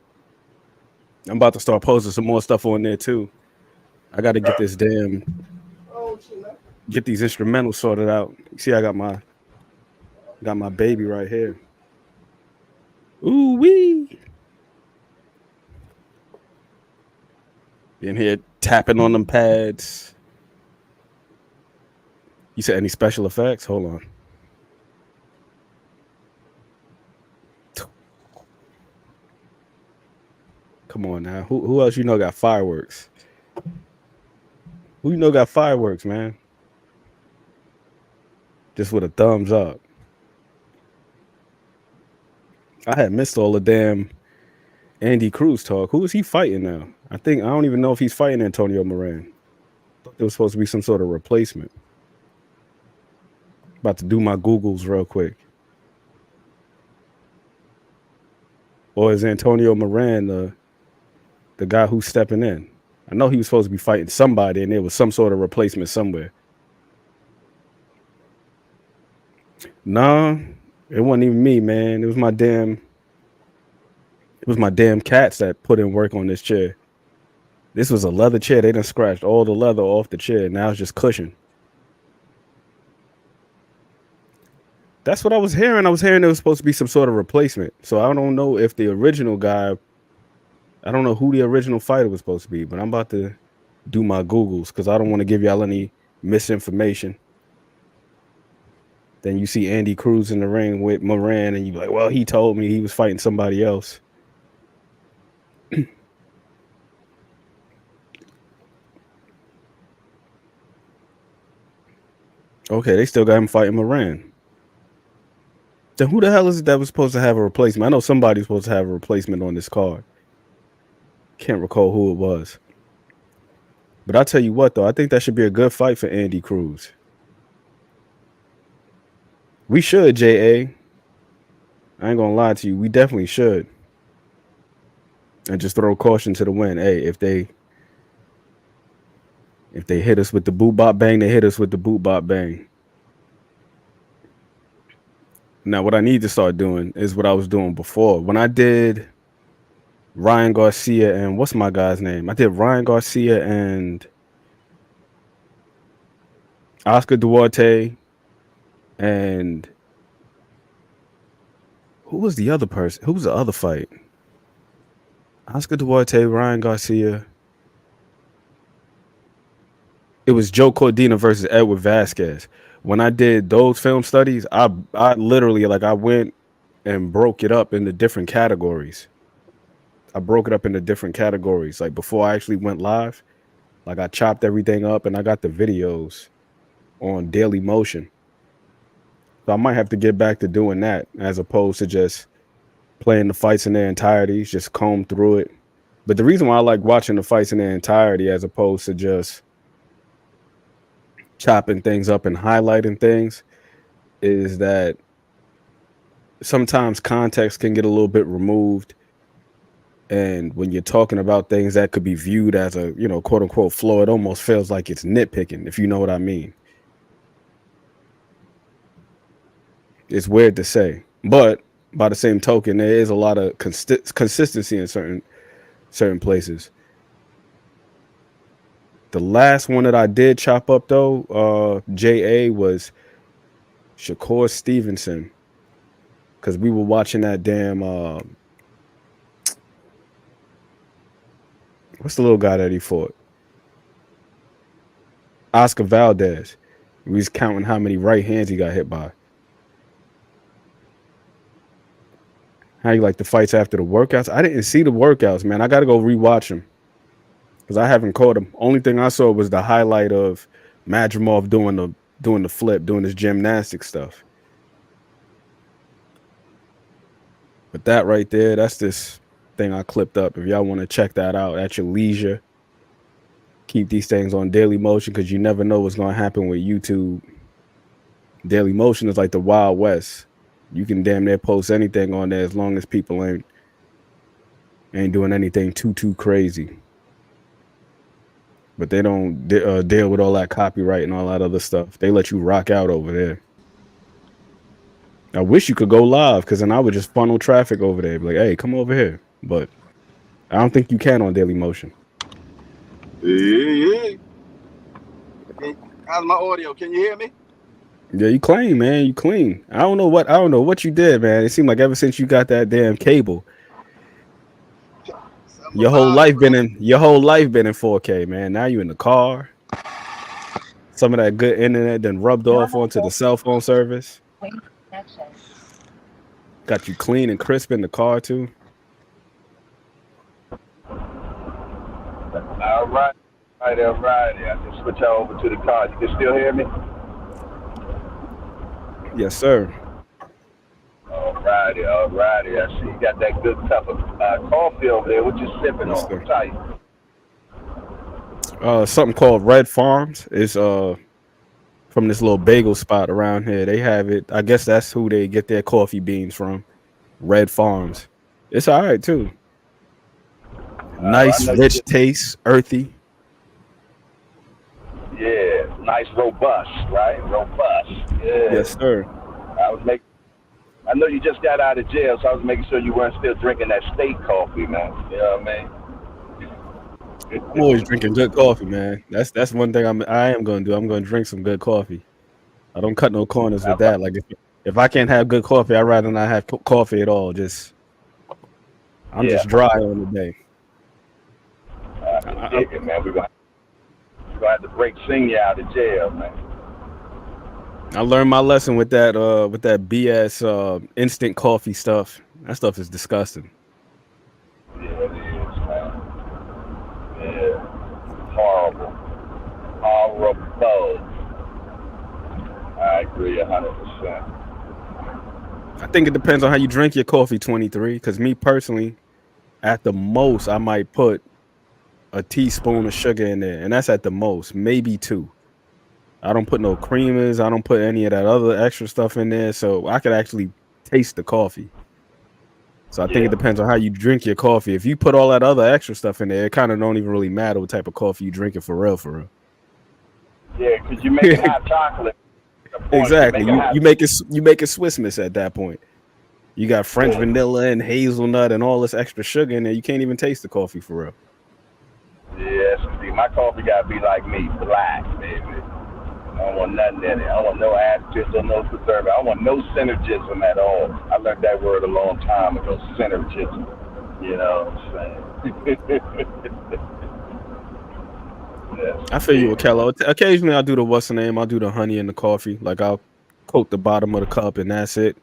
[SPEAKER 7] I'm about to start posting some more stuff on there too. I got to get this damn, get these instrumentals sorted out. You see, I got my baby right here. Ooh wee! In here tapping on them pads. You said any special effects? Hold on. Come on now. Who else you know got fireworks? Who you know got fireworks, man? Just with a thumbs up. I had missed all the damn Andy Cruz talk. Who is he fighting now? I don't even know if he's fighting Antonio Moran. It was supposed to be some sort of replacement. About to do my Googles real quick. Or is Antonio Moran the guy who's stepping in? I know he was supposed to be fighting somebody, and there was some sort of replacement somewhere. Nah, it wasn't even me, man. It was my damn cats that put in work on this chair. This was a leather chair. They done scratched all the leather off the chair. Now it's just cushion. That's what I was hearing. I was hearing there was supposed to be some sort of replacement. So I don't know if the original guy, I don't know who the original fighter was supposed to be, but I'm about to do my Googles because I don't want to give y'all any misinformation. Then you see Andy Cruz in the ring with Moran and you're like, well, he told me he was fighting somebody else. Okay, they still got him fighting Moran. Then who the hell is it that was supposed to have a replacement? I know somebody's supposed to have a replacement on this card. Can't recall who it was. But I'll tell you what, though. I think that should be a good fight for Andy Cruz. We should, J.A. I ain't going to lie to you. We definitely should. And just throw caution to the wind. Hey, if they hit us with the boot bop bang, they hit us with the boot bop bang. Now, what I need to start doing is what I was doing before. When I did Ryan Garcia and what's my guy's name? I did Ryan Garcia and Oscar Duarte and who was the other person? Who was the other fight? Oscar Duarte, Ryan Garcia. It was Joe Cordina versus Edward Vasquez. When I did those film studies, I literally like I went and broke it up into different categories. I broke it up into different categories. Like before I actually went live, like I chopped everything up and I got the videos on Daily Motion. So I might have to get back to doing that as opposed to just playing the fights in their entirety, just comb through it. But the reason why I like watching the fights in their entirety as opposed to just chopping things up and highlighting things is that sometimes context can get a little bit removed. And when you're talking about things that could be viewed as a, quote unquote flaw, it almost feels like it's nitpicking, if you know what I mean. It's weird to say, but by the same token, there is a lot of consistency in certain places. The last one that I did chop up though, JA, was Shakur Stevenson, because we were watching that damn what's the little guy that he fought? Oscar Valdez. We was counting how many right hands he got hit by. How you like the fights after the workouts? I didn't see the workouts, man. I got to go rewatch them because I haven't caught them. Only thing I saw was the highlight of Madrimov doing the flip, doing his gymnastic stuff. But that right there, that's this thing I clipped up. If y'all want to check that out at your leisure, keep these things on Daily Motion because you never know what's going to happen with YouTube. Daily Motion is like the Wild West. You can damn near post anything on there as long as people ain't doing anything too crazy. But they don't deal with all that copyright and all that other stuff. They let you rock out over there. I wish you could go live because then I would just funnel traffic over there. Be like, hey, come over here. But I don't think you can on Daily Motion.
[SPEAKER 1] Yeah. How's my audio? Can you hear me?
[SPEAKER 7] Yeah, you clean, man. You clean. I don't know what you did, man. It seemed like ever since you got that damn cable, your whole life been in 4K, man. Now you in the car. Some of that good internet then rubbed off onto the cell phone service. Got you clean and crisp in the car too.
[SPEAKER 1] All right. I can switch over to the car. You can still hear me?
[SPEAKER 7] Yes, sir.
[SPEAKER 1] All righty. I see you got that good cup of coffee over there. What you sipping
[SPEAKER 7] Yes,
[SPEAKER 1] on?
[SPEAKER 7] Sir. Something called Red Farms. It's from this little bagel spot around here. They have it. I guess that's who they get their coffee beans from. Red Farms. It's all right too. Nice, rich taste, earthy.
[SPEAKER 1] Yeah, nice, robust, right? Robust. Yeah.
[SPEAKER 7] Yes, sir.
[SPEAKER 1] I know you just got out of jail, so I was making sure you weren't still drinking that state coffee, man. You know what I mean?
[SPEAKER 7] I'm always drinking good coffee, man. That's one thing I am going to do. I'm going to drink some good coffee. I don't cut no corners with that. Like if I can't have good coffee, I'd rather not have coffee at all. Just dry on the day.
[SPEAKER 1] Man, we're gonna have to break senior out of jail, man.
[SPEAKER 7] I learned my lesson with that BS instant coffee stuff. That stuff is disgusting.
[SPEAKER 1] Yeah, it is, man. Yeah, horrible. I agree 100%.
[SPEAKER 7] I think it depends on how you drink your coffee, 23. Because me personally, at the most, I might put a teaspoon of sugar in there, and that's at the most, maybe 2. I don't put no creamers. I don't put any of that other extra stuff in there, so I could actually taste the coffee. So I think it depends on how you drink your coffee. If you put all that other extra stuff in there, it kind of don't even really matter what type of coffee you drinking for real.
[SPEAKER 1] Yeah, because you make it hot chocolate.
[SPEAKER 7] Exactly. You make it Swiss Miss at that point. You got French vanilla and hazelnut and all this extra sugar in there. You can't even taste the coffee for real.
[SPEAKER 1] Yes, see, my coffee got to be like me, black, baby. I don't want nothing in it. I don't want no additives or no preservative. I don't want no synergism at all. I learned that word a long time ago, synergism. You know what I'm saying?
[SPEAKER 7] I feel you with Kello. Occasionally, I'll do the what's the name? I'll do the honey and the coffee. Like I'll coat the bottom of the cup and that's it.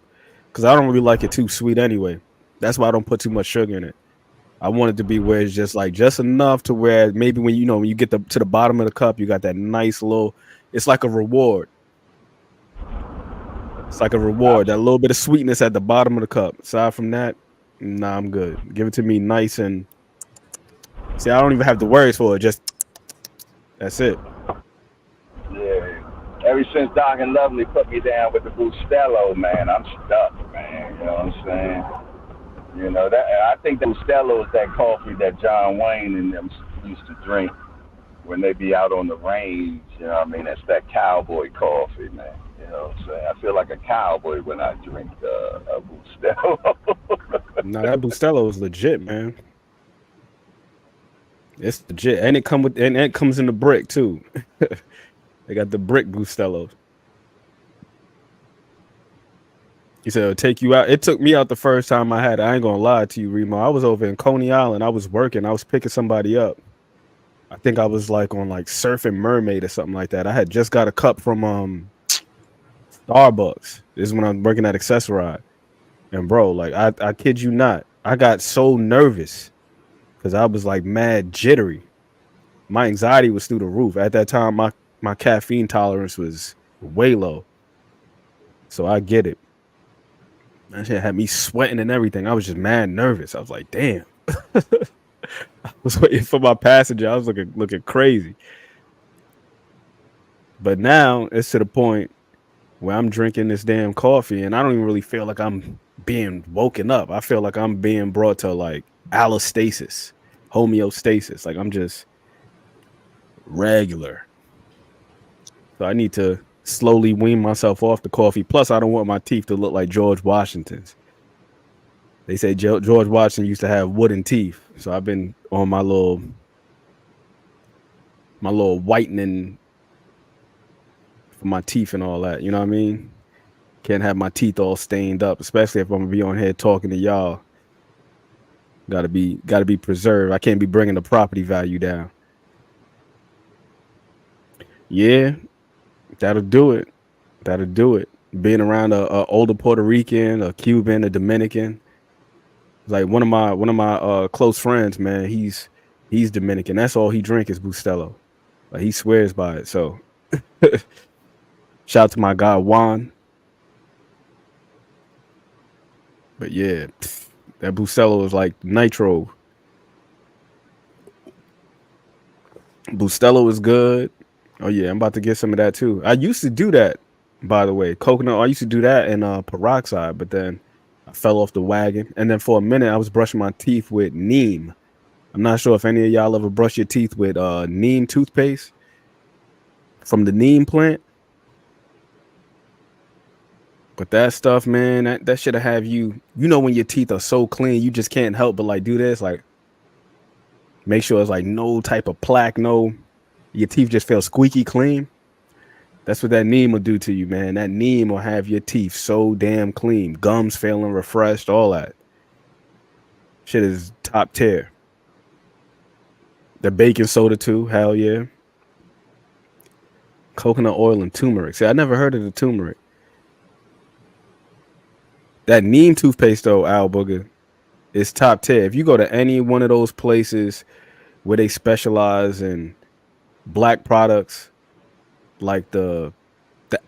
[SPEAKER 7] Because I don't really like it too sweet anyway. That's why I don't put too much sugar in it. I want it to be where it's just like just enough to where maybe when when you get to the bottom of the cup, you got that nice little. It's like a reward. It's like a reward. That little bit of sweetness at the bottom of the cup. Aside from that, nah, I'm good. Give it to me nice and see. I don't even have the words for it. Just that's it.
[SPEAKER 2] Yeah. Ever since Doc and Lovely put me down with the Bustelo, man, I'm stuck, man. You know what I'm saying? You know that I think the Bustelo is that coffee that John Wayne and them used to drink when they be out on the range. You know what I mean? That's that cowboy coffee, man. You know what I'm saying? I feel like a cowboy when I drink a Bustelo.
[SPEAKER 7] Nah, that Bustelo is legit, man. It's legit, and it comes in the brick too. They got the brick Bustelos. He said it'll take you out. It took me out the first time I had it. I ain't gonna lie to you, Remo. I was over in Coney Island. I was working. I was picking somebody up. I think I was like on like Surfing Mermaid or something like that. I had just got a cup from Starbucks. This is when I'm working at Accessoride. And bro, like I kid you not, I got so nervous because I was like mad jittery. My anxiety was through the roof. At that time, my caffeine tolerance was way low. So I get it. That shit had me sweating and everything. I was just mad nervous. I was like, damn. I was waiting for my passenger. I was looking crazy. But now it's to the point where I'm drinking this damn coffee and I don't even really feel like I'm being woken up. I feel like I'm being brought to like allostasis, homeostasis. Like I'm just regular. So I need to slowly wean myself off the coffee. Plus, I don't want my teeth to look like George Washington's. They say George Washington used to have wooden teeth. So I've been on my little whitening for my teeth and all that. You know what I mean? Can't have my teeth all stained up, especially if I'm gonna be on here talking to y'all. Gotta be preserved. I can't be bringing the property value down. Yeah, that'll do it. That'll do it. Being around a older Puerto Rican, a Cuban, a Dominican. Like one of my close friends, man. He's Dominican. That's all he drink is Bustelo. Like he swears by it. So shout out to my guy Juan. But yeah, that Bustelo is like nitro. Bustelo is good. Oh yeah, I'm about to get some of that too. I used to do that, by the way. Coconut. I used to do that in peroxide, but then I fell off the wagon. And then for a minute, I was brushing my teeth with neem. I'm not sure if any of y'all ever brush your teeth with neem toothpaste from the neem plant. But that stuff, man, that should have you. You know when your teeth are so clean, you just can't help but like do this, like make sure it's like no type of plaque, your teeth just feel squeaky clean. That's what that neem will do to you, man. That neem will have your teeth so damn clean, gums feeling refreshed, all that. Shit is top tier. The baking soda too, hell yeah. Coconut oil and turmeric. See, I never heard of the turmeric. That neem toothpaste though, Al Booger, is top tier. If you go to any one of those places where they specialize in black products, like the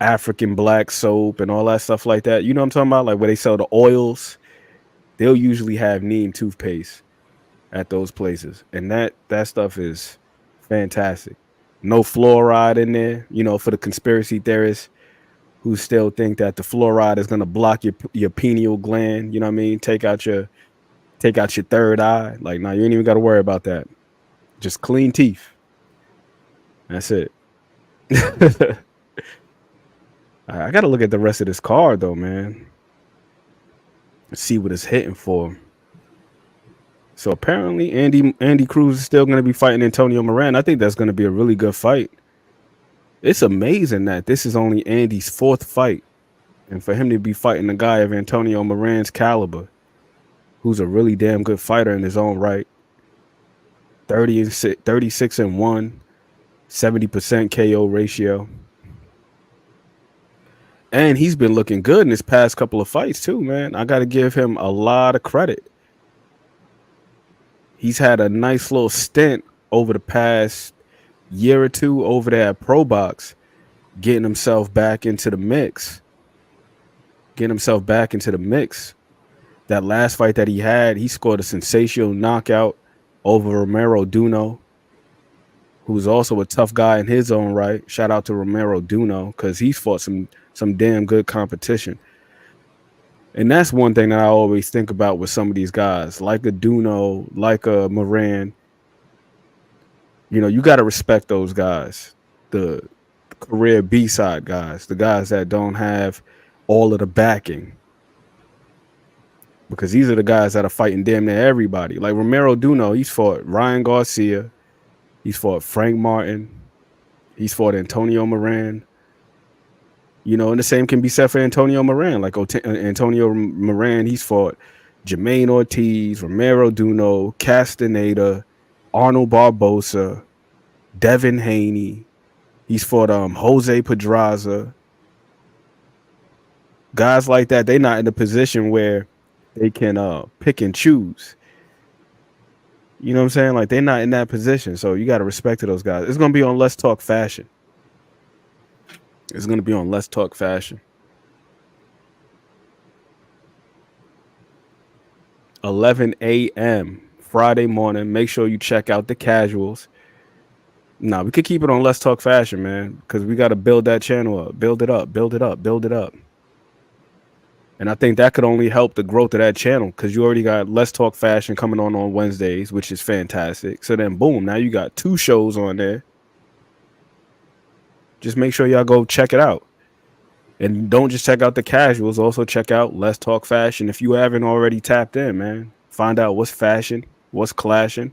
[SPEAKER 7] African black soap and all that stuff like that, you know what I'm talking about? Like where they sell the oils, they'll usually have neem toothpaste at those places, and that stuff is fantastic. No fluoride in there, for the conspiracy theorists who still think that the fluoride is going to block your pineal gland, you know what I mean? Take out your third eye. Like, no, you ain't even got to worry about that. Just clean teeth. That's it. I got to look at the rest of this card though, man. See what it's hitting for. So apparently Andy Cruz is still going to be fighting Antonio Moran. I think that's going to be a really good fight. It's amazing that this is only Andy's fourth fight. And for him to be fighting a guy of Antonio Moran's caliber, who's a really damn good fighter in his own right. 36-1. 70% KO ratio. And he's been looking good in his past couple of fights too, man. I got to give him a lot of credit. He's had a nice little stint over the past year or two over there at Pro Box, getting himself back into the mix. That last fight that he had, he scored a sensational knockout over Romero Duno, who's also a tough guy in his own right. Shout out to Romero Duno because he's fought some damn good competition. And that's one thing that I always think about with some of these guys, like a Duno, like a Moran. You know, you got to respect those guys, the career B-side guys, the guys that don't have all of the backing. Because these are the guys that are fighting damn near everybody. Like Romero Duno, he's fought Ryan Garcia, he's fought Frank Martin, he's fought Antonio Moran. You know, and the same can be said for Antonio Moran. Like Antonio Moran, he's fought Jermaine Ortiz, Romero Duno, Castaneda, Arnold Barbosa, Devin Haney. He's fought Jose Pedraza. Guys like that, they're not in a position where they can pick and choose. You know what I'm saying? Like, they're not in that position. So you got to respect to those guys. It's going to be on Let's Talk Fashion. 11 a.m. Friday morning. Make sure you check out the casuals. Nah, we could keep it on Let's Talk Fashion, man, because we got to build that channel up. Build it up. And I think that could only help the growth of that channel because you already got Let's Talk Fashion coming on Wednesdays, which is fantastic. So then, boom, now you got 2 shows on there. Just make sure y'all go check it out. And don't just check out the casuals. Also check out Let's Talk Fashion. If you haven't already tapped in, man, find out what's fashion, what's clashing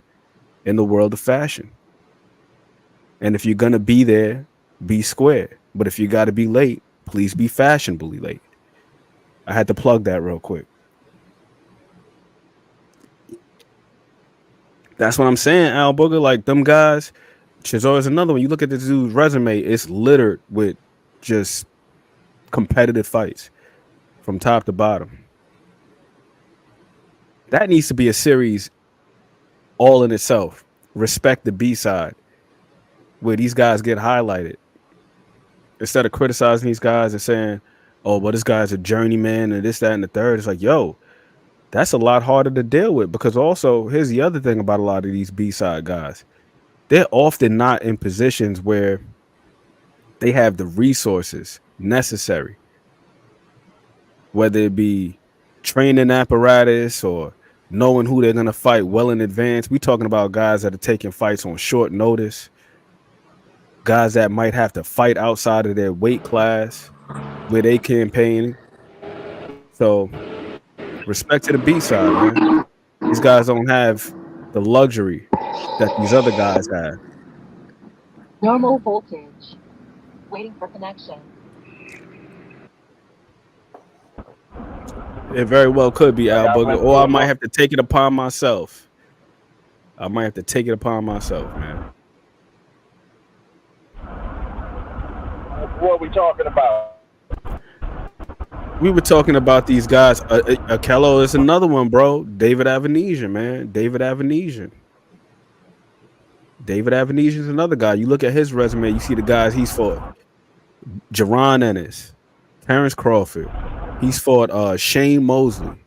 [SPEAKER 7] in the world of fashion. And if you're going to be there, be square. But if you got to be late, please be fashionably late. I had to plug that real quick. That's what I'm saying, Al Booger. Like, them guys, Chisora is another one. You look at this dude's resume, it's littered with just competitive fights from top to bottom. That needs to be a series all in itself. Respect the B-side, where these guys get highlighted. Instead of criticizing these guys and saying, oh, but this guy's a journeyman and this, that, and the third. It's like, yo, that's a lot harder to deal with because also, here's the other thing about a lot of these B-side guys. They're often not in positions where they have the resources necessary, whether it be training apparatus or knowing who they're going to fight well in advance. We're talking about guys that are taking fights on short notice, guys that might have to fight outside of their weight class where they campaign. So respect to the B-side, man. These guys don't have the luxury that these other guys have.
[SPEAKER 8] Normal voltage. Waiting for connection.
[SPEAKER 7] It very well could be Al Booger, or I might have to take it upon myself. Man.
[SPEAKER 1] What are we talking about?
[SPEAKER 7] We were talking about these guys. Akello is another one, bro. David Avanesian, man. David Avanesian is another guy. You look at his resume, you see the guys he's fought. Jaron Ennis, Terrence Crawford. He's fought Shane Mosley.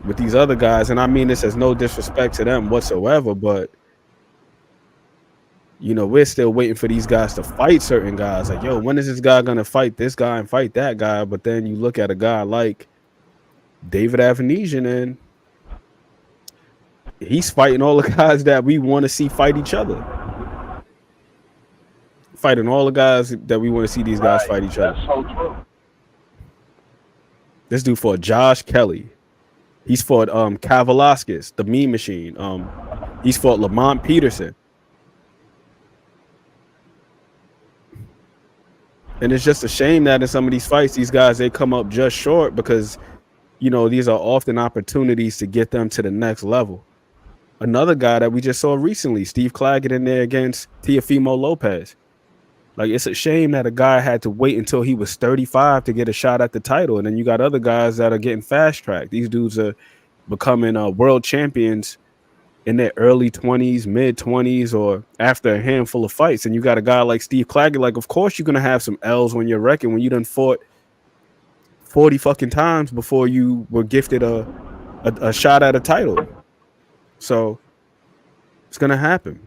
[SPEAKER 7] With these other guys, and I mean this as no disrespect to them whatsoever, but you know, we're still waiting for these guys to fight certain guys. Like, yo, when is this guy gonna fight this guy and fight that guy? But then you look at a guy like David Avanesian, and he's fighting all the guys that we want to see fight each other. Fighting all the guys that we want to see these guys fight each other.
[SPEAKER 1] That's so true.
[SPEAKER 7] This dude fought Josh Kelly. He's fought Kavalaskis, the Mean Machine. He's fought Lamont Peterson. And it's just a shame that in some of these fights, these guys, they come up just short because, you know, these are often opportunities to get them to the next level. Another guy that we just saw recently, Steve Claggett in there against Teofimo Lopez. Like, it's a shame that a guy had to wait until he was 35 to get a shot at the title. And then you got other guys that are getting fast tracked. These dudes are becoming world champions in their early 20s, mid 20s, or after a handful of fights. And you got a guy like Steve Claggett. Like, of course, you're going to have some L's on your record when you done fought 40 fucking times before you were gifted a shot at a title. So it's going to happen.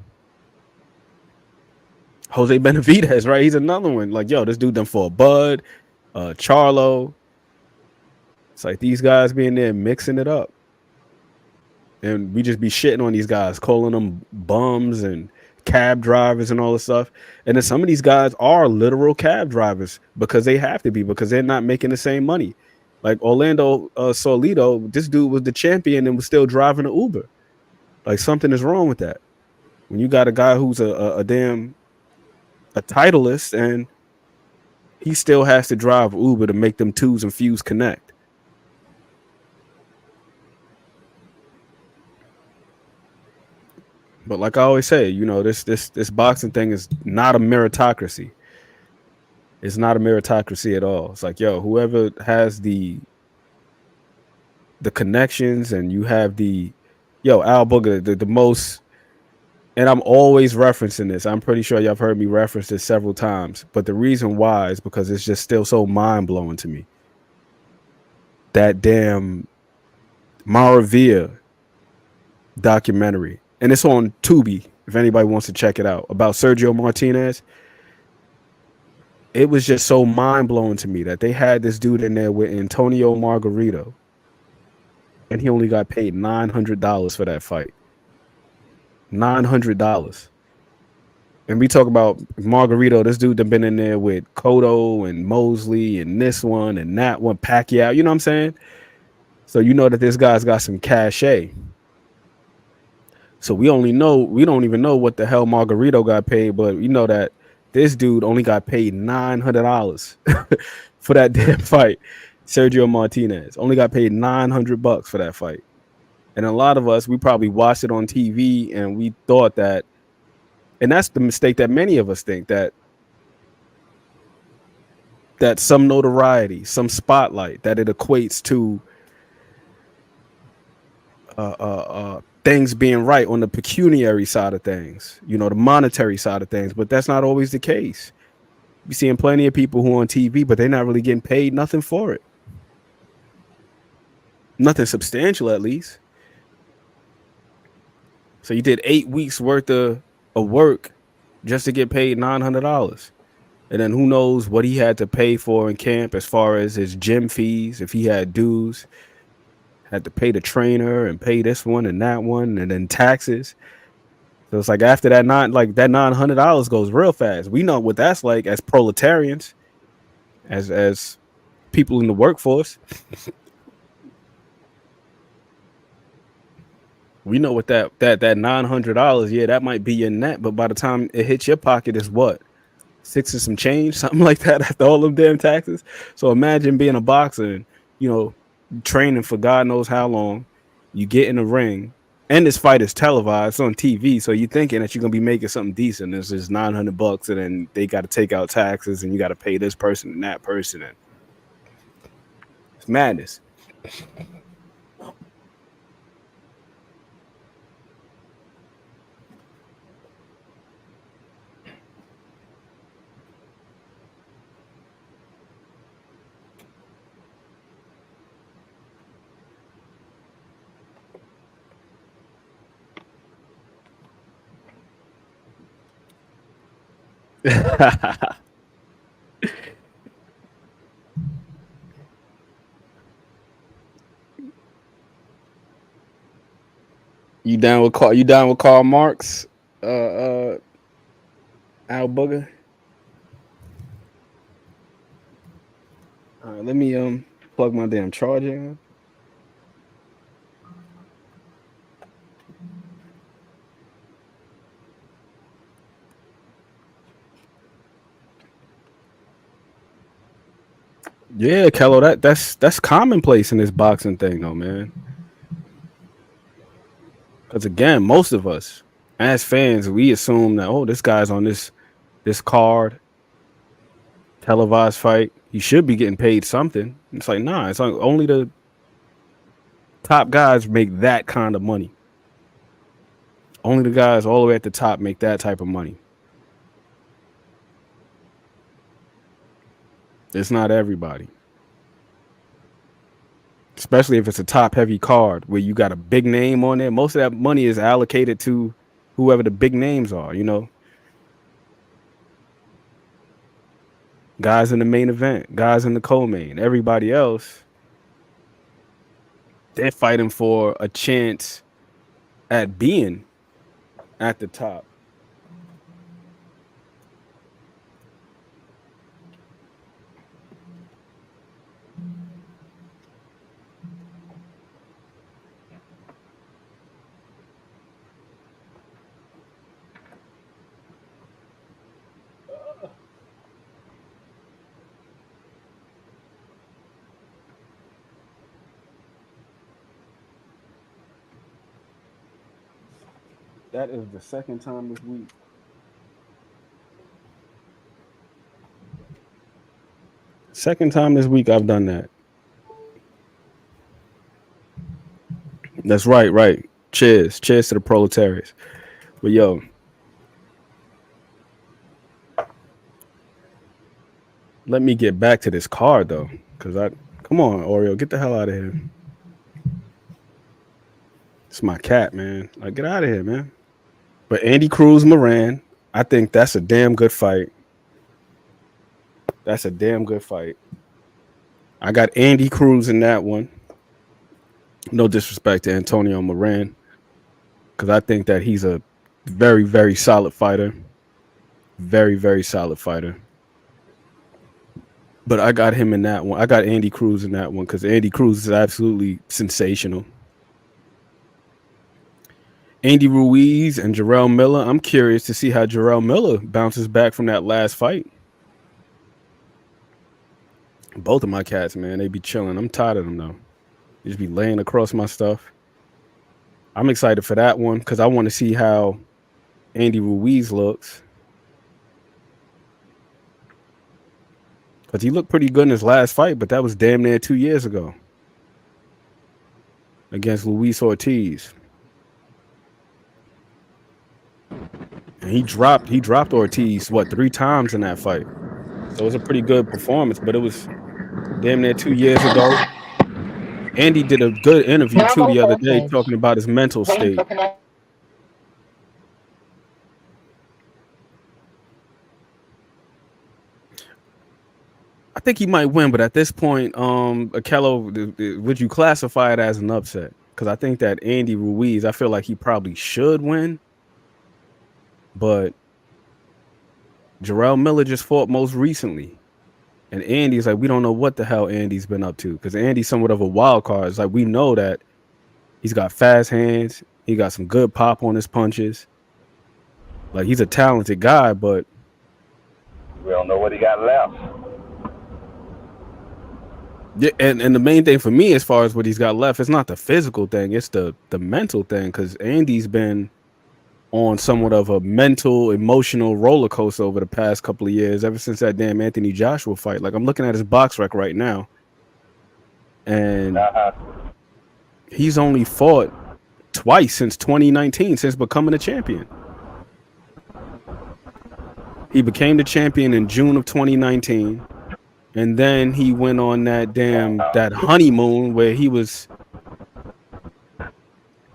[SPEAKER 7] Jose Benavidez, right? He's another one. Like, yo, this dude done for Bud, Charlo. It's like these guys being there mixing it up. And we just be shitting on these guys, calling them bums and cab drivers and all this stuff. And then some of these guys are literal cab drivers because they have to be, because they're not making the same money. Like Orlando Solito, this dude was the champion and was still driving an Uber. Like, something is wrong with that. When you got a guy who's a titleist and he still has to drive Uber to make them twos and fews connect. But like I always say, you know, this boxing thing is not a meritocracy. It's not a meritocracy at all. It's like, yo, whoever has the connections, and you have Al Booger, the most, and I'm always referencing this. I'm pretty sure y'all have heard me reference this several times. But the reason why is because it's just still so mind-blowing to me. That damn Maravilla documentary. And it's on Tubi, if anybody wants to check it out, about Sergio Martinez. It was just so mind-blowing to me that they had this dude in there with Antonio Margarito, and he only got paid $900 for that fight. $900. And we talk about Margarito, this dude that been in there with Cotto and Mosley and this one and that one, Pacquiao, you know what I'm saying? So you know that this guy's got some cachet. So we don't even know what the hell Margarito got paid, but we know that this dude only got paid $900 for that damn fight. Sergio Martinez only got paid $900 for that fight. And a lot of us, we probably watched it on TV and we thought that, and that's the mistake that many of us think, that some notoriety, some spotlight, that it equates to things being right on the pecuniary side of things, you know, the monetary side of things. But that's not always the case. You're seeing plenty of people who are on TV, but they're not really getting paid nothing for it. Nothing substantial, at least. So you did 8 weeks worth of work just to get paid $900. And then who knows what he had to pay for in camp as far as his gym fees, if he had dues. Had to pay the trainer and pay this one and that one, and then taxes. So it's like after that that $900 goes real fast. We know what that's like as proletarians, as people in the workforce. We know what that $900, yeah, that might be your net, but by the time it hits your pocket is what? 6 and some change, something like that, after all them damn taxes. So imagine being a boxer and, you know, training for God knows how long. You get in the ring, and this fight is televised on TV, so you're thinking that you're gonna be making something decent. This is $900, and then they got to take out taxes, and you got to pay this person and that person, and it's madness. You down with Carl? You down with Karl Marx? Al Booger. All right, let me plug my damn charger in. Yeah, Kello, that's commonplace in this boxing thing, though, man. Because again, most of us as fans, we assume that this guy's on this card, televised fight. He should be getting paid something. It's like, nah, it's like only the top guys make that kind of money. Only the guys all the way at the top make that type of money. It's not everybody. Especially if it's a top heavy card where you got a big name on there. Most of that money is allocated to whoever the big names are, Guys in the main event, guys in the co-main. Everybody else, they're fighting for a chance at being at the top. That is the second time this week. Second time this week I've done that. That's right. Cheers to the proletariats. But yo, let me get back to this card though, because come on, Oreo, get the hell out of here. It's my cat, man. Like, get out of here, man. But Andy Cruz, Moran, I think that's a damn good fight. That's a damn good fight. I got Andy Cruz in that one. No disrespect to Antonio Moran, because I think that he's a very, very solid fighter. Very, very solid fighter. But I got him in that one. I got Andy Cruz in that one because Andy Cruz is absolutely sensational. Andy Ruiz and Jarrell Miller. I'm curious to see how Jarrell Miller bounces back from that last fight. Both of my cats, man, they be chilling. I'm tired of them, though. They just be laying across my stuff. I'm excited for that one because I want to see how Andy Ruiz looks. Because he looked pretty good in his last fight, but that was damn near 2 years ago against Luis Ortiz. And he dropped Ortiz, 3 times in that fight. So it was a pretty good performance, but it was damn near 2 years ago. Andy did a good interview, too, the other day, talking about his mental state. I think he might win, but at this point, Akello, would you classify it as an upset? Because I think that Andy Ruiz, I feel like he probably should win. But Jarrell Miller just fought most recently. And Andy's like, we don't know what the hell Andy's been up to. Because Andy's somewhat of a wild card. It's like, we know that he's got fast hands. He got some good pop on his punches. Like, he's a talented guy, but
[SPEAKER 5] we don't know what he got left.
[SPEAKER 7] Yeah, and the main thing for me, as far as what he's got left, it's not the physical thing. It's the mental thing. Because Andy's been on somewhat of a mental, emotional roller coaster over the past couple of years, ever since that damn Anthony Joshua fight. Like, I'm looking at his box rec right now, and he's only fought twice since 2019, since becoming a champion. He became the champion in June of 2019, and then he went on that honeymoon where he was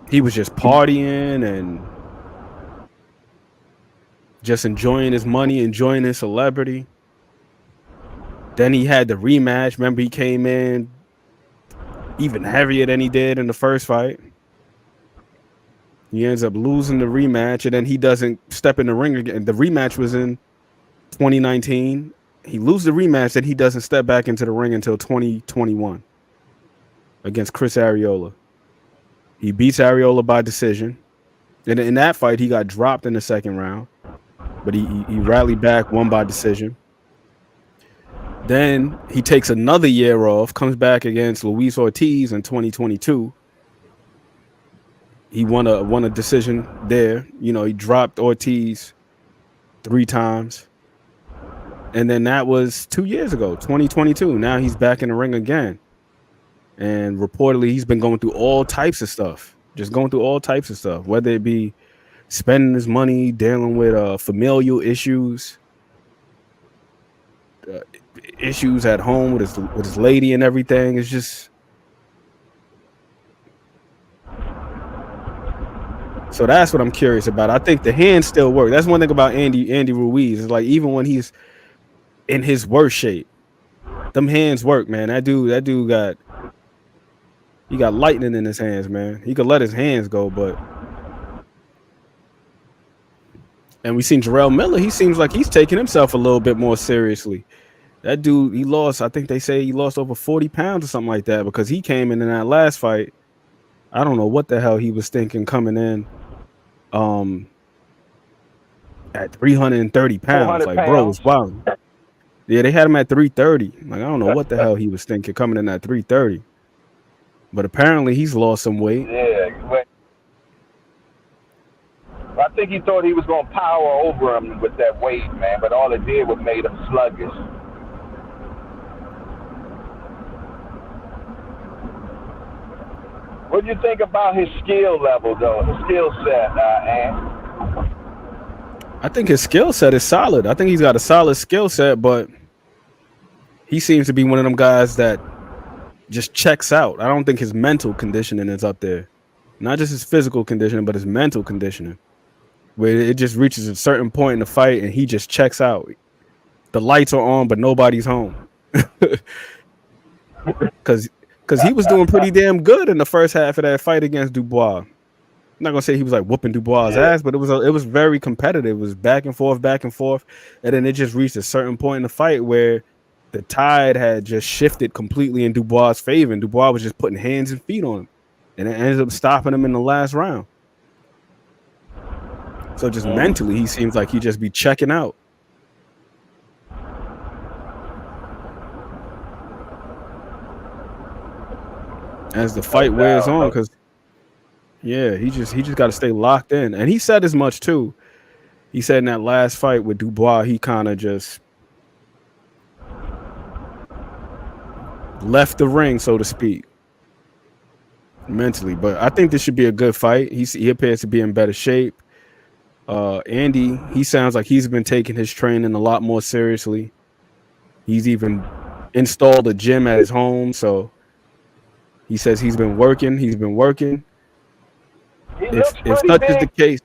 [SPEAKER 7] just partying and just enjoying his money, enjoying his celebrity. Then he had the rematch. Remember, he came in even heavier than he did in the first fight. He ends up losing the rematch, and then he doesn't step in the ring again. The rematch was in 2019. He loses the rematch, then he doesn't step back into the ring until 2021 against Chris Arreola. He beats Arreola by decision. And in that fight, he got dropped in the second round. But he rallied back, won by decision. Then he takes another year off, comes back against Luis Ortiz in 2022. He won a decision there. You know, he dropped Ortiz 3 times. And then that was 2 years ago, 2022. Now he's back in the ring again. And reportedly he's been going through all types of stuff. Just going through all types of stuff, whether it be spending his money, dealing with familial issues, uh, issues at home with his lady and everything. It's just so that's what I'm curious about. I think the hands still work. That's one thing about Andy Ruiz. Is like even when he's in his worst shape, them hands work, man. That dude got lightning in his hands, man. He could let his hands go, but and we seen Jarrell Miller. He seems like he's taking himself a little bit more seriously. That dude, he lost. I think they say he lost over 40 pounds or something like that because he came in that last fight. I don't know what the hell he was thinking coming in. At 330 pounds, like
[SPEAKER 5] pounds.
[SPEAKER 7] bro, it's wild. Yeah, they had him at 330. Like I don't know what the hell he was thinking coming in at 330. But apparently he's lost some weight.
[SPEAKER 2] Yeah, but I think he thought he was going to power over him with that weight, man. But all it did was made him sluggish. What do you think about his skill level, though? His skill set, Ant?
[SPEAKER 7] I think his skill set is solid. I think he's got a solid skill set, but he seems to be one of them guys that just checks out. I don't think his mental conditioning is up there. Not just his physical conditioning, but his mental conditioning. Where it just reaches a certain point in the fight and he just checks out. The lights are on, but nobody's home. Because he was doing pretty damn good in the first half of that fight against Dubois. I'm not gonna say he was like whooping Dubois' ass, but it was very competitive. It was back and forth, and then it just reached a certain point in the fight where the tide had just shifted completely in Dubois' favor, and Dubois was just putting hands and feet on him, and it ended up stopping him in the last round. So just mentally, he seems like he just be checking out. As the fight wears on, because he just got to stay locked in, and he said as much too. He said in that last fight with Dubois, he kind of just left the ring, so to speak, mentally. But I think this should be a good fight. He appears to be in better shape. Andy, he sounds like he's been taking his training a lot more seriously. He's even installed a gym at his home, so he says he's been working. If such is the case,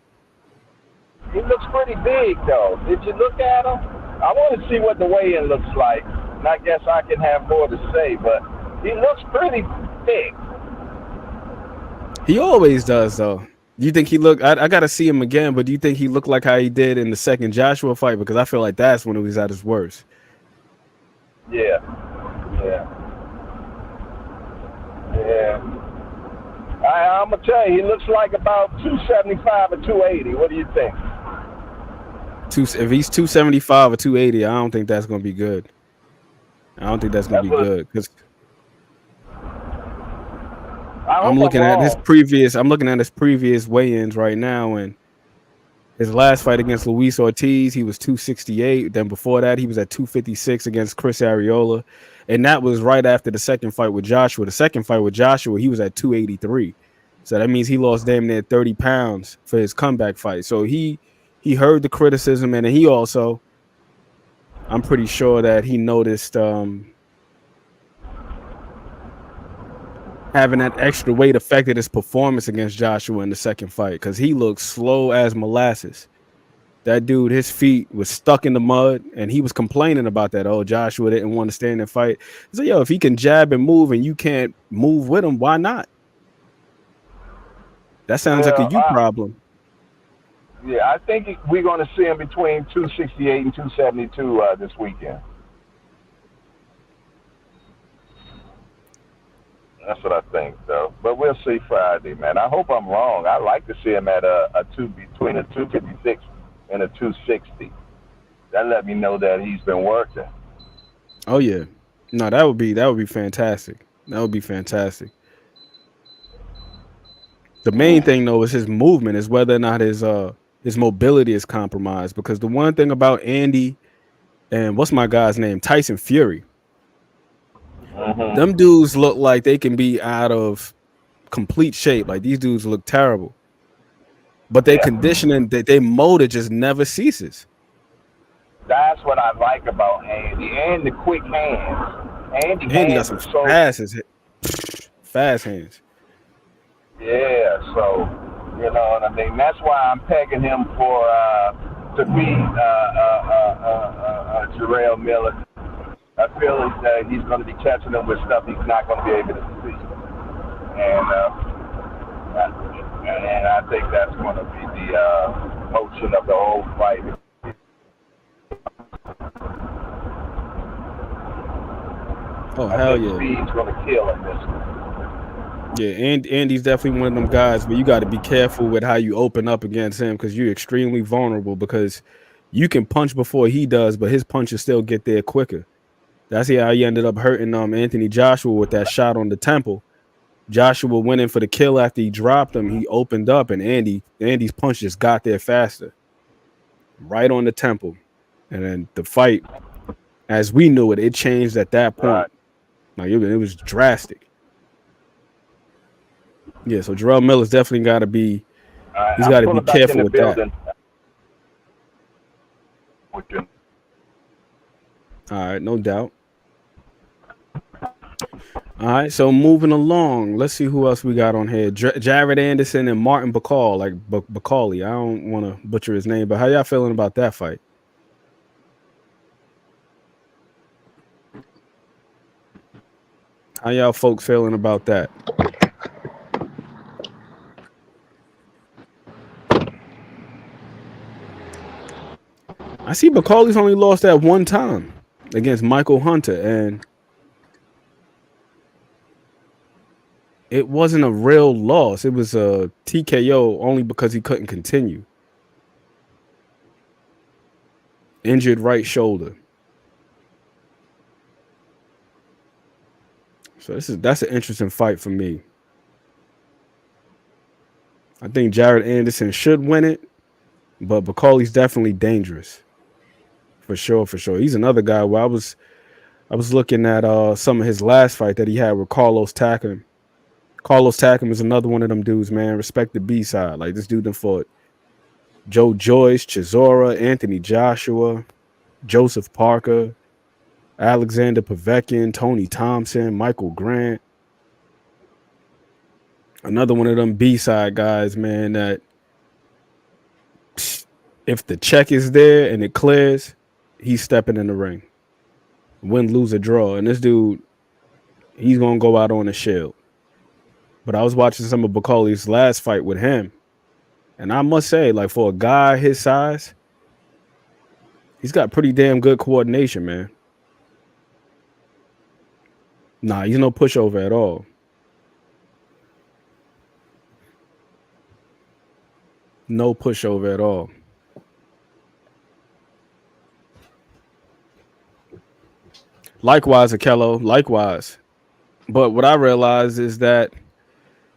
[SPEAKER 2] he looks pretty big, though. Did you look at him? I want to see what the weigh-in looks like, and I guess I can have more to say, but he looks pretty big.
[SPEAKER 7] He always does, though. Do you think he look? I got to see him again, but do you think he looked like how he did in the second Joshua fight? Because I feel like that's when he was at his worst.
[SPEAKER 2] Yeah. I'm going to tell you, he looks like about 275 or 280. What do you think?
[SPEAKER 7] If he's 275 or 280, I don't think that's going to be good. I don't think that's going to be good because I'm looking at his previous weigh-ins right now, and his last fight against Luis Ortiz, he was 268. Then before that, he was at 256 against Chris Arreola. And that was right after the second fight with Joshua. The second fight with Joshua, he was at 283. So that means he lost damn near 30 pounds for his comeback fight. So he heard the criticism, and he also, I'm pretty sure that he noticed having that extra weight affected his performance against Joshua in the second fight because he looked slow as molasses. That dude, his feet was stuck in the mud, and he was complaining about that. Oh, Joshua didn't want to stand and fight. So, if he can jab and move and you can't move with him, why not? That sounds like a you problem.
[SPEAKER 2] Yeah, I think we're going to see him between 268 and 272 this weekend. That's what I think, though. But we'll see Friday, man. I hope I'm wrong. I like to see him at between a 256 and a 260. That let me know that he's been working.
[SPEAKER 7] Oh yeah, no, that would be fantastic. That would be fantastic. The main thing though is his movement, is whether or not his mobility is compromised. Because the one thing about Andy and what's my guy's name, Tyson Fury, them dudes look like they can be out of complete shape. Like these dudes look terrible, but they conditioning, they motor just never ceases.
[SPEAKER 9] That's what I like about Andy and the quick hands.
[SPEAKER 7] Andy got some fast hands.
[SPEAKER 9] Yeah, so you know what I mean. That's why I'm pegging him for to beat Jarrell Miller. I feel that he's going to be catching him with stuff he's not going to be able to see, and I think that's going to be the motion of the whole fight.
[SPEAKER 7] Oh hell yeah!
[SPEAKER 9] Speed's going to kill him this one.
[SPEAKER 7] Yeah, Andy's definitely one of them guys, but you got to be careful with how you open up against him because you're extremely vulnerable. Because you can punch before he does, but his punches still get there quicker. That's how he ended up hurting Anthony Joshua with that shot on the temple. Joshua went in for the kill after he dropped him. He opened up, and Andy's punch just got there faster, right on the temple. And then the fight, as we knew it, it changed at that point.
[SPEAKER 9] Right.
[SPEAKER 7] Like it was drastic. Yeah, so Jarrell Miller's definitely got to be. He's got to be careful with that. All right, no doubt. All right, so moving along, let's see who else we got on here. Jared Anderson and Martin Bacall, like Bacall. I don't want to butcher his name, but how y'all feeling about that fight? How y'all folks feeling about that? I see Bacall's only lost that one time against Michael Hunter, and it wasn't a real loss. It was a TKO only because he couldn't continue. Injured right shoulder. So that's an interesting fight for me. I think Jared Anderson should win it, but Bacall's definitely dangerous. For sure. He's another guy where I was looking at some of his last fight that he had with Carlos Takam. Carlos Takam is another one of them dudes, man. Respect the B-side. Like this dude done fought Joe Joyce, Chisora, Anthony Joshua, Joseph Parker, Alexander Povetkin, Tony Thompson, Michael Grant. Another one of them B-side guys, man, that if the check is there and it clears, he's stepping in the ring. Win, lose, or draw. And this dude, he's going to go out on a shield. But I was watching some of Bacall's last fight with him. And I must say, like, for a guy his size, he's got pretty damn good coordination, man. Nah, he's no pushover at all. No pushover at all. Likewise, Akello, likewise. But what I realize is that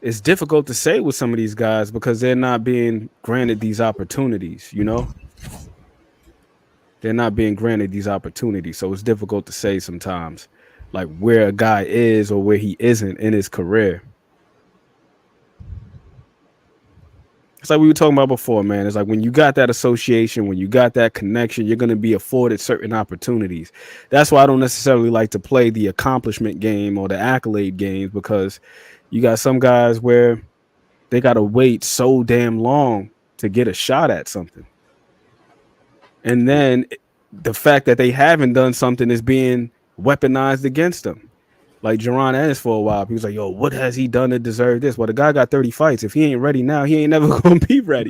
[SPEAKER 7] it's difficult to say with some of these guys because they're not being granted these opportunities, you know? They're not being granted these opportunities. So it's difficult to say sometimes, like, where a guy is or where he isn't in his career. It's like we were talking about before, man. It's like when you got that association, when you got that connection, you're going to be afforded certain opportunities. That's why I don't necessarily like to play the accomplishment game or the accolade games, because you got some guys where they got to wait so damn long to get a shot at something. And then the fact that they haven't done something is being weaponized against them. Like Jaron Ennis for a while, he was like, yo, what has he done to deserve this? Well, the guy got 30 fights. If he ain't ready now, he ain't never going to be ready.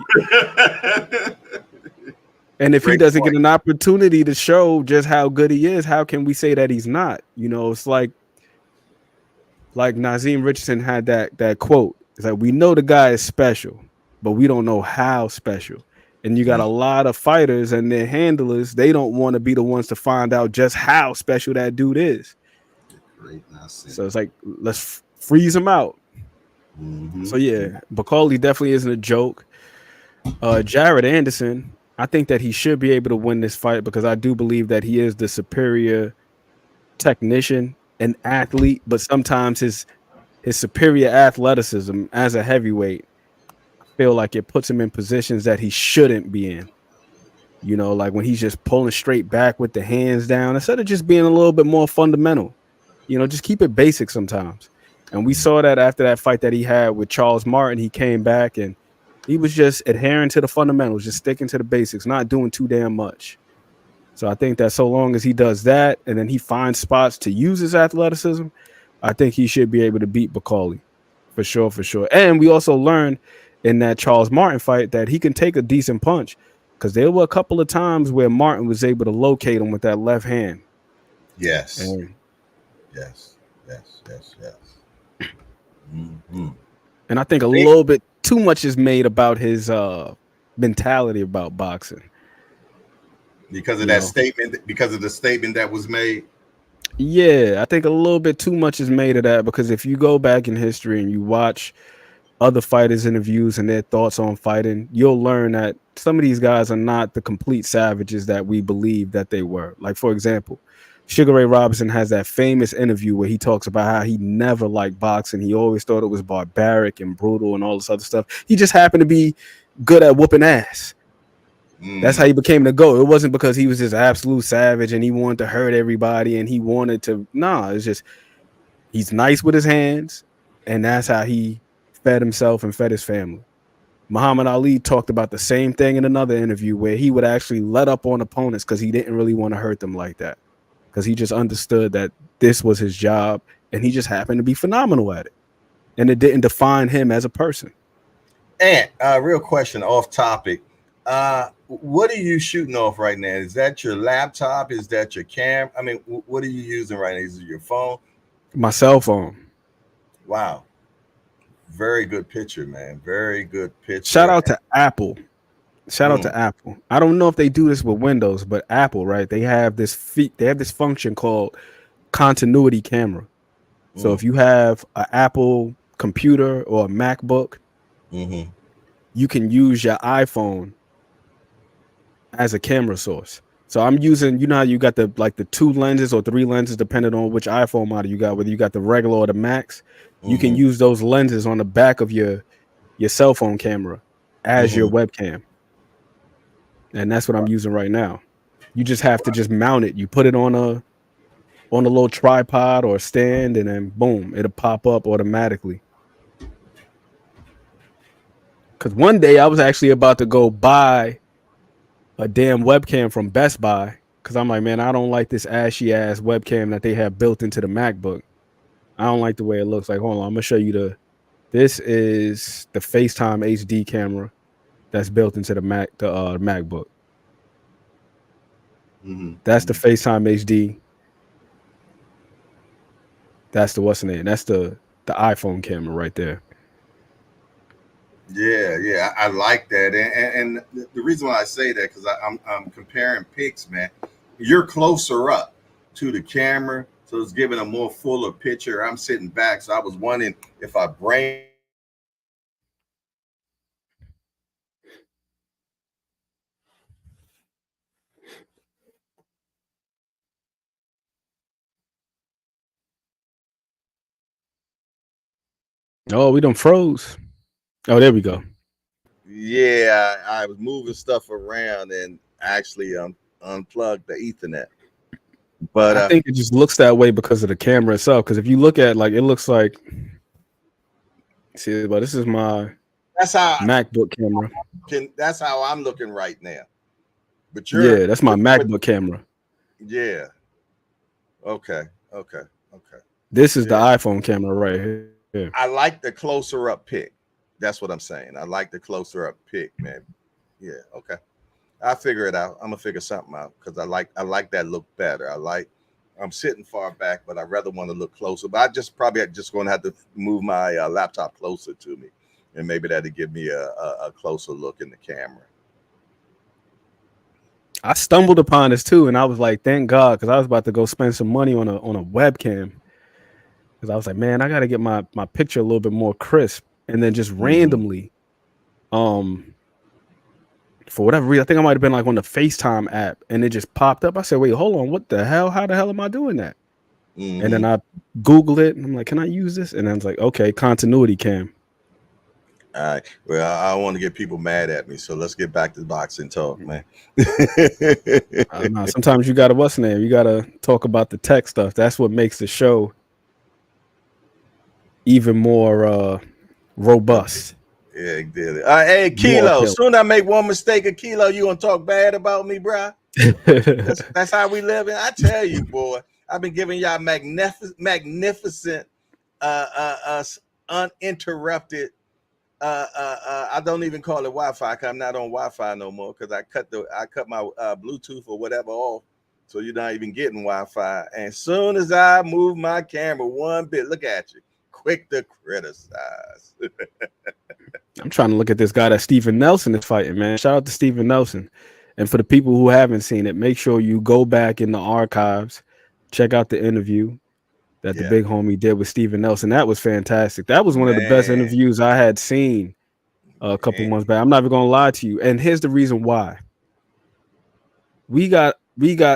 [SPEAKER 7] And if he doesn't get an opportunity to show just how good he is, how can we say that he's not? You know, it's like Nazeem Richardson had that quote. It's like, we know the guy is special, but we don't know how special. And you got a lot of fighters and their handlers, they don't want to be the ones to find out just how special that dude is. So it's like, let's freeze him out.
[SPEAKER 2] Mm-hmm.
[SPEAKER 7] So yeah, Bacoli definitely isn't a joke. Jared Anderson, I think that he should be able to win this fight because I do believe that he is the superior technician and athlete, but sometimes his superior athleticism as a heavyweight, I feel like it puts him in positions that he shouldn't be in. You know, like when he's just pulling straight back with the hands down instead of just being a little bit more fundamental. You know, just keep it basic sometimes. And we saw that after that fight that he had with Charles Martin, he came back and he was just adhering to the fundamentals, just sticking to the basics, not doing too damn much. So I think that so long as he does that and then he finds spots to use his athleticism, I think he should be able to beat Bacoli for sure, for sure. And we also learned in that Charles Martin fight that he can take a decent punch because there were a couple of times where Martin was able to locate him with that left hand.
[SPEAKER 2] Yes.
[SPEAKER 7] And,
[SPEAKER 2] Yes. Yes. Yes. Yes. Mm-hmm.
[SPEAKER 7] and I think a little bit too much is made about his mentality about boxing.
[SPEAKER 2] Because of
[SPEAKER 7] You
[SPEAKER 2] that
[SPEAKER 7] know?
[SPEAKER 2] statement, because of the statement that was made.
[SPEAKER 7] Yeah, I think a little bit too much is made of that because if you go back in history and you watch other fighters' interviews and their thoughts on fighting, you'll learn that some of these guys are not the complete savages that we believe that they were. Like, for example, Sugar Ray Robinson has that famous interview where he talks about how he never liked boxing. He always thought it was barbaric and brutal and all this other stuff. He just happened to be good at whooping ass. That's how he became the GOAT. It wasn't because he was this absolute savage and he wanted to hurt everybody and he wanted to. Nah, it's just he's nice with his hands, and that's how he fed himself and fed his family. Muhammad Ali talked about the same thing in another interview where he would actually let up on opponents because he didn't really want to hurt them like that. Because he just understood that this was his job and he just happened to be phenomenal at it. And it didn't define him as a person.
[SPEAKER 2] And real question off topic. What are you shooting off right now? Is that your laptop? Is that your cam? I mean, what are you using right now? Is it your phone?
[SPEAKER 7] My cell phone.
[SPEAKER 2] Wow. Very good picture, man. Very good
[SPEAKER 7] Shout
[SPEAKER 2] picture.
[SPEAKER 7] out to Apple. Shout out to Apple. I don't know if they do this with Windows, but Apple, right? They have this function called continuity camera. So if you have an Apple computer or a MacBook, you can use your iPhone as a camera source. So I'm using, you know how you got the two lenses or three lenses, depending on which iPhone model you got, whether you got the regular or the Max. You can use those lenses on the back of your cell phone camera as your webcam. And that's what I'm using right now. You just have to just mount it. You put it on a little tripod or stand, and then boom, it'll pop up automatically. Because one day I was actually about to go buy a damn webcam from Best Buy because I'm like, man, I don't like this ashy ass webcam that they have built into the MacBook. I don't like the way it looks. Like, hold on, I'm gonna show you this is the FaceTime HD camera that's built into the MacBook. That's the FaceTime HD. That's the what's the name? That's the iPhone camera right there.
[SPEAKER 2] Yeah, I like that, and the reason why I say that because I'm comparing pics, man. You're closer up to the camera, so it's giving a more fuller picture. I'm sitting back, so I was wondering if I bring.
[SPEAKER 7] Oh, we done froze. Oh, there we go.
[SPEAKER 2] Yeah, I was moving stuff around and actually unplugged the Ethernet. But
[SPEAKER 7] I think it just looks that way because of the camera itself. Because if you look at it looks like, see, but this is my
[SPEAKER 2] that's how
[SPEAKER 7] MacBook camera.
[SPEAKER 2] That's how I'm looking right now. But
[SPEAKER 7] yeah, that's my MacBook camera.
[SPEAKER 2] Yeah. Okay.
[SPEAKER 7] This is the iPhone camera right here.
[SPEAKER 2] I like the closer up pic. That's what I'm saying. I like the closer up pic, man. Yeah. Okay. I'll figure it out. I'm gonna figure something out because I like that look better. I'm sitting far back, but I rather want to look closer. But I just probably just going to have to move my laptop closer to me, and maybe that'll give me a closer look in the camera.
[SPEAKER 7] I stumbled upon this too, and I was like, "Thank God," because I was about to go spend some money on a webcam. because I was like, man, I got to get my picture a little bit more crisp. And then just randomly, for whatever reason, I think I might have been like on the FaceTime app, and it just popped up. I said, wait, hold on, what the hell? How the hell am I doing that? And then I Googled it, and I'm like, can I use this? And I was like, okay, continuity cam.
[SPEAKER 2] All right. Well, I don't want to get people mad at me, so let's get back to the boxing talk, man.
[SPEAKER 7] I don't know. Sometimes you gotta what's the name? You gotta talk about the tech stuff. That's what makes the show even more robust.
[SPEAKER 2] Yeah, he did it. Hey, Kilo. Soon I make one mistake, a Kilo, you gonna talk bad about me, bro? That's how we live. I tell you, boy, I've been giving y'all magnificent, uninterrupted. I don't even call it Wi-Fi because I'm not on Wi-Fi no more because I cut my Bluetooth or whatever off, so you're not even getting Wi-Fi. And as soon as I move my camera one bit, look at you, quick to criticize.
[SPEAKER 7] I'm trying to look at this guy that Steven Nelson is fighting, man. Shout out to Steven Nelson. And for the people who haven't seen it, make sure you go back in the archives, check out the interview that the big homie did with Steven Nelson. That was fantastic. That was one of the best interviews I had seen a couple months back. I'm not even gonna lie to you. And here's the reason why. We got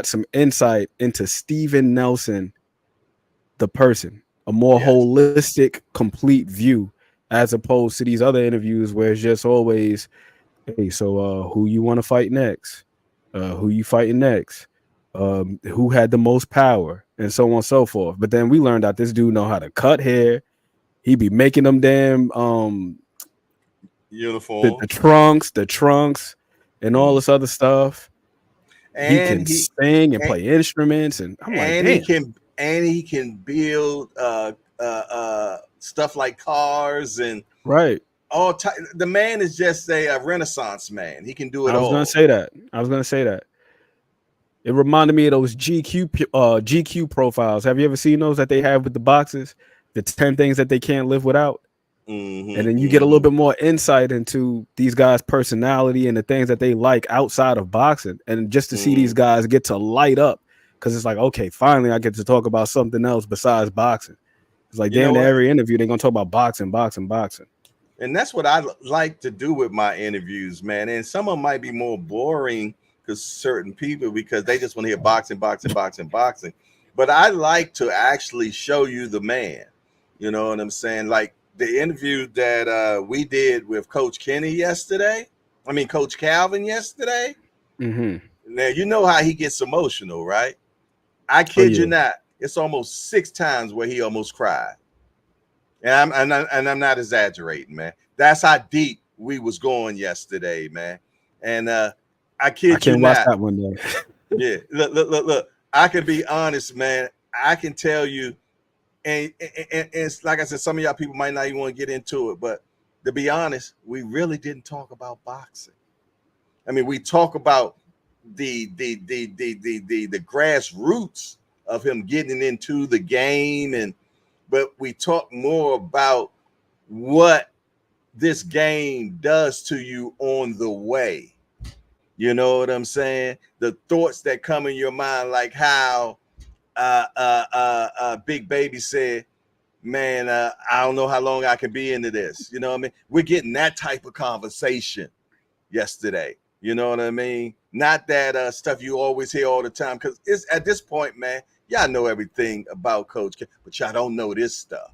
[SPEAKER 7] some insight into Steven Nelson, the person, a more holistic, complete view, as opposed to these other interviews where it's just always, hey, so who you want to fight next? Who you fighting next? Who had the most power, and so on and so forth. But then we learned that this dude know how to cut hair. He be making them damn
[SPEAKER 2] uniform,
[SPEAKER 7] the trunks, and all this other stuff. And he can sing and play instruments, and I'm like, damn.
[SPEAKER 2] He can build stuff like cars and
[SPEAKER 7] right.
[SPEAKER 2] The man is just a Renaissance man. He can do it all.
[SPEAKER 7] I was gonna say that. It reminded me of those GQ profiles. Have you ever seen those that they have with the boxes? The 10 things that they can't live without. And then you get a little bit more insight into these guys' personality and the things that they like outside of boxing. And just to see these guys get to light up, because it's like, okay, finally I get to talk about something else besides boxing. It's like, damn, every interview they're gonna talk about boxing.
[SPEAKER 2] And that's what I like to do with my interviews, man. And some of them might be more boring to certain people because they just want to hear boxing. But I like to actually show you the man. You know what I'm saying? Like the interview that we did with Coach Calvin yesterday. Now, you know how he gets emotional, right? I kid you not. It's almost 6 times where he almost cried. And I'm not exaggerating, man. That's how deep we was going yesterday, man. And I kid you not.
[SPEAKER 7] Watch that one though.
[SPEAKER 2] Yeah, look. I can be honest, man. I can tell you, and it's like I said, some of y'all people might not even want to get into it, but to be honest, we really didn't talk about boxing. I mean, we talk about the grassroots of him getting into the game, but we talk more about what this game does to you on the way. You know what I'm saying? The thoughts that come in your mind, like how Big Baby said, man, I don't know how long I can be into this. You know what I mean? We're getting that type of conversation yesterday. You know what I mean? Not that stuff you always hear all the time, because it's at this point, man, y'all know everything about Coach K, but y'all don't know this stuff.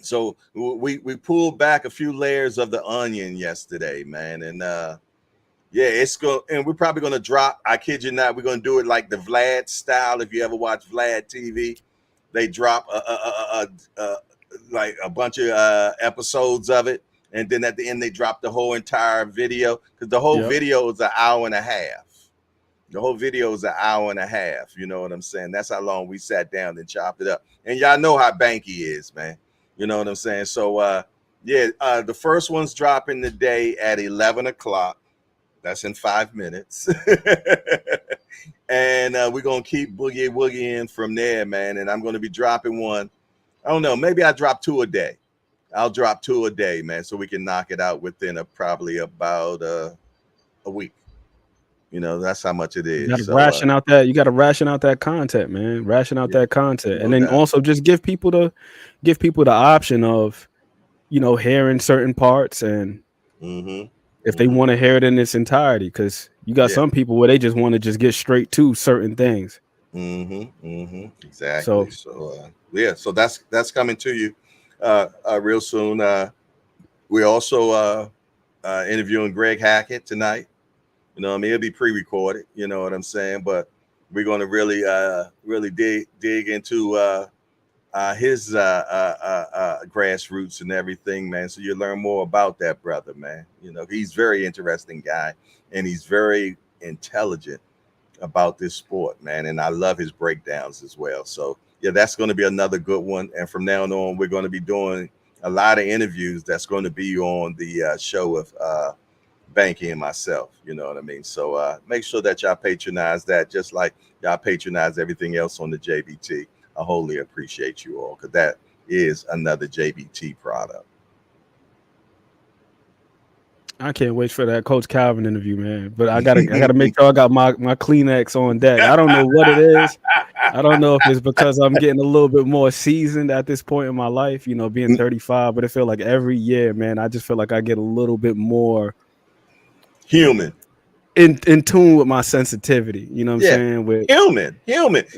[SPEAKER 2] So we pulled back a few layers of the onion yesterday, man. And it's going, and we're probably going to drop, I kid you not, we're going to do it like the Vlad style. If you ever watch Vlad TV, they drop like a bunch of episodes of it. And then at the end, they drop the whole entire video, because the whole video is an hour and a half. The whole video is an hour and a half. You know what I'm saying? That's how long we sat down and chopped it up. And y'all know how Banky is, man. You know what I'm saying? So, the first one's dropping today at 11 o'clock. That's in 5 minutes. And we're going to keep boogieing from there, man. And I'm going to be dropping one. I don't know. Maybe I drop 2 a day. I'll drop 2 a day, man, so we can knock it out within probably about a week.
[SPEAKER 1] You know, that's how much it
[SPEAKER 7] You
[SPEAKER 1] is.
[SPEAKER 7] gotta
[SPEAKER 1] So
[SPEAKER 7] ration out that. You gotta ration out that content, man. Ration out
[SPEAKER 1] yeah,
[SPEAKER 7] that content,
[SPEAKER 1] no
[SPEAKER 7] and then
[SPEAKER 1] doubt.
[SPEAKER 7] also just give people the option of, hearing certain parts, and
[SPEAKER 1] Mm-hmm.
[SPEAKER 7] if they
[SPEAKER 1] Mm-hmm.
[SPEAKER 7] want to hear it in its entirety, because you got
[SPEAKER 1] Yeah.
[SPEAKER 7] some people where they just want to just get straight to certain things.
[SPEAKER 1] Mm-hmm. Mm-hmm. Exactly.
[SPEAKER 7] So
[SPEAKER 1] So yeah, so that's coming to you real soon. We're also interviewing Greg Hackett tonight. You know what I mean? It'll be pre-recorded, you know what I'm saying? But we're gonna really dig into his grassroots and everything, man. So you learn more about that brother, man. You know, he's very interesting guy, and he's very intelligent about this sport, man. And I love his breakdowns as well. So yeah, that's going to be another good one. And from now on, we're going to be doing a lot of interviews that's going to be on the show with Banky and myself. You know what I mean? So make sure that y'all patronize that, just like y'all patronize everything else on the JBT. I wholly appreciate you all, because that is another JBT product.
[SPEAKER 7] I can't wait for that Coach Calvin interview, man. But I gotta make sure I got my Kleenex on deck. I don't know what it is. I don't know if it's because I'm getting a little bit more seasoned at this point in my life, being 35. But I feel like every year, man, I just feel like I get a little bit more
[SPEAKER 1] Human.
[SPEAKER 7] in tune with my sensitivity. You know what I'm
[SPEAKER 1] Yeah,
[SPEAKER 7] saying? With
[SPEAKER 1] human.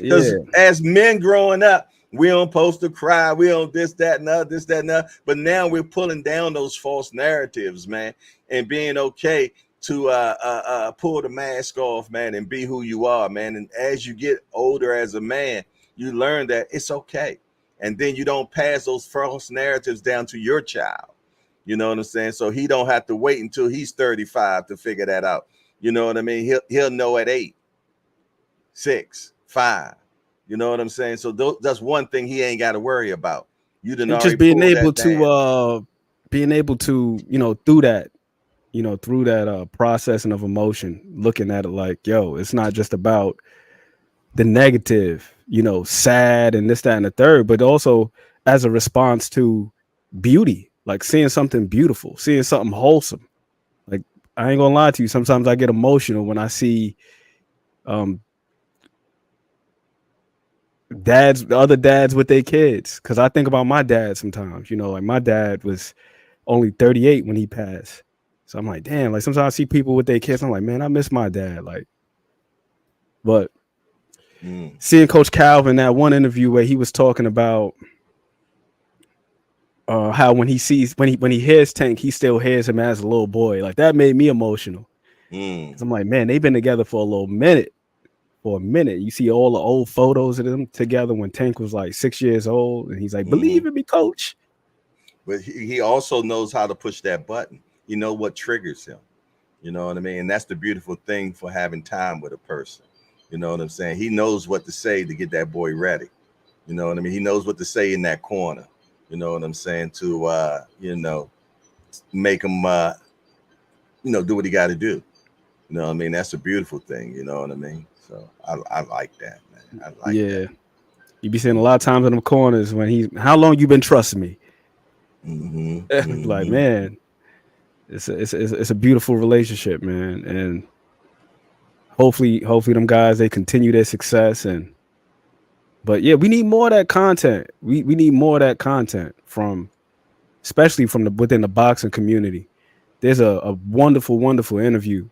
[SPEAKER 1] Because
[SPEAKER 7] yeah,
[SPEAKER 1] as men growing up, we don't supposed to cry. We don't this, that, and other, this, that, and other. But now we're pulling down those false narratives, man, and being okay to pull the mask off, man, and be who you are, man. And as you get older as a man, you learn that it's okay. And then you don't pass those false narratives down to your child. You know what I'm saying? So he don't have to wait until he's 35 to figure that out. You know what I mean? He'll know at 8, 6, 5. You know what I'm saying? So that's one thing he ain't got to worry about. You done
[SPEAKER 7] and
[SPEAKER 1] already
[SPEAKER 7] just being
[SPEAKER 1] pulled
[SPEAKER 7] able
[SPEAKER 1] that down.
[SPEAKER 7] to through that processing of emotion, looking at it like, yo, it's not just about the negative, sad and this, that, and the third, but also as a response to beauty, like seeing something beautiful, seeing something wholesome. Like, I ain't gonna lie to you, sometimes I get emotional when I see um other dads with their kids, because I think about my dad sometimes. Like my dad was only 38 when he passed, so I'm like, damn, like sometimes I see people with their kids, I'm like, man, I miss my dad. Like, but seeing Coach Calvin, that one interview where he was talking about how when he hears Tank, he still hears him as a little boy. Like, that made me emotional. 'Cause I'm like, man, they've been together for a little minute. For a minute, you see all the old photos of them together when Tank was like 6 years old, and he's like, "Believe in me, coach."
[SPEAKER 1] But he also knows how to push that button. You know what triggers him. You know what I mean? And that's the beautiful thing for having time with a person. You know what I'm saying? He knows what to say to get that boy ready. You know what I mean? He knows what to say in that corner. You know what I'm saying? To make him do what he got to do. You know what I mean? That's a beautiful thing. You know what I mean? So I like that, man. I like
[SPEAKER 7] Yeah,
[SPEAKER 1] that.
[SPEAKER 7] you be seeing a lot of times in them corners when how long you been trusting me?
[SPEAKER 1] Mm-hmm,
[SPEAKER 7] Like,
[SPEAKER 1] mm-hmm.
[SPEAKER 7] man, it's a beautiful relationship, man, and hopefully them guys, they continue their success. But yeah, we need more of that content. We need more of that content especially from within the boxing community. There's a wonderful interview,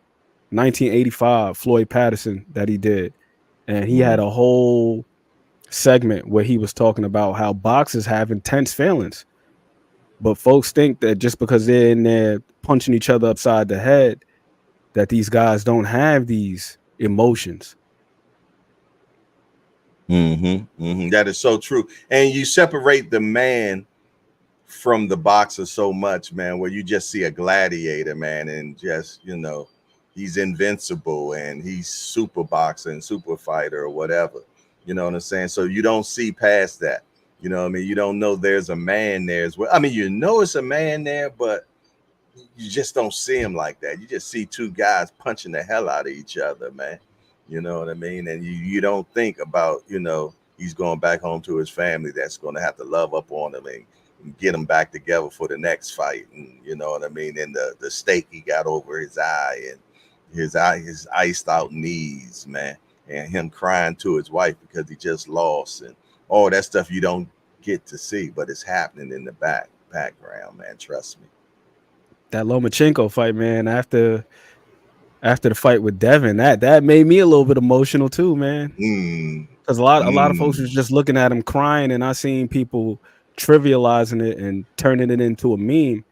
[SPEAKER 7] 1985, Floyd Patterson, that he did, and he had a whole segment where he was talking about how boxers have intense feelings, but folks think that just because they're in there punching each other upside the head, that these guys don't have these emotions.
[SPEAKER 1] That is so true. And you separate the man from the boxer so much, man, where you just see a gladiator, man, and just, he's invincible and he's super boxer and super fighter or whatever. You know what I'm saying? So you don't see past that. You know what I mean? You don't know there's a man there as well. I mean, you know it's a man there, but you just don't see him like that. You just see two guys punching the hell out of each other, man. You know what I mean? And you don't think about, he's going back home to his family that's going to have to love up on him and get him back together for the next fight. And you know what I mean? And the stake he got over his eye and
[SPEAKER 2] his iced out knees, man, and him crying to his wife because he just lost, and all that stuff you don't get to see, but it's happening in the background, man. Trust me.
[SPEAKER 7] That Lomachenko fight, man, after the fight with Devin, that made me a little bit emotional too, man. Because a lot of folks was just looking at him crying, and I seen people trivializing it and turning it into a meme,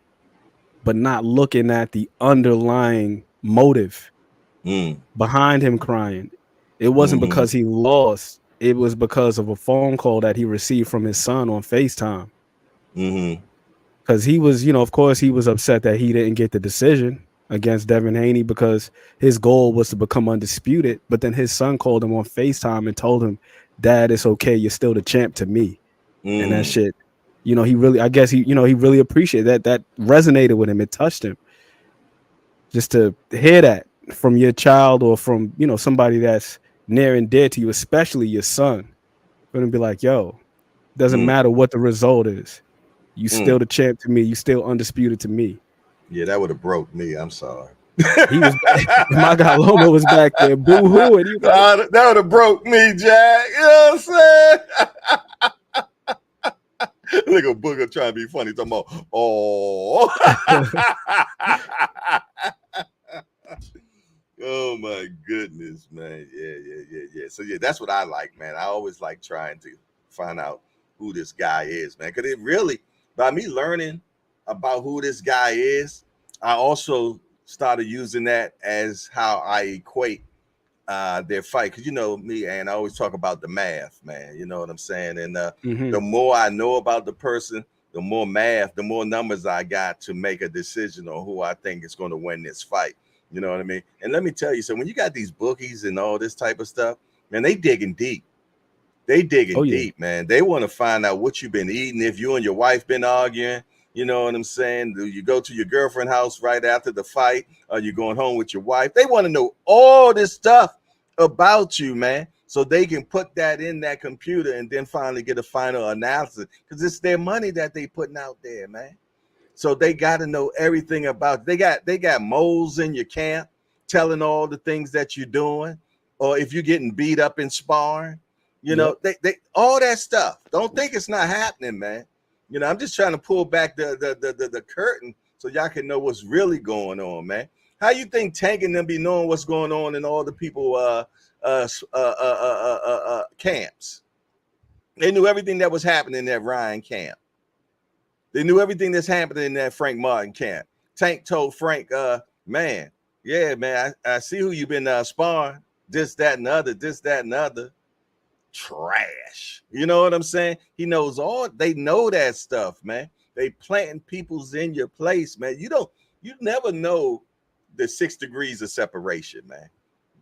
[SPEAKER 7] but not looking at the underlying motive behind him crying. It wasn't because he lost. It was because of a phone call that he received from his son on FaceTime. Because he was, of course, he was upset that he didn't get the decision against Devin Haney because his goal was to become undisputed. But then his son called him on FaceTime and told him, "Dad, it's okay. You're still the champ to me." And that shit, he really, I guess he really appreciated that. That resonated with him. It touched him. Just to hear that from your child or from, somebody that's near and dear to you, especially your son, going to be like, yo, doesn't matter what the result is. You still the champ to me. You still undisputed to me.
[SPEAKER 2] Yeah, that would have broke me. I'm sorry.
[SPEAKER 7] He was my guy Loma was back there boo-hoo, and
[SPEAKER 2] that would have broke me, Jack. You know what I'm saying? Look at Booger trying to be funny, talking about oh my goodness, man. Yeah. So yeah, that's what I like, man. I always like trying to find out who this guy is, man. Because it really, by me learning about who this guy is, I also started using that as how I equate their fight. Because me, and I always talk about the math, man. You know what I'm saying? And the more I know about the person, the more math, the more numbers I got to make a decision on who I think is going to win this fight. You know what I mean? And let me tell you, so when you got these bookies and all this type of stuff, man, they digging deep. They digging deep, man. They want to find out what you've been eating. If you and your wife been arguing, you know what I'm saying? Do you go to your girlfriend's house right after the fight? Are you going home with your wife? They want to know all this stuff about you, man, so they can put that in that computer and then finally get a final analysis, because it's their money that they putting out there, man. So they got to know everything about. They got moles in your camp telling all the things that you're doing, or if you're getting beat up in sparring. They all that stuff. Don't think it's not happening, man. I'm just trying to pull back the curtain so y'all can know what's really going on, man. How you think Tank and them be knowing what's going on in all the people camps? They knew everything that was happening in that Ryan camp. They knew everything that's happening in that Frank Martin camp. Tank told Frank, man, I see who you've been sparring. This, that, and other. This, that, and other. Trash. You know what I'm saying? He knows all. They know that stuff, man. They planting people's in your place, man. You never know the 6 degrees of separation, man.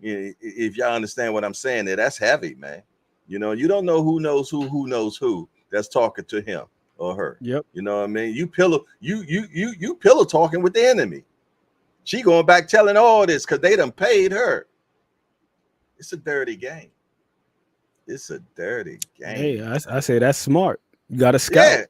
[SPEAKER 2] If y'all understand what I'm saying, that's heavy, man. You don't know who knows who that's talking to him or her.
[SPEAKER 7] Yep.
[SPEAKER 2] You know what I mean? You pillow talking with the enemy. She going back telling all this because they done paid her. It's a dirty game. It's a dirty game.
[SPEAKER 7] Hey, I say that's smart. You got to scout.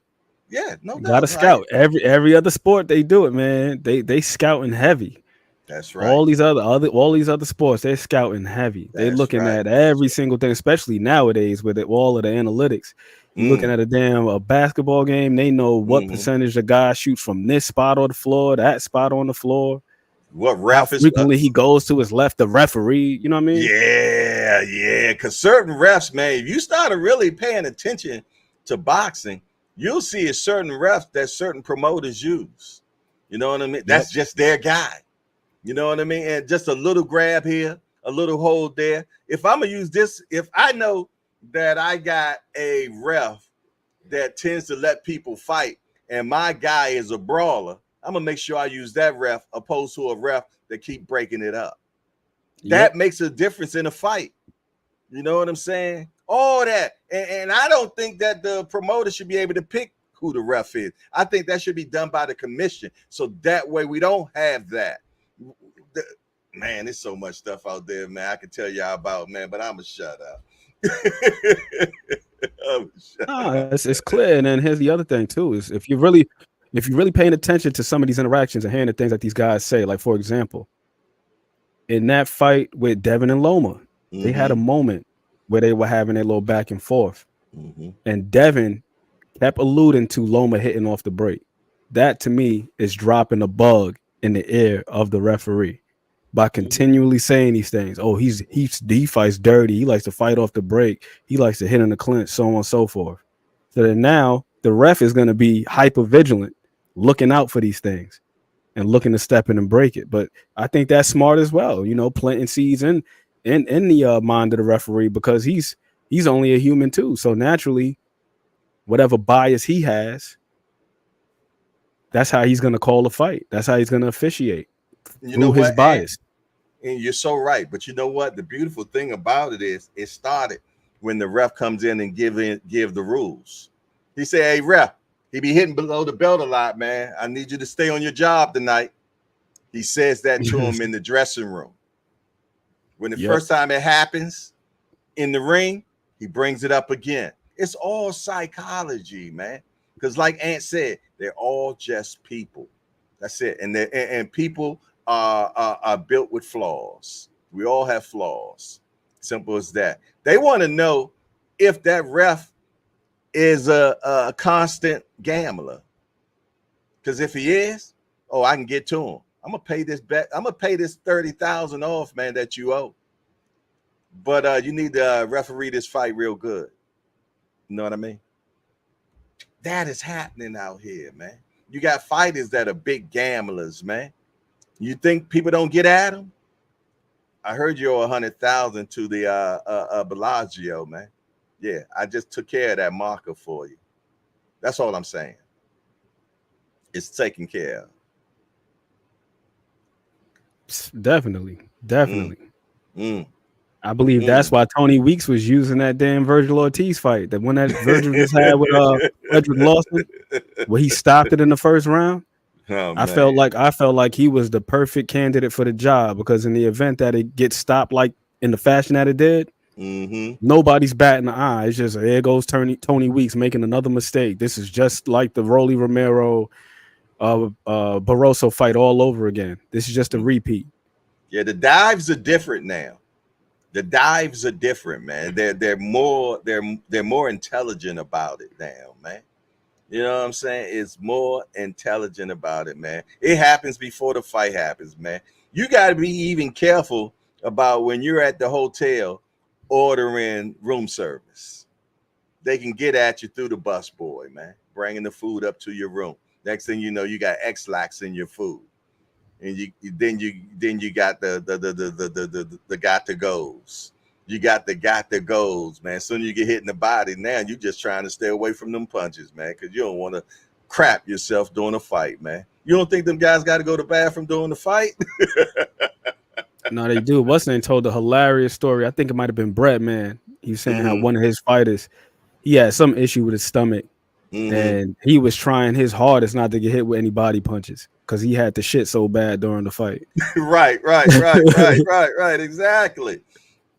[SPEAKER 2] Yeah, no doubt.
[SPEAKER 7] Got to scout. Every other sport they do it, man. They scouting heavy.
[SPEAKER 2] That's right.
[SPEAKER 7] All these other sports, they're scouting heavy. They're looking at every single thing, especially nowadays with all of the analytics. You're looking at a basketball game. They know what percentage the guy shoots from this spot on the floor, that spot on the floor.
[SPEAKER 2] What ref
[SPEAKER 7] how frequently he goes to his left, the referee. You know what I mean?
[SPEAKER 2] Yeah. Because certain refs, man, if you started really paying attention to boxing, you'll see a certain ref that certain promoters use. You know what I mean? That's just their guy. You know what I mean? And just a little grab here, a little hold there. If I'm going to use this, if I know that I got a ref that tends to let people fight and my guy is a brawler, I'm going to make sure I use that ref opposed to a ref that keep breaking it up. That makes a difference in a fight. You know what I'm saying? All that. And I don't think that the promoter should be able to pick who the ref is. I think that should be done by the commission. So that way we don't have that. Man, there's so much stuff out there, man, I can tell y'all about, man, but I'm going to shut up.
[SPEAKER 7] It's clear. And then here's the other thing, too, is if you're really paying attention to some of these interactions and hearing the things that these guys say, like, for example, in that fight with Devin and Loma, they had a
[SPEAKER 2] Mm-hmm.
[SPEAKER 7] moment where they were having a little back and forth,
[SPEAKER 2] Mm-hmm.
[SPEAKER 7] and Devin kept alluding to Loma hitting off the break. That to me is dropping a bug in the ear of the referee by
[SPEAKER 2] Mm-hmm.
[SPEAKER 7] continually saying these things. Oh, he fights dirty. He likes to fight off the break. He likes to hit in the clinch, so on and so forth. So that now the ref is going to be hyper vigilant, looking out for these things and looking to step in and break it. But I think that's smart as well. You know, planting seeds in the mind of the referee, because he's only a human too. So naturally, whatever bias he has, that's how he's going to call a fight. That's how he's going to officiate
[SPEAKER 2] You know
[SPEAKER 7] through his
[SPEAKER 2] what, Ant?
[SPEAKER 7] bias.
[SPEAKER 2] And you're so right. But you know what? The beautiful thing about it is it started when the ref comes in and give the rules. He said, "Hey, ref, he be hitting below the belt a lot, man. I need you to stay on your job tonight." He says that to him in the dressing room. When the
[SPEAKER 7] Yep.
[SPEAKER 2] first time it happens in the ring, he brings it up again. It's all psychology, man. Because like Ant said, they're all just people. That's it. And people are built with flaws. We all have flaws. Simple as that. They want to know if that ref is a constant gambler. Because if he is, oh, I can get to him. I'm gonna pay this bet. I'm gonna pay this 30,000 off, man, that you owe. But you need to referee this fight real good. You know what I mean? That is happening out here, man. You got fighters that are big gamblers, man. You think people don't get at them? I heard you owe 100,000 to the Bellagio, man. Yeah, I just took care of that marker for you. That's all I'm saying. It's taken care of.
[SPEAKER 7] Definitely.
[SPEAKER 2] Mm,
[SPEAKER 7] Definitely.
[SPEAKER 2] mm,
[SPEAKER 7] I believe that's
[SPEAKER 2] mm.
[SPEAKER 7] why Tony Weeks was using that damn Virgil Ortiz fight. That one that Virgil just had with Frederick Lawson, where he stopped it in the first round.
[SPEAKER 2] Oh
[SPEAKER 7] I felt
[SPEAKER 2] man.
[SPEAKER 7] like he was the perfect candidate for the job, because in the event that it gets stopped like in the fashion that it did,
[SPEAKER 2] Mm-hmm.
[SPEAKER 7] nobody's batting an eye. It's just, there goes Tony Weeks making another mistake. This is just like the Rolly Romero Barroso fight all over again. This is just a repeat.
[SPEAKER 2] Yeah, the dives are different now. The dives are different, man. They're more intelligent about it now, man. You know what I'm saying? It's more intelligent about it, man. It happens before the fight happens, man. You got to be even careful about when you're at the hotel ordering room service. They can get at you through the busboy, man, bringing the food up to your room. Next thing you know, you got X-lax in your food. And you got the got to goes. You got the got to goes, man. Soon you get hit in the body. Now you just trying to stay away from them punches, man, because you don't want to crap yourself during a fight, man. You don't think them guys got to go to the bathroom during the fight?
[SPEAKER 7] No, they do. What's name told a hilarious story. I think it might have been Brett, man. He was saying how
[SPEAKER 2] Mm-hmm.
[SPEAKER 7] one of his fighters, he had some issue with his stomach,
[SPEAKER 2] Mm-hmm.
[SPEAKER 7] and he was trying his hardest not to get hit with any body punches because he had the shit so bad during the fight.
[SPEAKER 2] Right. Exactly.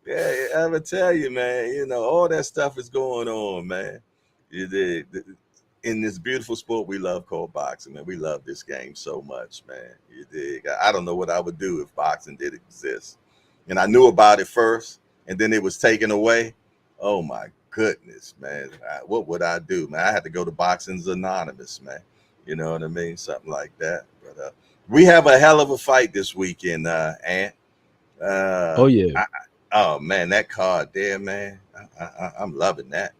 [SPEAKER 2] Yeah, I'm gonna tell you, man. You know, all that stuff is going on, man. You did. In this beautiful sport we love called boxing, man. We love this game so much, man. You dig? I don't know what I would do if boxing did exist. And I knew about it first, and then it was taken away. Oh my goodness, man. What would I do, man? I had to go to Boxing's Anonymous, man. You know what I mean? Something like that. But we have a hell of a fight this weekend, Ant.
[SPEAKER 7] Oh yeah.
[SPEAKER 2] Oh man, that card there, man. I'm loving that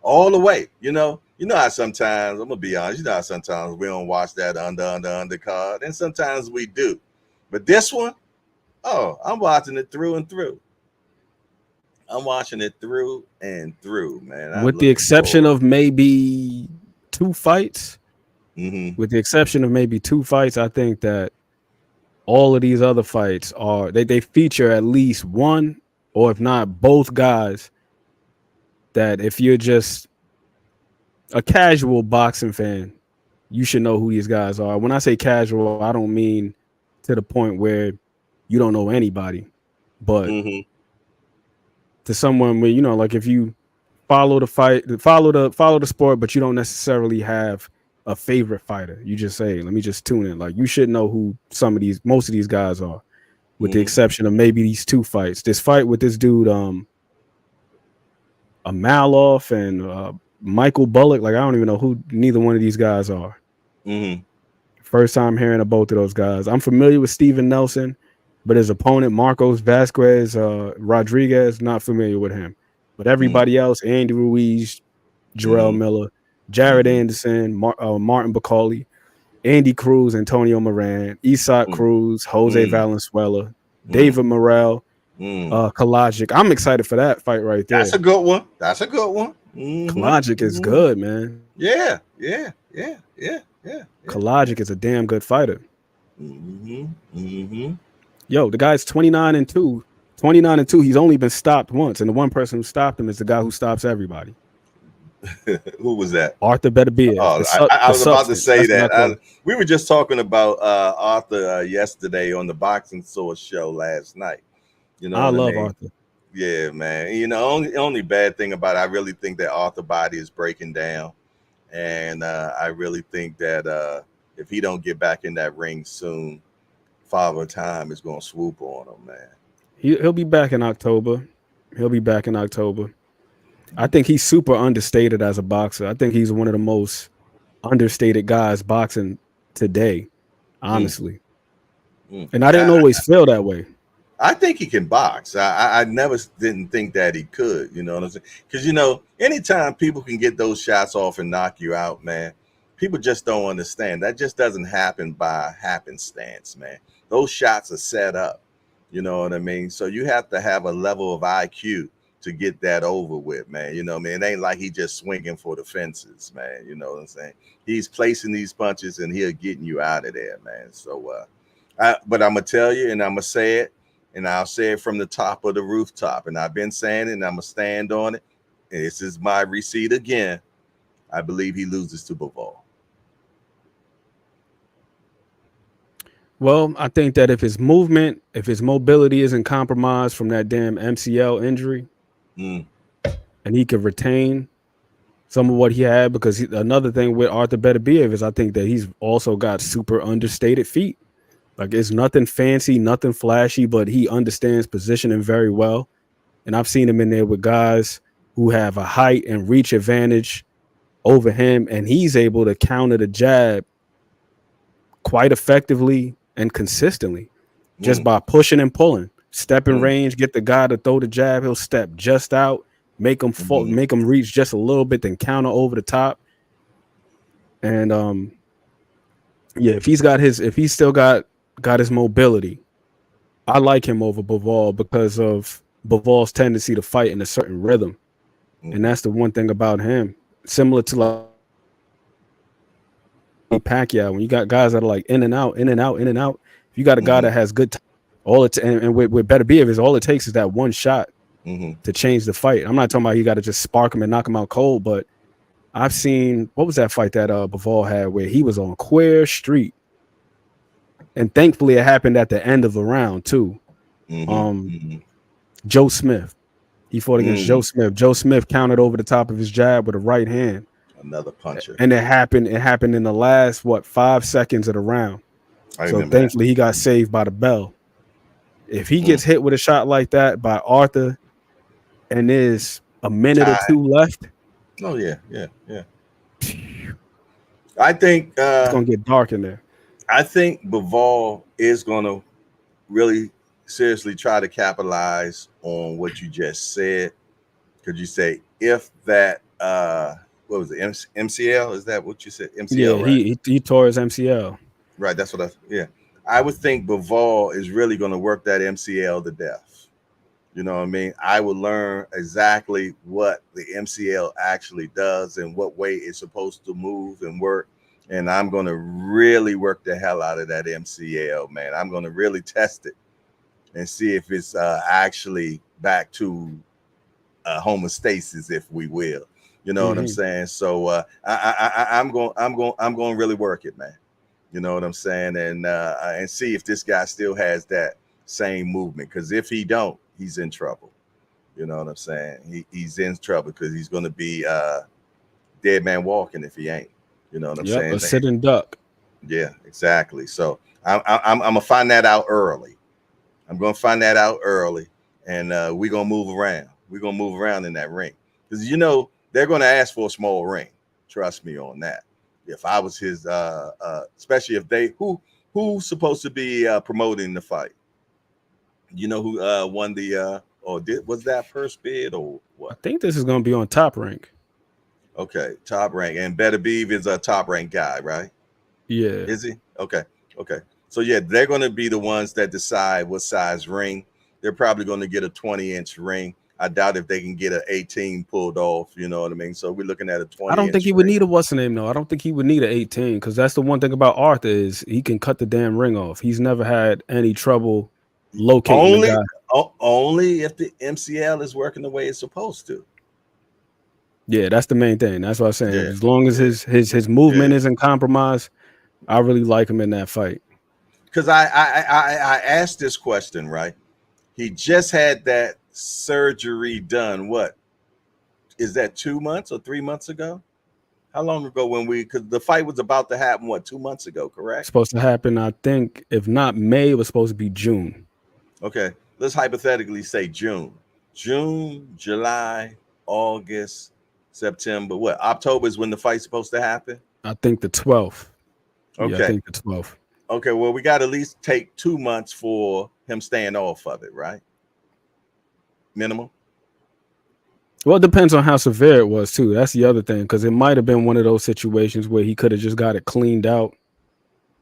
[SPEAKER 2] all the way. You know how sometimes, I'm gonna be honest, you know how sometimes we don't watch that under card, and sometimes we do. But this one, oh, I'm watching it through and through. I'm watching it through and through, man. I'm
[SPEAKER 7] With the
[SPEAKER 2] looking
[SPEAKER 7] exception
[SPEAKER 2] forward.
[SPEAKER 7] of maybe two fights,
[SPEAKER 2] Mm-hmm.
[SPEAKER 7] I think that all of these other fights are they feature at least one, or if not both guys, that if you're just a casual boxing fan, you should know who these guys are. When I say casual, I don't mean to the point where you don't know anybody, but
[SPEAKER 2] Mm-hmm.
[SPEAKER 7] to someone where, like, if you follow the fight, follow the sport, but you don't necessarily have a favorite fighter. You just say, let me just tune in. Like, you should know who most of these guys are. with the exception of maybe these two fights. This fight with this dude, a Maloff and Michael Bullock. Like I don't even know who neither one of these guys are. First time hearing of both of those guys. I'm familiar with Steven Nelson, but his opponent Marcos Vasquez Rodriguez, not familiar with him. But everybody else, Andy Ruiz, Jarrell Miller, Jared Anderson, Martin Bacali, Andy Cruz, Antonio Moran, Isak Cruz, Jose Valenzuela, David Morrell, Kalajic. I'm excited for that fight right there.
[SPEAKER 2] That's a good one. That's a good one.
[SPEAKER 7] Kalajic is good, man.
[SPEAKER 2] Yeah.
[SPEAKER 7] Kalajic is a damn good fighter. Yo, the guy's 29-2. 29-2. He's only been stopped once, and the one person who stopped him is the guy who stops everybody.
[SPEAKER 2] Who was that?
[SPEAKER 7] Arthur Beterbiev.
[SPEAKER 2] I was about to say that. We were just talking about Arthur yesterday on the Boxing Source show last night. You know,
[SPEAKER 7] I love Arthur.
[SPEAKER 2] Yeah, man. You know, only bad thing about it, I really think that Arthur body is breaking down, and I really think that if he don't get back in that ring soon, Father Time is going to swoop on him, man.
[SPEAKER 7] He'll be back in October. I think he's super understated as a boxer. I think he's one of the most understated guys boxing today, honestly. And I didn't always feel that way.
[SPEAKER 2] I think he can box. I never didn't think that he could, you know what I'm saying? Because, you know, anytime people can get those shots off and knock you out, man, people just don't understand. That just doesn't happen by happenstance, man. Those shots are set up, you know what I mean? So you have to have a level of IQ to get that over with, man. You know what I mean? It ain't like he just swinging for the fences, man. You know what I'm saying? He's placing these punches and he'll getting you out of there, man. So, but I'm going to tell you and I'm going to say it, and I'll say it from the top of the rooftop. And I've been saying it and I'm going to stand on it. And this is my receipt again. I believe he loses to Bivol.
[SPEAKER 7] Well, I think that if his mobility isn't compromised from that damn MCL injury, and he could retain some of what he had, because another thing with Arthur Beterbiev is I think that he's also got super understated feet. Like it's nothing fancy, nothing flashy, but he understands positioning very well. And I've seen him in there with guys who have a height and reach advantage over him, and he's able to counter the jab quite effectively and consistently just by pushing and pulling. Step in range, get the guy to throw the jab, he'll step just out, make him fall, make him reach just a little bit, then counter over the top. And if he's still got his mobility, I like him over Bivol because of Bivol's tendency to fight in a certain rhythm. And that's the one thing about him. Similar to like Pacquiao, when you got guys that are like in and out, if you got a guy that has good and with Beterbiev is all it takes is that one shot to change the fight. I'm not talking about you got to just spark him and knock him out cold, but I've seen, what was that fight that Bivol had where he was on Queer Street, and thankfully it happened at the end of the round too. Joe Smith, he fought against Joe Smith. Joe Smith countered over the top of his jab with a right hand.
[SPEAKER 2] Another puncher.
[SPEAKER 7] And it happened in the last 5 seconds of the round. So thankfully he got saved by the bell. If he gets hit with a shot like that by Arthur and there's a minute or two left.
[SPEAKER 2] Oh yeah. I think
[SPEAKER 7] it's gonna get dark in there.
[SPEAKER 2] I think Bivol is gonna really seriously try to capitalize on what you just said. Could you say if that what was it? MCL? Is that what you said? MCL.
[SPEAKER 7] Yeah,
[SPEAKER 2] right?
[SPEAKER 7] he tore his MCL.
[SPEAKER 2] Right. That's what I would think Bivol is really going to work that MCL to death. You know what I mean? I would learn exactly what the MCL actually does and what way it's supposed to move and work. And I'm going to really work the hell out of that MCL, man. I'm going to really test it and see if it's actually back to homeostasis, if we will. You know what I'm saying? So I'm going to really work it, man. You know what I'm saying? And see if this guy still has that same movement. Because if he don't, he's in trouble. You know what I'm saying? He's in trouble because he's going to be dead man walking if he ain't. You know what I'm saying?
[SPEAKER 7] A sitting duck.
[SPEAKER 2] Yeah, exactly. So I'm going to find that out early. I'm gonna find that out early, and we're gonna move around. We're gonna move around in that ring because they're gonna ask for a small ring. Trust me on that. If I was his, especially if who's supposed to be promoting the fight. You know who won the was that first bid or
[SPEAKER 7] I
[SPEAKER 2] what?
[SPEAKER 7] think this is gonna be on Top Rank.
[SPEAKER 2] Okay, Top Rank, and Better Beeve is a Top Rank guy, right?
[SPEAKER 7] Yeah.
[SPEAKER 2] Is he? Okay. Okay. So yeah, they're going to be the ones that decide what size ring. They're probably going to get a 20-inch ring. I doubt if they can get an 18 pulled off. You know what I mean? So we're looking at a
[SPEAKER 7] I don't think
[SPEAKER 2] 20-inch
[SPEAKER 7] he would
[SPEAKER 2] ring.
[SPEAKER 7] need a what's the name though. I don't think he would need an 18 because that's the one thing about Arthur is he can cut the damn ring off. He's never had any trouble locating the
[SPEAKER 2] Only,
[SPEAKER 7] guy.
[SPEAKER 2] only if the MCL is working the way it's supposed to.
[SPEAKER 7] Yeah, that's the main thing. That's what I'm saying.
[SPEAKER 2] Yeah.
[SPEAKER 7] As long as his movement isn't compromised, I really like him in that fight.
[SPEAKER 2] Because I asked this question, right? He just had that surgery done. What is that? 2 months or 3 months ago? How long ago because the fight was about to happen, 2 months ago, correct?
[SPEAKER 7] Supposed to happen, I think, if not May, it was supposed to be June.
[SPEAKER 2] Okay, let's hypothetically say June, July, August, September. What, October is when the fight's supposed to happen?
[SPEAKER 7] I think the 12th.
[SPEAKER 2] Okay.
[SPEAKER 7] Yeah, I think the 12th.
[SPEAKER 2] Okay, well, we got to at least take 2 months for him staying off of it, right? Minimum.
[SPEAKER 7] Well, it depends on how severe it was too. That's the other thing, because it might have been one of those situations where he could have just got it cleaned out.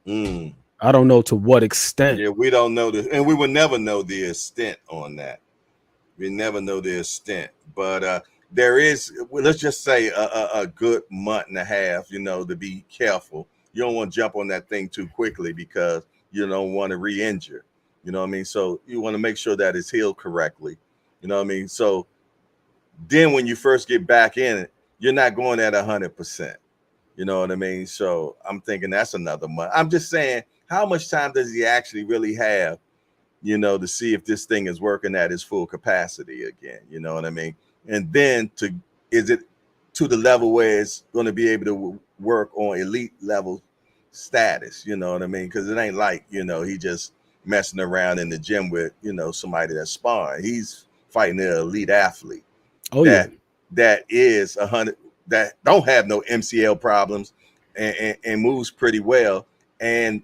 [SPEAKER 7] I don't know to what extent.
[SPEAKER 2] Yeah, we don't know and we will never know the extent on that. We never know the extent, but there is. Let's just say a good month and a half. To be careful. You don't want to jump on that thing too quickly because you don't want to re-injure. You know what I mean? So you want to make sure that it's healed correctly. You know what I mean? So then when you first get back in it, you're not going at 100%. You know what I mean? So I'm thinking that's another month. I'm just saying, how much time does he actually really have, to see if this thing is working at its full capacity again? You know what I mean? And then is it to the level where it's going to be able to work on elite level status? You know what I mean? Because it ain't like, he just messing around in the gym with, somebody that's sparring. He's fighting an elite athlete.
[SPEAKER 7] Oh,
[SPEAKER 2] that is 100, that don't have no MCL problems and moves pretty well and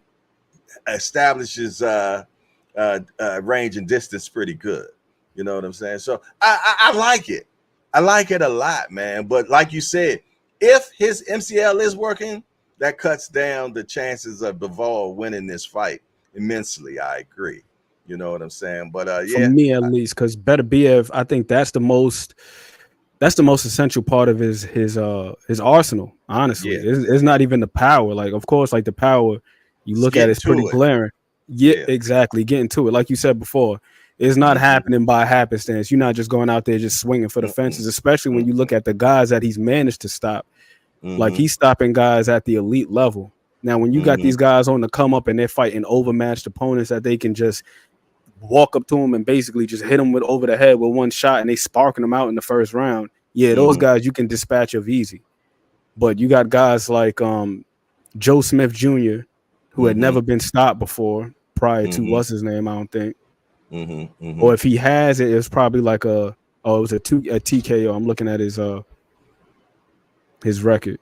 [SPEAKER 2] establishes range and distance pretty good. You know what I'm saying? So I like it. I like it a lot, man. But like you said, if his MCL is working, that cuts down the chances of Bivol winning this fight immensely. I agree. You know what I'm saying? But
[SPEAKER 7] for me at least, because Beterbiev, I think that's the most essential part of his arsenal. Honestly, it's not even the power. Like, of course, like the power you look at, it's pretty glaring. Yeah, exactly. Getting to it, like you said before, it's not happening by happenstance. You're not just going out there just swinging for the fences, especially when you look at the guys that he's managed to stop. Like, he's stopping guys at the elite level. Now, when you got these guys on the come up and they're fighting overmatched opponents that they can just walk up to them and basically just hit them over the head with one shot and they sparking them out in the first round. Yeah, those guys you can dispatch of easy. But you got guys like Joe Smith Jr., who had never been stopped before prior to what's his name, I don't think. Or if he has it, it's probably like it was a TKO. I'm looking at his record.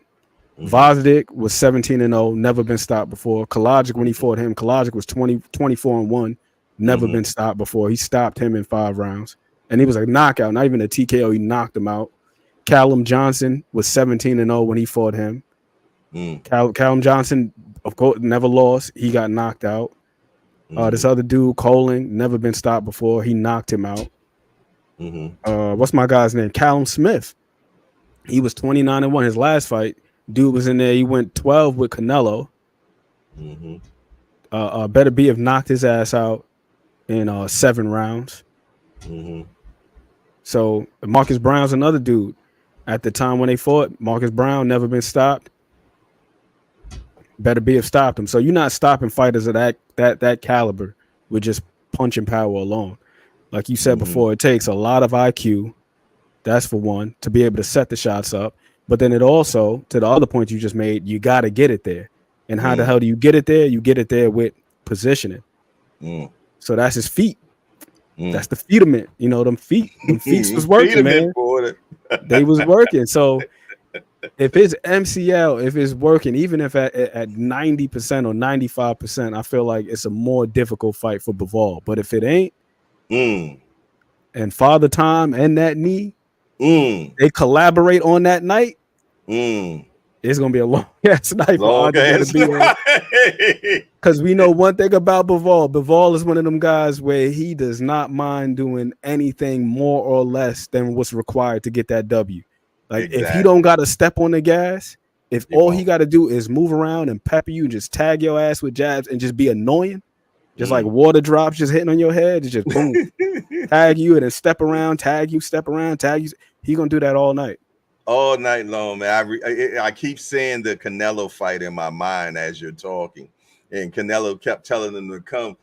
[SPEAKER 7] Vosdick was 17-0, never been stopped before. Kalajic, when he fought him, Kalajic was 24-1, never been stopped before. He stopped him in 5 rounds. And he was a knockout, not even a TKO. He knocked him out. Callum Johnson was 17-0 when he fought him. Callum Johnson, of course, never lost. He got knocked out. This other dude, Colin, never been stopped before. He knocked him out. What's my guy's name? Callum Smith. He was 29-1 his last fight. Dude was in there. He went 12 with Canelo. Beterbiev knocked his ass out in 7 rounds. So Marcus Brown's another dude. At the time when they fought, Marcus Brown never been stopped. Beterbiev stopped him. So you're not stopping fighters of that caliber with just punching power alone. Like you said before, it takes a lot of IQ. That's for one, to be able to set the shots up. But then it also, to the other point you just made, you got to get it there. And how the hell do you get it there? You get it there with positioning. So that's his feet. That's the feedament. You know, them feet was working, man. They was working. So if it's MCL, if it's working, even if at 90% or 95%, I feel like it's a more difficult fight for Bivol. But if it ain't, and Father Time and that knee, they collaborate on that night, it's gonna be a long ass night for Andre to be on. Because we know one thing about Bivol. Bivol is one of them guys where he does not mind doing anything more or less than what's required to get that W. Like if he don't got to step on the gas, if all he got to do is move around and pepper you, just tag your ass with jabs and just be annoying, just like water drops just hitting on your head, it's just boom, tag you and then step around, tag you, step around, tag you. He gonna do that all night.
[SPEAKER 2] All night long, man. I keep saying the Canelo fight in my mind as you're talking, and Canelo kept telling him to come,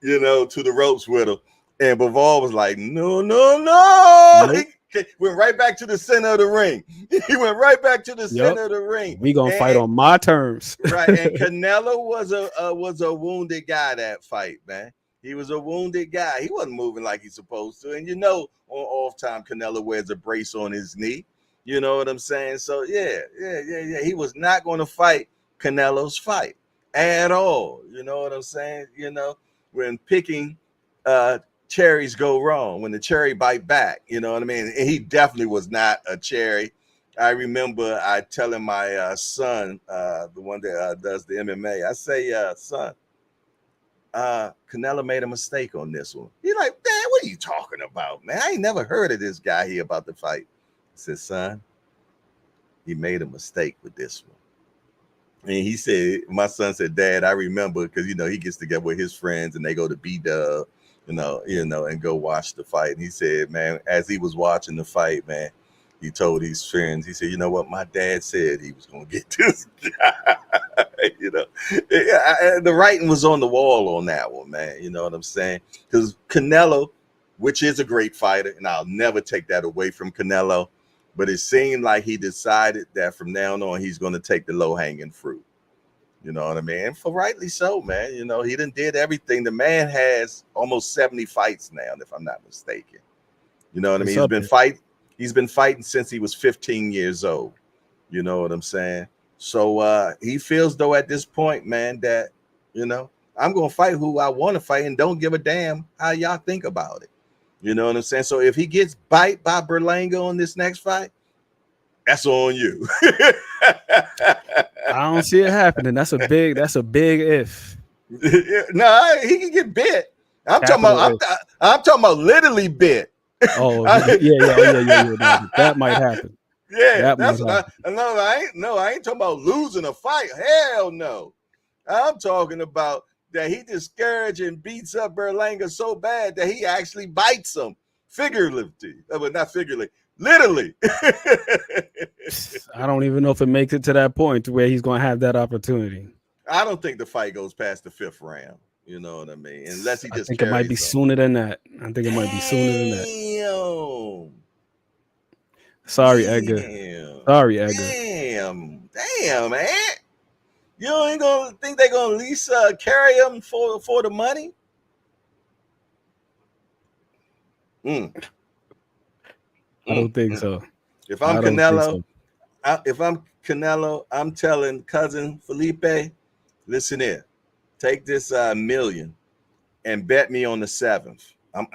[SPEAKER 2] to the ropes with him, and Bivol was like, no. Nope. He went right back to the center of the ring. He went right back to the center of the ring.
[SPEAKER 7] We gonna fight on my terms,
[SPEAKER 2] right? And Canelo was a wounded guy that fight, man. He was a wounded guy. He wasn't moving like he's supposed to, and on off time, Canelo wears a brace on his knee. You know what I'm saying? So yeah. He was not going to fight Canelo's fight at all. You know what I'm saying? When picking cherries go wrong, when the cherry bite back, you know what I mean? And he definitely was not a cherry. I remember I telling my son, the one that does the MMA, I say, son, Canelo made a mistake on this one. He's like, man, what are you talking about, man? I ain't never heard of this guy here about the fight. I said, son, he made a mistake with this one. And he said, my son said, Dad, I remember, because he gets together with his friends and they go to B-Dub, and go watch the fight. And he said, man, as he was watching the fight, man, he told his friends, he said, you know what, my dad said he was gonna get this guy. The writing was on the wall on that one, man. You know what I'm saying? Because Canelo, which is a great fighter, and I'll never take that away from Canelo, but it seemed like he decided that from now on he's going to take the low-hanging fruit. You know what I mean? And for rightly so, man. He done did everything. The man has almost 70 fights now, if I'm not mistaken. You know what I mean? He's been fighting since he was 15 years old. You know what I'm saying? So he feels though at this point, man, that I'm gonna fight who I want to fight and don't give a damn how y'all think about it. You know what I'm saying? So if he gets bite by Berlanga on this next fight, that's on you.
[SPEAKER 7] I don't see it happening. That's a big if.
[SPEAKER 2] No, he can get bit. I'm talking about literally bit.
[SPEAKER 7] Oh yeah. That might happen.
[SPEAKER 2] Yeah, that's what I ain't talking about losing a fight. Hell no. I'm talking about that he discourages and beats up Berlanga so bad that he actually bites him figuratively, but not figuratively, literally.
[SPEAKER 7] I don't even know if it makes it to that point to where he's going to have that opportunity.
[SPEAKER 2] I don't think the fight goes past the 5th round. You know what I mean? Unless he just.
[SPEAKER 7] I think it might be sooner than that. Sorry, Edgar.
[SPEAKER 2] Damn, man. You ain't gonna think they're gonna at least carry him for the money?
[SPEAKER 7] I don't think so.
[SPEAKER 2] If I'm Canelo, I'm telling cousin Felipe, listen here, take this $1 and bet me on the 7th. I'm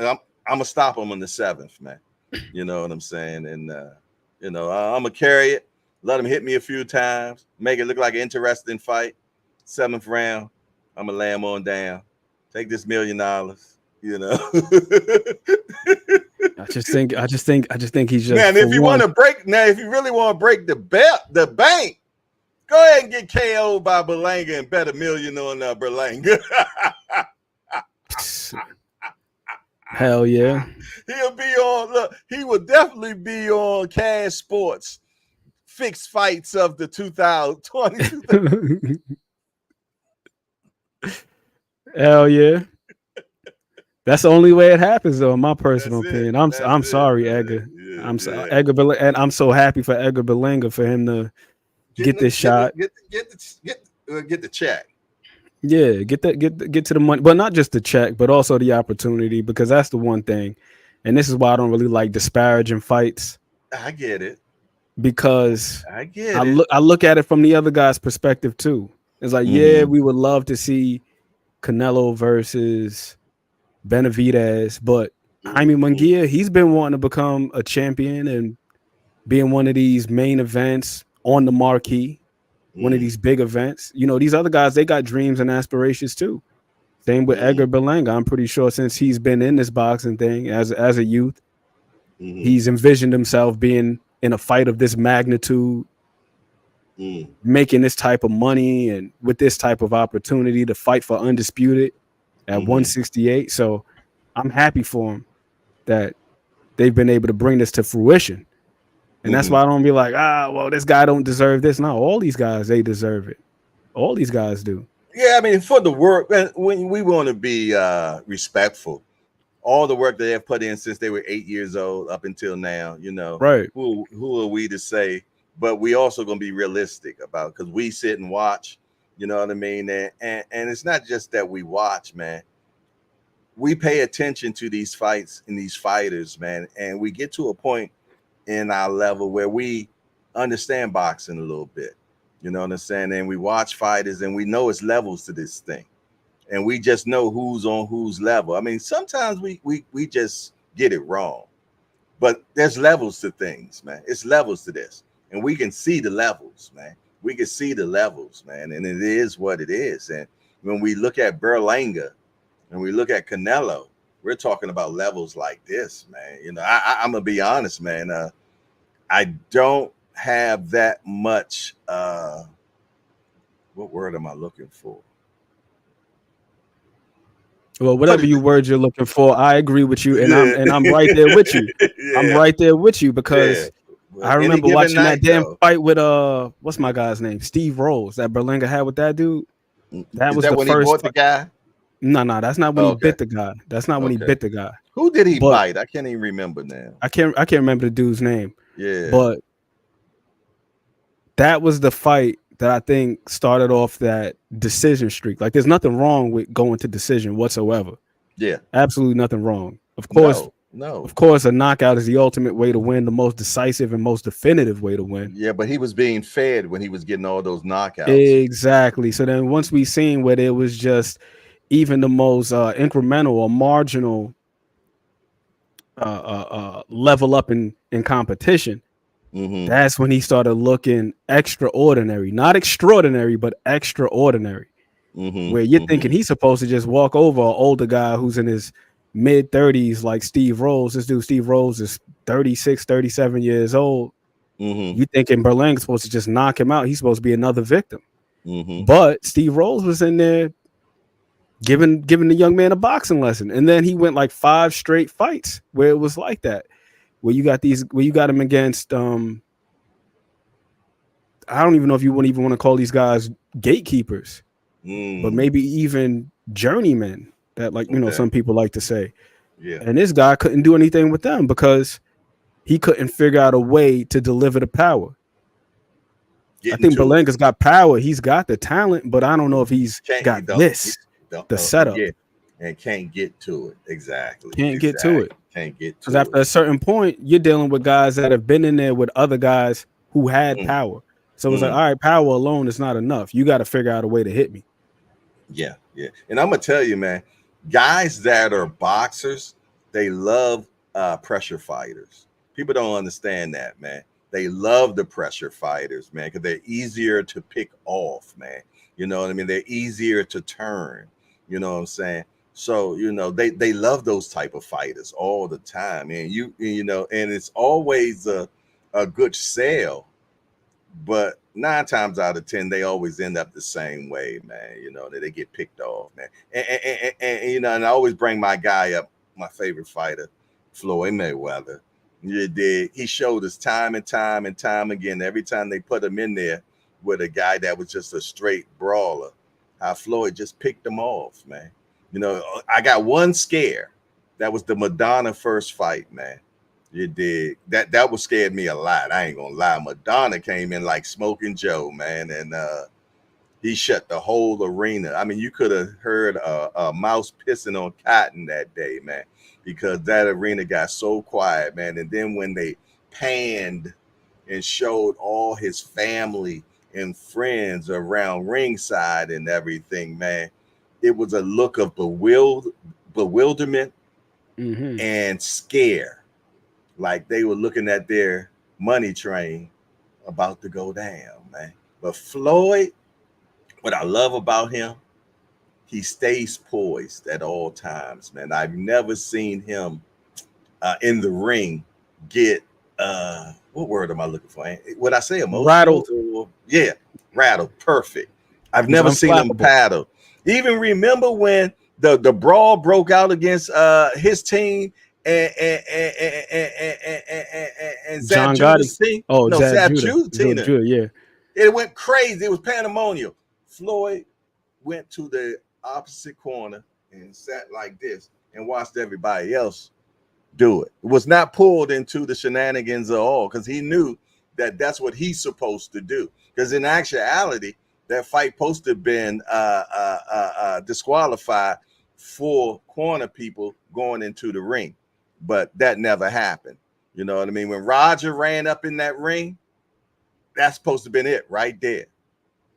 [SPEAKER 2] gonna stop him on the 7th, man. You know what I'm saying? And I'm gonna carry it. Let him hit me a few times, make it look like an interesting fight. 7th round, I'm gonna lay him on down. Take this $1 million.
[SPEAKER 7] I just think he's just.
[SPEAKER 2] Man, if you really want to break the bank, go ahead and get KO'd by Berlanga and bet $1 million on Berlanga.
[SPEAKER 7] Hell yeah.
[SPEAKER 2] He will definitely be on Cash Sports fixed fights of the 2020.
[SPEAKER 7] Hell yeah. That's the only way it happens, though, in my personal opinion. I'm sorry, Edgar. Edgar, and I'm so happy for Edgar Berlanga for him to get this shot.
[SPEAKER 2] Get the check.
[SPEAKER 7] Yeah, get to the money, but not just the check, but also the opportunity, because that's the one thing. And this is why I don't really like disparaging fights,
[SPEAKER 2] I get it.
[SPEAKER 7] because
[SPEAKER 2] I get it.
[SPEAKER 7] I look at it from the other guy's perspective too. It's like, yeah,
[SPEAKER 2] Mm-hmm.
[SPEAKER 7] we would love to see Canelo versus Benavidez, but Jaime Munguia, he's been wanting to become a champion and be in one of these main events on the marquee, one of these big events. You know, these other guys, they got dreams and aspirations too. Same with Edgar Berlanga. I'm pretty sure since he's been in this boxing thing as a youth, he's envisioned himself being in a fight of this magnitude, making this type of money and with this type of opportunity to fight for undisputed at 168. So I'm happy for him that they've been able to bring this to fruition. And that's why I don't be like, well, this guy don't deserve this. No, all these guys, they deserve it. All these guys do.
[SPEAKER 2] Yeah, I mean, for the work, when we want to be respectful, all the work they have put in since they were 8 years old up until now, you know,
[SPEAKER 7] right?
[SPEAKER 2] Who are we to say? But we also gonna be realistic about, because we sit and watch, you know what I mean? And it's not just that we watch, man. We pay attention to these fights and these fighters, man, and we get to a point in our level where we understand boxing a little bit. You know what I'm saying? And we watch fighters and we know it's levels to this thing. And we just know who's on whose level. I mean, sometimes we just get it wrong. But there's levels to things, man. It's levels to this. And we can see the levels, man. We can see the levels, man. And it is what it is. And when we look at Berlanga and we look at Canelo, we're talking about levels like this, man. You know, I'm gonna be honest, man. I don't have that much. What word am I looking for?
[SPEAKER 7] Well, whatever word you're looking for, I agree with you, and I'm right there with you. I'm right there with you, because I remember watching that damn fight with what's my guy's name? Steve Rose, that Berlanga had with that dude. That was the
[SPEAKER 2] when
[SPEAKER 7] first
[SPEAKER 2] he bought the guy.
[SPEAKER 7] No, that's not when he bit the guy. That's not when he bit the guy.
[SPEAKER 2] Who did he bite? I can't even remember now.
[SPEAKER 7] I can't remember the dude's name.
[SPEAKER 2] Yeah.
[SPEAKER 7] But that was the fight that I think started off that decision streak. Like, there's nothing wrong with going to decision whatsoever.
[SPEAKER 2] Yeah.
[SPEAKER 7] Absolutely nothing wrong. Of course,
[SPEAKER 2] no.
[SPEAKER 7] Of course, a knockout is the ultimate way to win, the most decisive and most definitive way to win.
[SPEAKER 2] Yeah, but he was being fed when he was getting all those knockouts.
[SPEAKER 7] Exactly. So then once we seen where there was just even the most incremental or marginal level up in competition, that's when he started looking extraordinary, not extraordinary, but extraordinary. Where you're thinking he's supposed to just walk over an older guy who's in his mid 30s, like Steve Rose. This dude, Steve Rose, is 36, 37 years old. You thinking Berlanga's supposed to just knock him out. He's supposed to be another victim. But Steve Rose was in there giving the young man a boxing lesson. And then he went like 5 straight fights where it was like that. Where you got him against I don't even know if you wouldn't even want to call these guys gatekeepers, but maybe even journeymen that, like, you know, some people like to say.
[SPEAKER 2] Yeah.
[SPEAKER 7] And this guy couldn't do anything with them because he couldn't figure out a way to deliver the power. I think Berlanga's got power. He's got the talent, but I don't know if he's got the setup.
[SPEAKER 2] Yeah. And can't get to it. Exactly.
[SPEAKER 7] Can't get to it.
[SPEAKER 2] Can't get to it.
[SPEAKER 7] Because after a certain point, you're dealing with guys that have been in there with other guys who had power. So it's like, all right, power alone is not enough. You got to figure out a way to hit me.
[SPEAKER 2] Yeah, yeah. And I'm going to tell you, man, guys that are boxers, they love pressure fighters. People don't understand that, man. They love the pressure fighters, man, because they're easier to pick off, man. You know what I mean? They're easier to turn. You know what I'm saying? So, you know, they love those type of fighters all the time. And you know, and it's always a good sale. But 9 times out of 10, they always end up the same way, man. You know, that they get picked off, man. And you know, and I always bring my guy up, my favorite fighter, Floyd Mayweather. You did. He showed us time and time and time again, every time they put him in there with a guy that was just a straight brawler, how Floyd just picked him off, man. You know, I got one scare. That was the Madonna first fight, man. You did. That was scared me a lot. I ain't gonna lie. Madonna came in like Smoking Joe, man, and he shut the whole arena. I mean, you could have heard a mouse pissing on cotton that day, man, because that arena got so quiet, man. And then when they panned and showed all his family and friends around ringside and everything, man, it was a look of bewilderment and scare, like they were looking at their money train about to go down, man. But Floyd, what I love about him, he stays poised at all times, man. I've never seen him in the ring get what word am I looking for? Would I say emotional?
[SPEAKER 7] Rattled.
[SPEAKER 2] Yeah, rattled. Perfect. I've
[SPEAKER 7] He's
[SPEAKER 2] never seen him
[SPEAKER 7] unflappable.
[SPEAKER 2] paddle. Even remember when the brawl broke out against his team and Zab
[SPEAKER 7] John
[SPEAKER 2] Judah's
[SPEAKER 7] Gotti.
[SPEAKER 2] team?
[SPEAKER 7] Oh,
[SPEAKER 2] No,
[SPEAKER 7] Zab
[SPEAKER 2] Zab
[SPEAKER 7] Judah.
[SPEAKER 2] Judah.
[SPEAKER 7] Yeah.
[SPEAKER 2] It went crazy. It was pandemonium. Floyd went to the opposite corner and sat like this and watched everybody else do it. It was not pulled into the shenanigans at all, because he knew that that's what he's supposed to do. Because in actuality, that fight supposed to have been disqualified for corner people going into the ring, but that never happened. You know what I mean? When Roger ran up in that ring, that's supposed to have been it right there.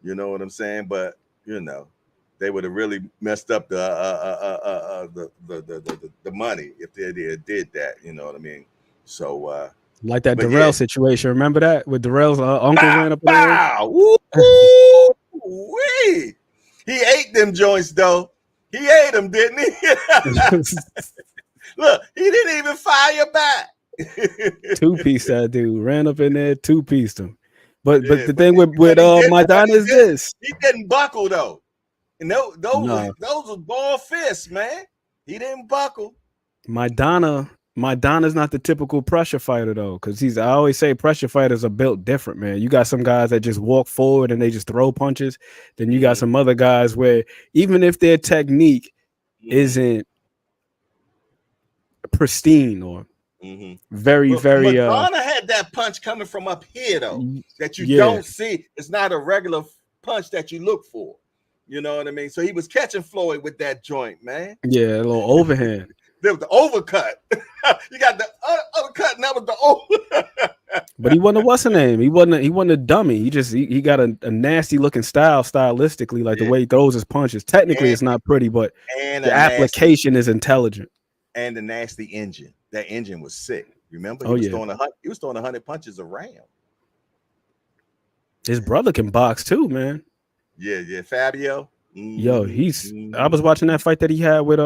[SPEAKER 2] You know what I'm saying? But you know, they would have really messed up the money if they did that. You know what I mean? So
[SPEAKER 7] Like that
[SPEAKER 2] but
[SPEAKER 7] Darrell
[SPEAKER 2] yeah,
[SPEAKER 7] situation. Remember that? With Darrell's uncle
[SPEAKER 2] bow,
[SPEAKER 7] ran up in the
[SPEAKER 2] bow, wee. He ate them joints though. He ate them, didn't he?
[SPEAKER 7] ring.
[SPEAKER 2] Look, he didn't even fire back.
[SPEAKER 7] Two-piece that dude. Ran up in there, two-pieced him. But
[SPEAKER 2] Yeah,
[SPEAKER 7] the thing with Maidana is this.
[SPEAKER 2] he didn't buckle though. And those
[SPEAKER 7] No.
[SPEAKER 2] were ball fists, man. He didn't buckle.
[SPEAKER 7] Maidana's not the typical pressure fighter though, because I always say pressure fighters are built different, man. You got some guys that just walk forward and they just throw punches. Then you got some other guys where even if their technique isn't pristine or very, very
[SPEAKER 2] Madonna had that punch coming from up here though, that you
[SPEAKER 7] yeah.
[SPEAKER 2] don't see. It's not a regular punch that you look for. You know what I mean? So he was catching Floyd with that joint, man.
[SPEAKER 7] Yeah, a little overhand.
[SPEAKER 2] There was the overcut. You got the undercut, and that was the over.
[SPEAKER 7] But he wasn't a what's the name? He wasn't a dummy. He got a nasty looking style stylistically, like the way he throws his punches. Technically, it's not pretty, but the application is intelligent.
[SPEAKER 2] And the nasty engine. That engine was sick. Remember?
[SPEAKER 7] He
[SPEAKER 2] was throwing 100 punches around.
[SPEAKER 7] His brother can box too, man.
[SPEAKER 2] Yeah, Fabio.
[SPEAKER 7] Yo, I was watching that fight that he had with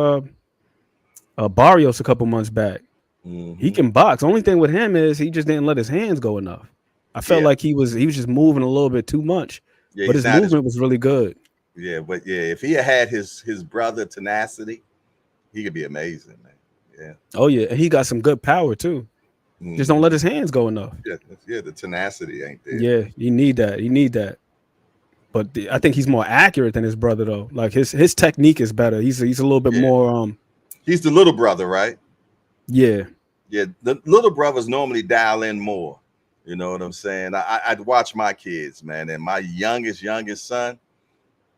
[SPEAKER 7] Barrios a couple months back. He can box. Only thing with him is he just didn't let his hands go enough. I felt like he was just moving a little bit too much. Yeah, but his movement was really good.
[SPEAKER 2] Yeah, but if he had his brother tenacity, he could be amazing, man. Yeah.
[SPEAKER 7] Oh yeah, and he got some good power too. Just don't let his hands go enough.
[SPEAKER 2] Yeah, the tenacity ain't there.
[SPEAKER 7] Yeah, you need that. But I think he's more accurate than his brother though. Like his technique is better. He's a little bit more.
[SPEAKER 2] He's the little brother, right?
[SPEAKER 7] Yeah.
[SPEAKER 2] Yeah, the little brothers normally dial in more. You know what I'm saying? I'd watch my kids, man, and my youngest son,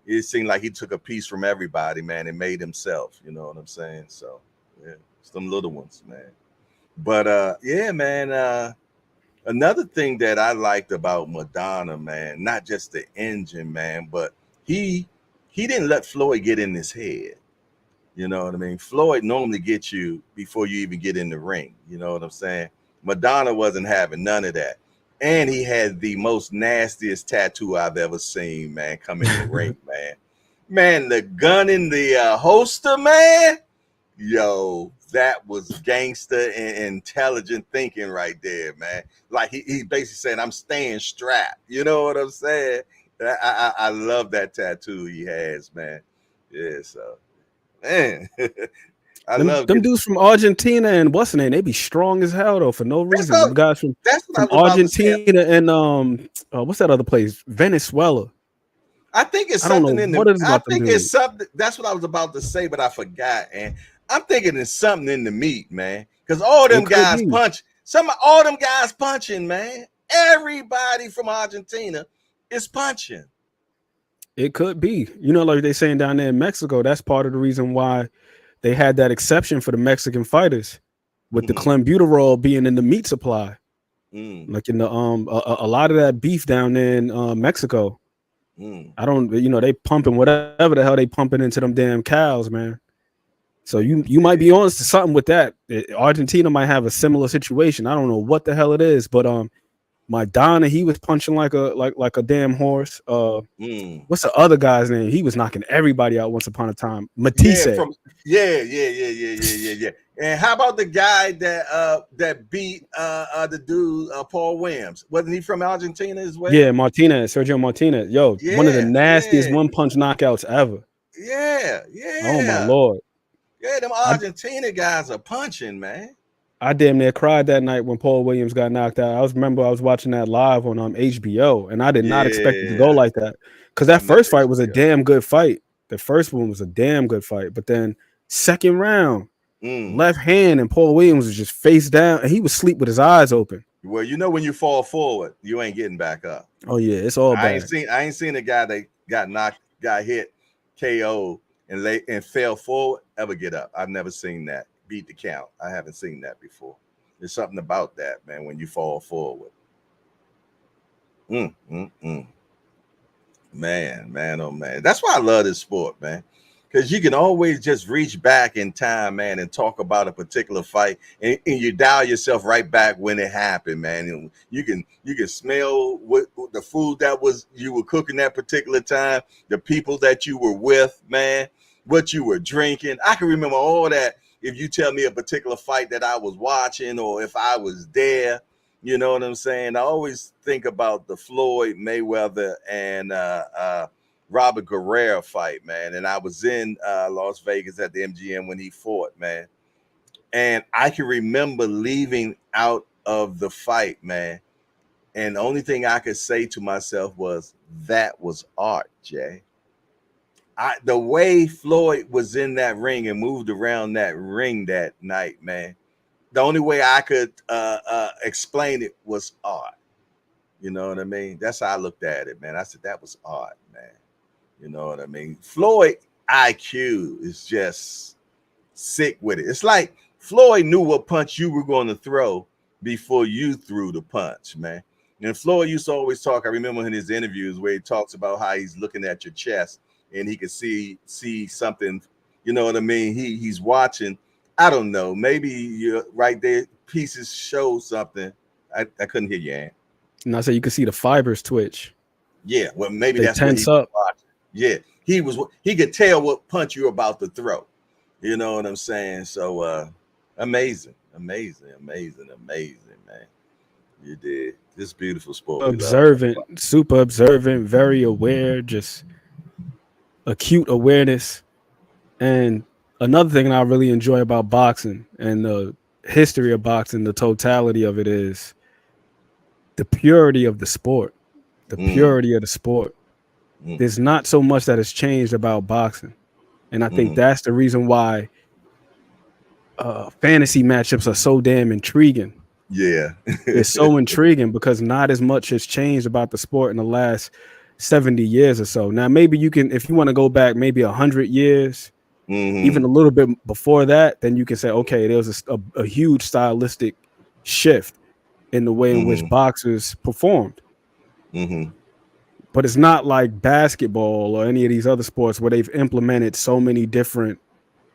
[SPEAKER 2] it seemed like he took a piece from everybody, man, and made himself. You know what I'm saying? So yeah, some little ones, man. But yeah, man. Another thing that I liked about Madonna, man, not just the engine, man, but he didn't let Floyd get in his head. You know what I mean? Floyd normally gets you before you even get in the ring. You know what I'm saying? Madonna wasn't having none of that. And he had the most nastiest tattoo I've ever seen, man, come in the ring, man. Man, the gun in the holster, man. Yo, that was gangster and intelligent thinking right there, man. Like he basically said, I'm staying strapped. You know what I'm saying? I love that tattoo he has, man. Yeah, so man.
[SPEAKER 7] Them dudes from Argentina and what's the name? They be strong as hell though for no reason. Them guys from Argentina and what's that other place? Venezuela.
[SPEAKER 2] I think it's something in the. I think it's something. That's what I was about to say, but I forgot. And I'm thinking it's something in the meat, man. Because all them guys punch. All them guys punching, man. Everybody from Argentina is punching.
[SPEAKER 7] It could be. Like they saying down there in Mexico, that's part of the reason why they had that exception for the Mexican fighters with the clenbuterol being in the meat supply. Like in the a lot of that beef down there in Mexico. I don't, they pumping whatever the hell they pumping into them damn cows, man. So you might be on to something with that. Argentina might have a similar situation. I don't know what the hell it is, but Maidana, he was punching like a damn horse. What's the other guy's name? He was knocking everybody out once upon a time. Matisse.
[SPEAKER 2] Yeah. And how about the guy that beat the dude Paul Williams? Wasn't he from Argentina as well?
[SPEAKER 7] Yeah, Sergio Martinez. Yo, one of the nastiest one punch knockouts ever.
[SPEAKER 2] Yeah.
[SPEAKER 7] Oh my lord.
[SPEAKER 2] Yeah, them Argentina guys are punching, man.
[SPEAKER 7] I damn near cried that night when Paul Williams got knocked out. I was watching that live on HBO, and I did not expect it to go like that. Because that first fight was a damn good fight. The first one was a damn good fight, but then second round, left hand, and Paul Williams was just face down, and he was asleep with his eyes open.
[SPEAKER 2] Well, when you fall forward, you ain't getting back up.
[SPEAKER 7] Oh yeah, it's all bad.
[SPEAKER 2] I ain't seen a guy that got hit, KO, and fell forward ever get up. I've never seen that. Beat the count. I haven't seen that before. There's something about that, man, when you fall forward. Man, oh man. That's why I love this sport, man. Because you can always just reach back in time, man, and talk about a particular fight, and you dial yourself right back when it happened, man. And you can smell what the food you were cooking that particular time, the people that you were with, man, what you were drinking. I can remember all that. If you tell me a particular fight that I was watching, or if I was there, you know what I'm saying? I always think about the Floyd Mayweather and Robert Guerrero fight, man. And I was in Las Vegas at the MGM when he fought, man. And I can remember leaving out of the fight, man. And the only thing I could say to myself was, that was art, Jay. The way Floyd was in that ring and moved around that ring that night, man, the only way I could explain it was art. You know what I mean? That's how I looked at it, man. I said, that was art, man. You know what I mean? Floyd IQ is just sick with it. It's like Floyd knew what punch you were going to throw before you threw the punch, man. And Floyd used to always talk. I remember in his interviews where he talks about how he's looking at your chest and he could see something, you know what I mean? He's watching. I don't know. Maybe you're right there. Pieces show something. I couldn't hear you, Ann.
[SPEAKER 7] And I said you could see the fibers twitch.
[SPEAKER 2] Yeah, well, maybe
[SPEAKER 7] they
[SPEAKER 2] that's what
[SPEAKER 7] tense up.
[SPEAKER 2] Watching. Yeah, he could tell what punch you're about to throw. You know what I'm saying? So amazing, man. You did. This beautiful sport.
[SPEAKER 7] Observant, super observant, very aware, just acute awareness. And another thing that I really enjoy about boxing and the history of boxing, the totality of it, is the purity of the sport. Purity of the sport. There's not so much that has changed about boxing. And I think that's the reason why fantasy matchups are so damn intriguing.
[SPEAKER 2] Yeah.
[SPEAKER 7] It's so intriguing because not as much has changed about the sport in the last 70 years or so. Now, maybe you can, if you want to go back maybe 100 years, even a little bit before that, then you can say, okay, there was a huge stylistic shift in the way in which boxers performed. But it's not like basketball or any of these other sports where they've implemented so many different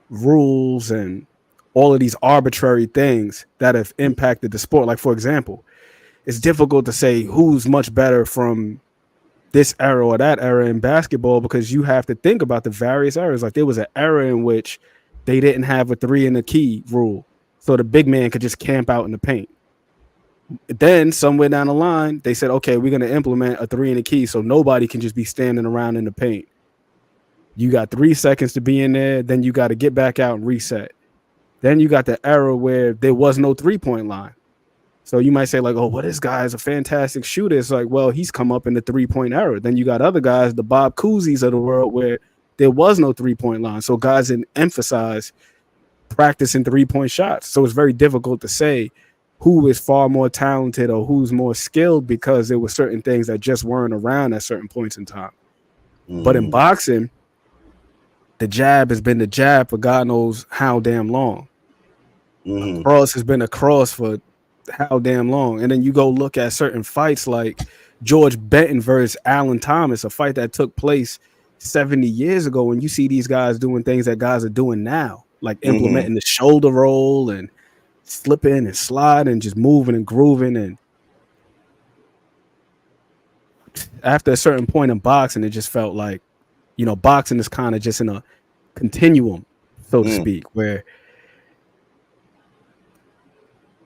[SPEAKER 7] rules and all of these arbitrary things that have impacted the sport. Like, for example, it's difficult to say who's much better from this era or that era in basketball because you have to think about the various eras. Like, there was an era in which they didn't have a 3 in the key rule, so the big man could just camp out in the paint. Then somewhere down the line, they said, okay, we're going to implement a 3 in the key so nobody can just be standing around in the paint. You got 3 seconds to be in there, then you got to get back out and reset. Then you got the era where there was no 3-point line. So you might say like, oh, well, this guy is a fantastic shooter. It's like, well, he's come up in the 3-point era. Then you got other guys, the Bob Cousy's of the world, where there was no 3-point line. So guys didn't emphasize practicing 3-point shots. So it's very difficult to say who is far more talented or who's more skilled because there were certain things that just weren't around at certain points in time. But in boxing, the jab has been the jab for God knows how damn long. A cross has been a cross for how damn long. And then you go look at certain fights like George Benton versus Alan Thomas, a fight that took place 70 years ago, and you see these guys doing things that guys are doing now, like implementing the shoulder roll and slipping and sliding and just moving and grooving. And after a certain point in boxing, it just felt like, you know, boxing is kind of just in a continuum, so to speak, where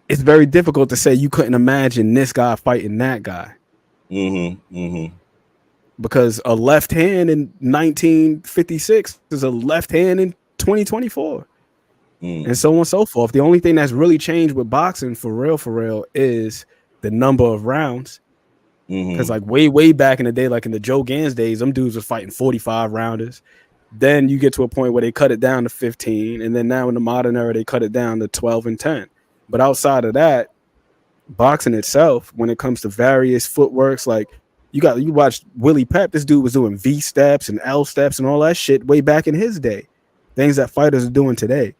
[SPEAKER 7] it's very difficult to say you couldn't imagine this guy fighting that guy. Because a left hand in 1956 is a left hand in 2024. And so on and so forth. The only thing that's really changed with boxing for real is the number of rounds. Because like way back in the day, like in the Joe Gans days, them dudes was fighting 45 rounders. Then you get to a point where they cut it down to 15. And then now in the modern era, they cut it down to 12 and 10. But outside of that, boxing itself, when it comes to various footworks, like you watched Willie Pep, this dude was doing V steps and L steps and all that shit way back in his day. Things that fighters are doing today.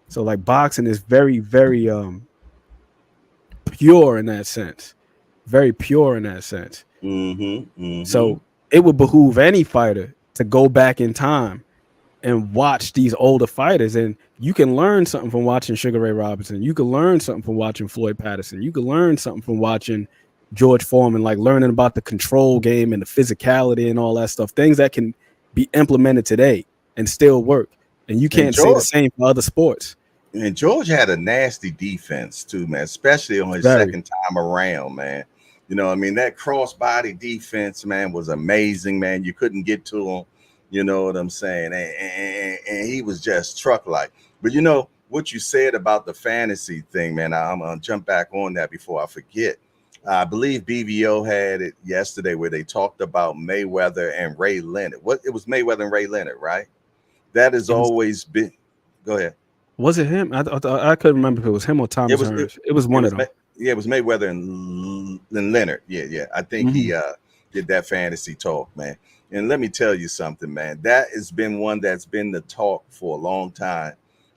[SPEAKER 7] So like boxing is very, very pure in that sense. Very pure in that sense. So it would behoove any fighter to go back in time and watch these older fighters, and you can learn something from watching Sugar Ray Robinson. You can learn something from watching Floyd Patterson. You can learn something from watching George Foreman, like learning about the control game and the physicality and all that stuff, things that can be implemented today and still work. And you can't say the same for other sports.
[SPEAKER 2] And George had a nasty defense too, man, especially on his second time around, man. You know, I mean, that crossbody defense, man, was amazing, man. You couldn't get to him. You know what I'm saying? And he was just truck-like. But you know, what you said about the fantasy thing, man, I'm going to jump back on that before I forget. I believe BVO had it yesterday where they talked about Mayweather and Ray Leonard. It was Mayweather and Ray Leonard, right? That has always been. Go ahead.
[SPEAKER 7] Was it him? I couldn't remember if it was him or Thomas Hearns. It was one of them.
[SPEAKER 2] Yeah, it was Mayweather and Leonard. Yeah. I think he did that fantasy talk, man. And let me tell you something, man. That has been one that's been the talk for a long time.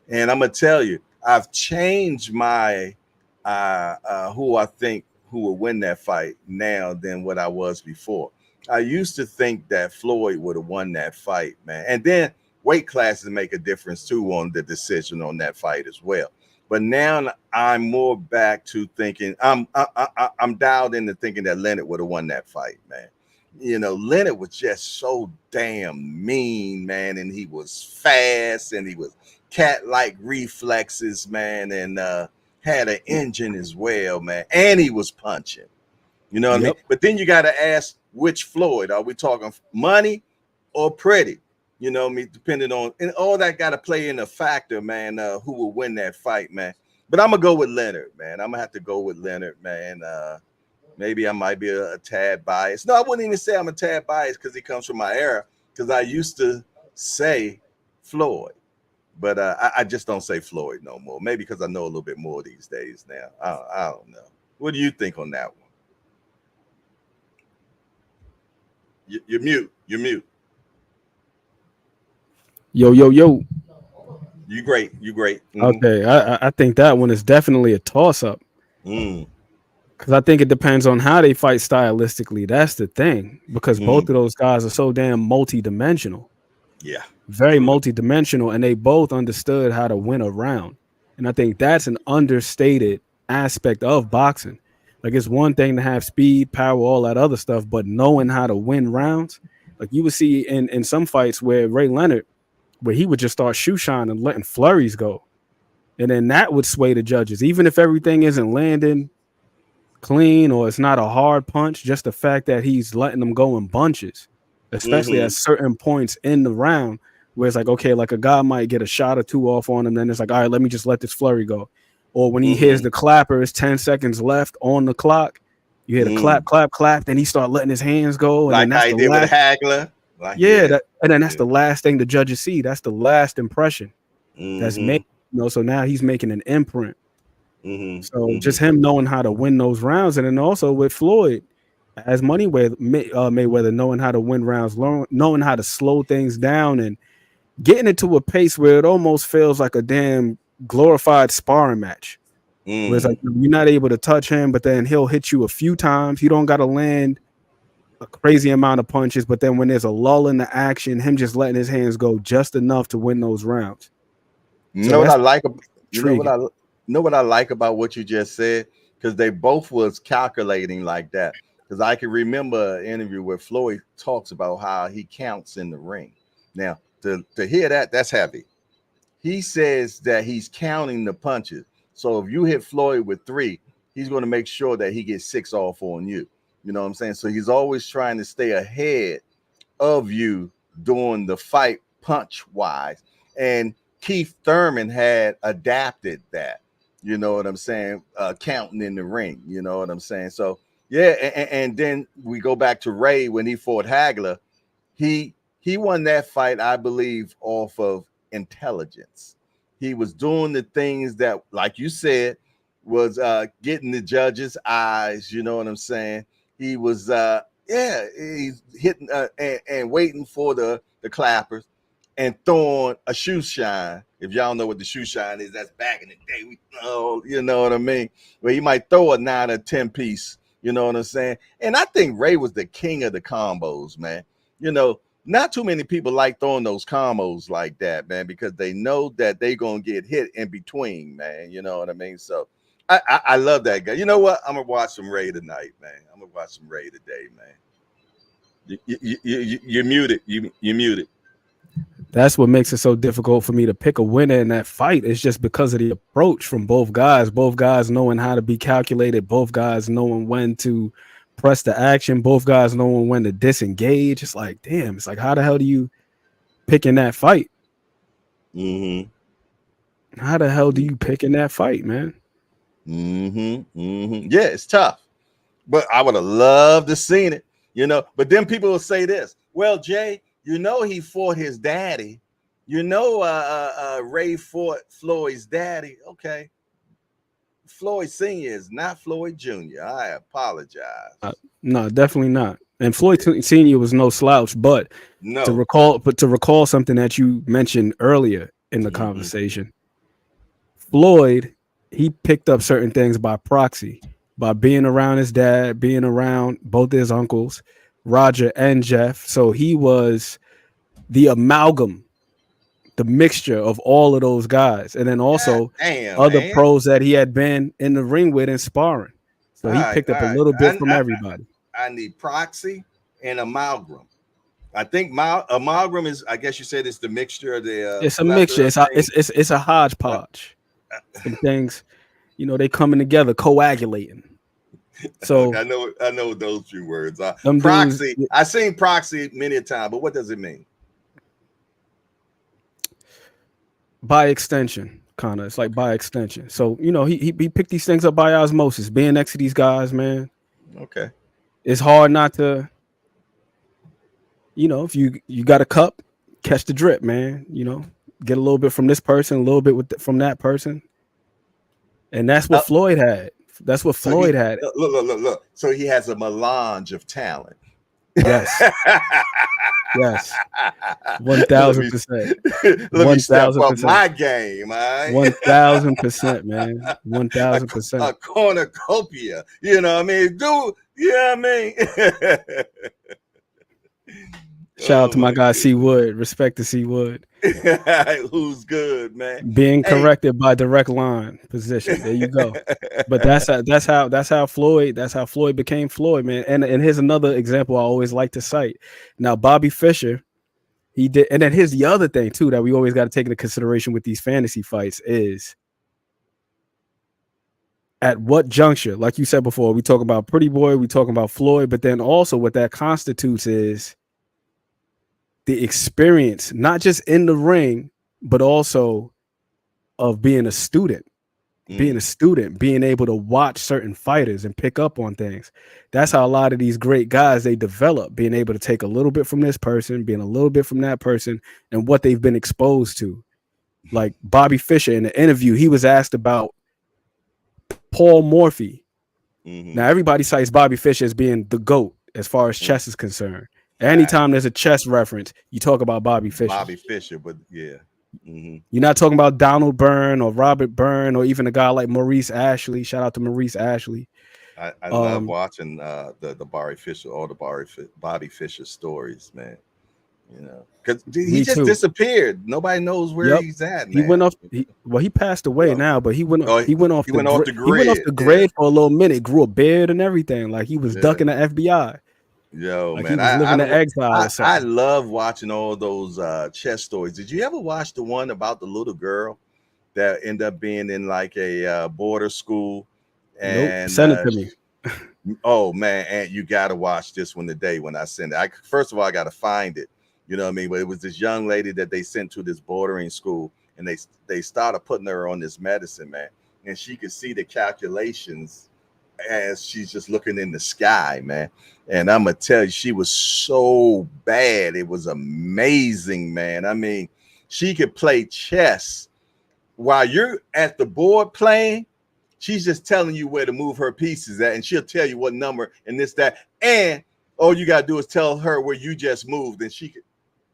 [SPEAKER 2] And I'm going to tell you, I've changed my who I think who will win that fight now than what I was before. I used to think that Floyd would have won that fight, man. And then weight classes make a difference, too, on the decision on that fight as well. But now I'm more back to thinking, I'm dialed into thinking that Leonard would have won that fight, man. You know, Leonard was just so damn mean, man, and he was fast, and he was cat-like reflexes, man, and had an engine as well, man, and he was punching. You know what I mean? But then you got to ask which Floyd. Are we talking money or pretty? You know what I mean? Depending on, and all that got to play in a factor, man, who will win that fight, man. But I'm going to go with Leonard, man. I'm going to have to go with Leonard, man. Maybe I might be a tad biased. No, I wouldn't even say I'm a tad biased because he comes from my era, because I used to say Floyd. But I just don't say Floyd no more. Maybe because I know a little bit more these days now. I don't know. What do you think on that one? You're mute. You're mute.
[SPEAKER 7] Yo.
[SPEAKER 2] You great.
[SPEAKER 7] Okay, I think that one is definitely a toss-up. Because I think it depends on how they fight stylistically. That's the thing. Because both of those guys are so damn multi-dimensional.
[SPEAKER 2] Yeah.
[SPEAKER 7] Very multi-dimensional, and they both understood how to win a round. And I think that's an understated aspect of boxing. Like, it's one thing to have speed, power, all that other stuff, but knowing how to win rounds. Like, you would see in some fights where Ray Leonard, where he would just start shoe shining and letting flurries go. And then that would sway the judges. Even if everything isn't landing clean or it's not a hard punch, just the fact that he's letting them go in bunches, especially at certain points in the round, where it's like, okay, like a guy might get a shot or two off on him, then it's like, all right, let me just let this flurry go. Or when he hears the clapper, it's 10 seconds left on the clock, you hear the clap, then he start letting his hands go. And
[SPEAKER 2] like how he did with Hagler. Like,
[SPEAKER 7] and then that's the last thing the judges see. That's the last impression that's made. You know, so now he's making an imprint. So just him knowing how to win those rounds. And then also with Floyd, as Mayweather, knowing how to win rounds, knowing how to slow things down, and getting into a pace where it almost feels like a damn glorified sparring match. Where it's like you're not able to touch him, but then he'll hit you a few times. You don't got to land a crazy amount of punches, but then when there's a lull in the action, him just letting his hands go just enough to win those rounds.
[SPEAKER 2] You know what I like? Know what I like about what you just said? Because they both was calculating like that. Because I can remember an interview where Floyd talks about how he counts in the ring. Now, to hear that, that's heavy. He says that he's counting the punches. So if you hit Floyd with 3, he's going to make sure that he gets 6 off on you. You know what I'm saying? So he's always trying to stay ahead of you during the fight punch wise. And Keith Thurman had adapted that. You know what I'm saying? Counting in the ring. You know what I'm saying? So yeah, and then we go back to Ray when he fought Hagler. He won that fight, I believe, off of intelligence. He was doing the things that, like you said, was getting the judges' eyes. You know what I'm saying? He was he's hitting and waiting for the clappers and throwing a shoe shine. If y'all know what the shoe shine is, that's back in the day. We know, you know what I mean? Where he might throw a 9 or 10 piece. You know what I'm saying? And I think Ray was the king of the combos, man. You know, not too many people like throwing those combos like that, man, because they know that they're going to get hit in between, man. You know what I mean? So I love that guy. You know what? I'm going to watch some Ray tonight, man. I'm going to watch some Ray today, man. You're muted. You're muted.
[SPEAKER 7] That's what makes it so difficult for me to pick a winner in that fight. It's just because of the approach from both guys knowing how to be calculated, both guys knowing when to press the action, both guys knowing when to disengage. It's like, damn, it's like, how the hell do you pick in that fight? How the hell do you pick in that fight, man?
[SPEAKER 2] Yeah, it's tough. But I would have loved to seen it, you know. But then people will say this, well, Jay, you know, he fought his daddy. You know, Ray fought Floyd's daddy. Okay. Floyd Sr. is not Floyd Jr. I apologize.
[SPEAKER 7] No, definitely not. And Floyd Sr. was no slouch, but to recall something that you mentioned earlier in the conversation, Floyd, he picked up certain things by proxy, by being around his dad, being around both his uncles, Roger and Jeff. So he was the amalgam, the mixture of all of those guys. And then also other pros that he had been in the ring with and sparring. So he picked up a little bit from everybody.
[SPEAKER 2] I need proxy and amalgam. I think amalgam is, I guess you said, it's the mixture of the.
[SPEAKER 7] It's a mixture. It's a hodgepodge. Some things, you know, they coming together, coagulating. So
[SPEAKER 2] I know those few words. Proxy. I've seen proxy many a time, but what does it mean?
[SPEAKER 7] By extension, kind of. It's like by extension. So, you know, he picked these things up by osmosis, being next to these guys, man.
[SPEAKER 2] Okay.
[SPEAKER 7] It's hard not to, you know, if you got a cup, catch the drip, man. You know, get a little bit from this person, a little bit from that person. And that's what Floyd had. That's what Floyd had.
[SPEAKER 2] Look. So he has a melange of talent.
[SPEAKER 7] Yes. Yes. 1,000%.
[SPEAKER 2] Let me step up my game, man.
[SPEAKER 7] 1,000%, man. 1,000%.
[SPEAKER 2] A cornucopia. You know what I mean? Dude, you know what I mean?
[SPEAKER 7] Shout out to my guy C Wood. Respect to C Wood.
[SPEAKER 2] Who's good, man?
[SPEAKER 7] Being corrected by direct line position. There you go. But that's how Floyd became Floyd, man. And here's another example I always like to cite. Now, Bobby Fischer, he did, and then here's the other thing too that we always got to take into consideration with these fantasy fights is at what juncture, like you said before, we talk about Pretty Boy, we talk about Floyd, but then also what that constitutes is the experience, not just in the ring, but also of being a student, being able to watch certain fighters and pick up on things. That's how a lot of these great guys, they develop, being able to take a little bit from this person, being a little bit from that person, and what they've been exposed to. Like Bobby Fischer in the interview, he was asked about Paul Morphy Now everybody cites Bobby Fischer as being the GOAT as far as chess is concerned. Anytime there's a chess reference, you talk about Bobby Fischer.
[SPEAKER 2] Bobby Fischer, but yeah.
[SPEAKER 7] You're not talking about Donald Byrne or Robert Byrne or even a guy like Maurice Ashley. Shout out to Maurice Ashley.
[SPEAKER 2] I love watching the Bobby Fischer, all the Bobby Fischer stories, man. You know, because he just disappeared. Nobody knows where he's at.
[SPEAKER 7] He went off. He passed away now, but he went off the grid. He went off the grid for a little minute. Grew a beard and everything. Like he was ducking the FBI.
[SPEAKER 2] Yo,
[SPEAKER 7] like
[SPEAKER 2] man,
[SPEAKER 7] he was living in exile.
[SPEAKER 2] I love watching all those chess stories. Did you ever watch the one about the little girl that ended up being in like a border school? And
[SPEAKER 7] send it to me.
[SPEAKER 2] Oh man, and you got to watch this one today when I send it. First of all, I got to find it. You know what I mean? But it was this young lady that they sent to this bordering school, and they started putting her on this medicine, man. And she could see the calculations as she's just looking in the sky, man. And I'm gonna tell you, she was so bad. It was amazing, man. I mean, she could play chess while you're at the board playing. She's just telling you where to move her pieces at, and she'll tell you what number and this, that. And all you gotta do is tell her where you just moved, and she could.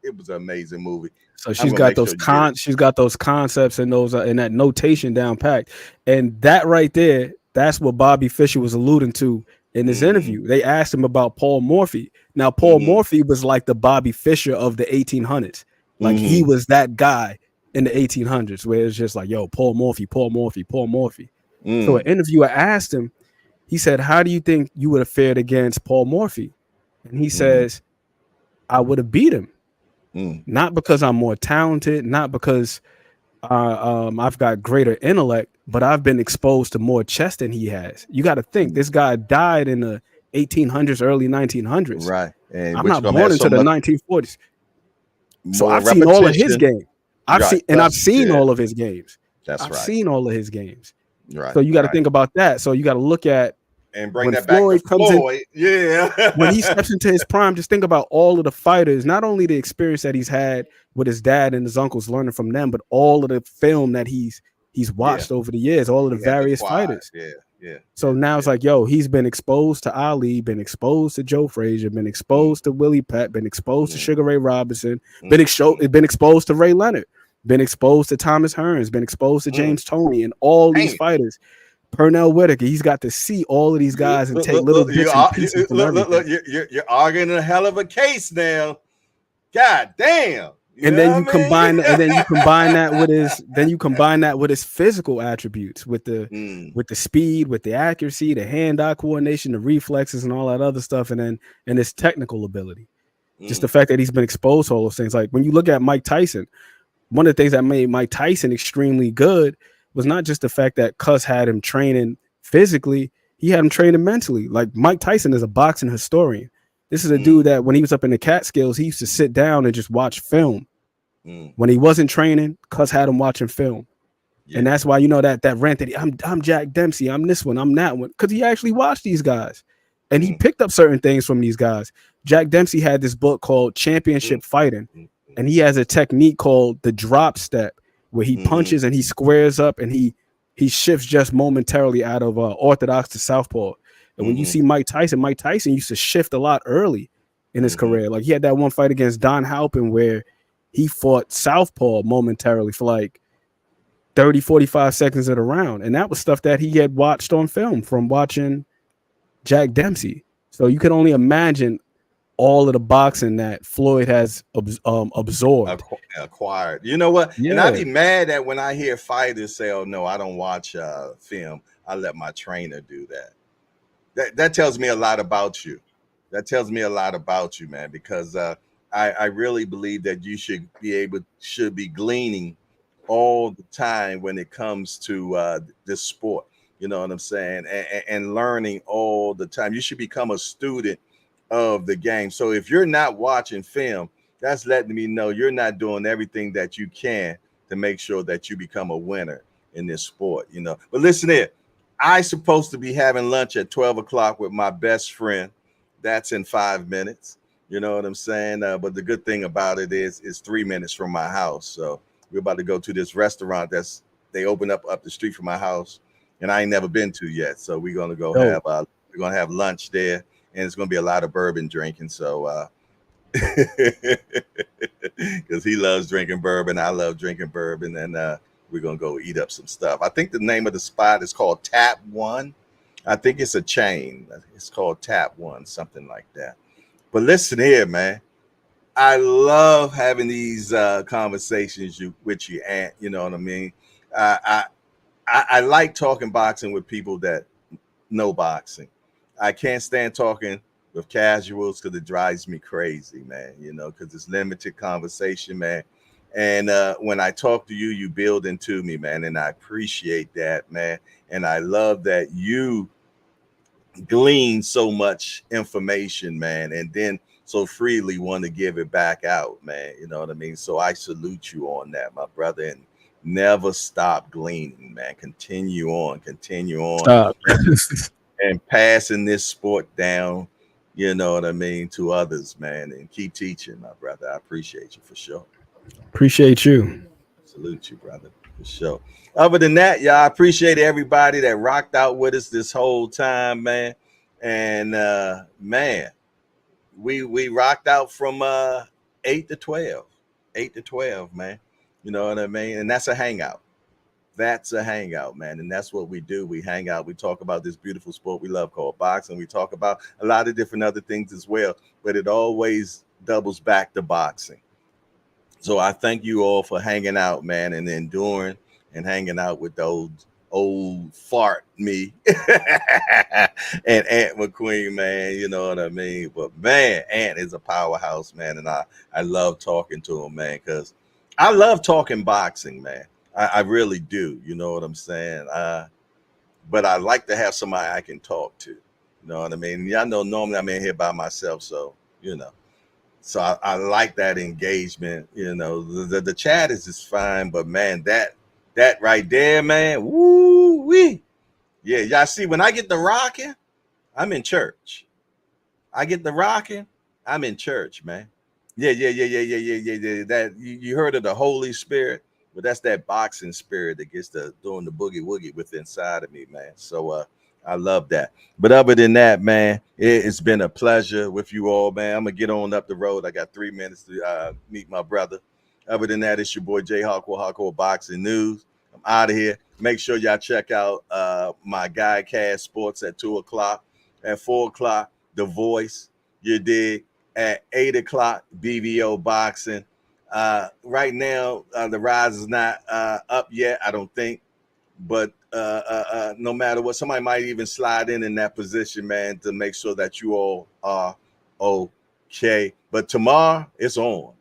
[SPEAKER 2] It was an amazing movie.
[SPEAKER 7] So she's got those she's got those concepts and those and that notation down packed. And that right there, that's what Bobby Fischer was alluding to in this interview. They asked him about Paul Morphy. Now, Paul Morphy was like the Bobby Fischer of the 1800s. Like he was that guy in the 1800s where it's just like, yo, Paul Morphy, Paul Morphy, Paul Morphy. So an interviewer asked him, he said, how do you think you would have fared against Paul Morphy? And he says, I would have beat him. Not because I'm more talented, not because I've got greater intellect, but I've been exposed to more chess than he has. You got to think this guy died in the 1800s, early 1900s.
[SPEAKER 2] Right. And
[SPEAKER 7] I'm not born into the 1940s. So I've seen all of his games. I've seen all of his games. I've seen all of his games.
[SPEAKER 2] Right.
[SPEAKER 7] So you got to think about that. So you got to look at
[SPEAKER 2] and bring that Floyd back to Floyd.
[SPEAKER 7] When he steps into his prime, just think about all of the fighters, not only the experience that he's had with his dad and his uncles learning from them, but all of the film that he's watched over the years, all of the various fighters. So now it's like, yo, he's been exposed to Ali, been exposed to Joe Frazier, been exposed to Willie Pett, been exposed to Sugar Ray Robinson, been exposed to Ray Leonard, been exposed to Thomas Hearns, been exposed to James Toney, and all these fighters. Pernell Whitaker, he's got to see all of these guys and take little bits and pieces from everything.
[SPEAKER 2] You're arguing a hell of a case now. God damn.
[SPEAKER 7] And then you combine that with his physical attributes, with the speed, with the accuracy, the hand-eye coordination, the reflexes, and all that other stuff, and his technical ability. Just the fact that he's been exposed to all those things. Like when you look at Mike Tyson, one of the things that made Mike Tyson extremely good was not just the fact that Cus had him training physically, he had him training mentally. Like Mike Tyson is a boxing historian. This is a dude that when he was up in the Catskills, he used to sit down and just watch film. When he wasn't training, Cus had him watching film. And that's why, you know, that rant that I'm Jack Dempsey, I'm this one, I'm that one, because he actually watched these guys and he picked up certain things from these guys. Jack Dempsey had this book called Championship Fighting, and he has a technique called the drop step, where he punches and he squares up and he shifts just momentarily out of orthodox to southpaw. And when you see Mike Tyson used to shift a lot early in his career. Like he had that one fight against Don Halpin where he fought southpaw momentarily for like 30, 45 seconds of the round. And that was stuff that he had watched on film from watching Jack Dempsey. So you could only imagine all of the boxing that Floyd has absorbed.
[SPEAKER 2] Acquired. You know what? Yeah. And I'd be mad that when I hear fighters say, oh, no, I don't watch film. I let my trainer do that. That tells me a lot about you. That tells me a lot about you, man, because I really believe that you should be gleaning all the time when it comes to this sport. You know what I'm saying? And learning all the time. You should become a student of the game. So if you're not watching film, that's letting me know you're not doing everything that you can to make sure that you become a winner in this sport, you know. But listen here, I supposed to be having lunch at 12 o'clock with my best friend. That's in 5 minutes. You know what I'm saying? But the good thing about it is it's 3 minutes from my house. So we're about to go to this restaurant they open up the street from my house. and I ain't never been to yet. So we're gonna go
[SPEAKER 7] Dope.
[SPEAKER 2] have lunch there, and it's gonna be a lot of bourbon drinking. So because he loves drinking bourbon, I love drinking bourbon, and we're gonna go eat up some stuff. I think the name of the spot is called Tap One. I think it's a chain. It's called Tap One, something like that. But listen here, man. I love having these conversations with you, Aunt. You know what I mean? I, I like talking boxing with people that know boxing. I can't stand talking with casuals because it drives me crazy, man. You know, because it's limited conversation, man. And when I talk to you, you build into me, man, and I appreciate that, man. And I love that you glean so much information, man, and then so freely want to give it back out, man. You know what I mean? So I salute you on that, my brother, and never stop gleaning, man. Continue on,
[SPEAKER 7] Stop.
[SPEAKER 2] and passing this sport down, you know what I mean, to others, man, and keep teaching, my brother. I appreciate you for sure.
[SPEAKER 7] Appreciate you.
[SPEAKER 2] Salute you, brother, for sure. Other than that, y'all, I appreciate everybody that rocked out with us this whole time, man. And man, we rocked out from 8 to 12. 8 to 12, man. You know what I mean? And that's a hangout. That's a hangout, man. And that's what we do. We hang out. We talk about this beautiful sport we love called boxing. We talk about a lot of different other things as well, but it always doubles back to boxing. So I thank you all for hanging out, man, and enduring and hanging out with those old fart me and Aunt McQueen, man. You know what I mean? But man, Aunt is a powerhouse, man, and I love talking to him, man, because I love talking boxing, man. I really do. You know what I'm saying? But I like to have somebody I can talk to. You know what I mean? Y'all know normally I'm in here by myself, so you know. So I like that engagement. You know, the chat is just fine, but man, that right there, man, woo wee. Yeah, y'all see when I get the rocking, I'm in church. I get the rocking, I'm in church, man. Yeah. That you heard of the Holy Spirit, but that's that boxing spirit that gets to doing the boogie woogie with inside of me, man. So I love that. But other than that, man, it's been a pleasure with you all, man. I'm gonna get on up the road. I got 3 minutes to meet my brother. Other than that, it's your boy Jay Hawkwell, Hardcore Boxing News. I'm out of here. Make sure y'all check out my guy Cash Sports at 2 o'clock. At 4 o'clock, The Voice. You dig? At 8 o'clock, BVO Boxing. Right now, the rise is not up yet, I don't think. But no matter what, somebody might even slide in that position, man, to make sure that you all are okay. But tomorrow, it's on.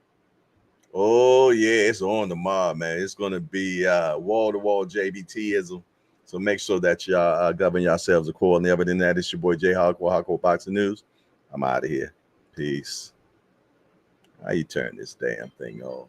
[SPEAKER 2] Oh, yeah, it's on tomorrow, man. It's going to be wall-to-wall JBTism. So make sure that y'all govern yourselves accordingly. Other than that, it's your boy Jay Hawkwell, Hardcore Boxing News. I'm out of here. Peace. How you turn this damn thing off?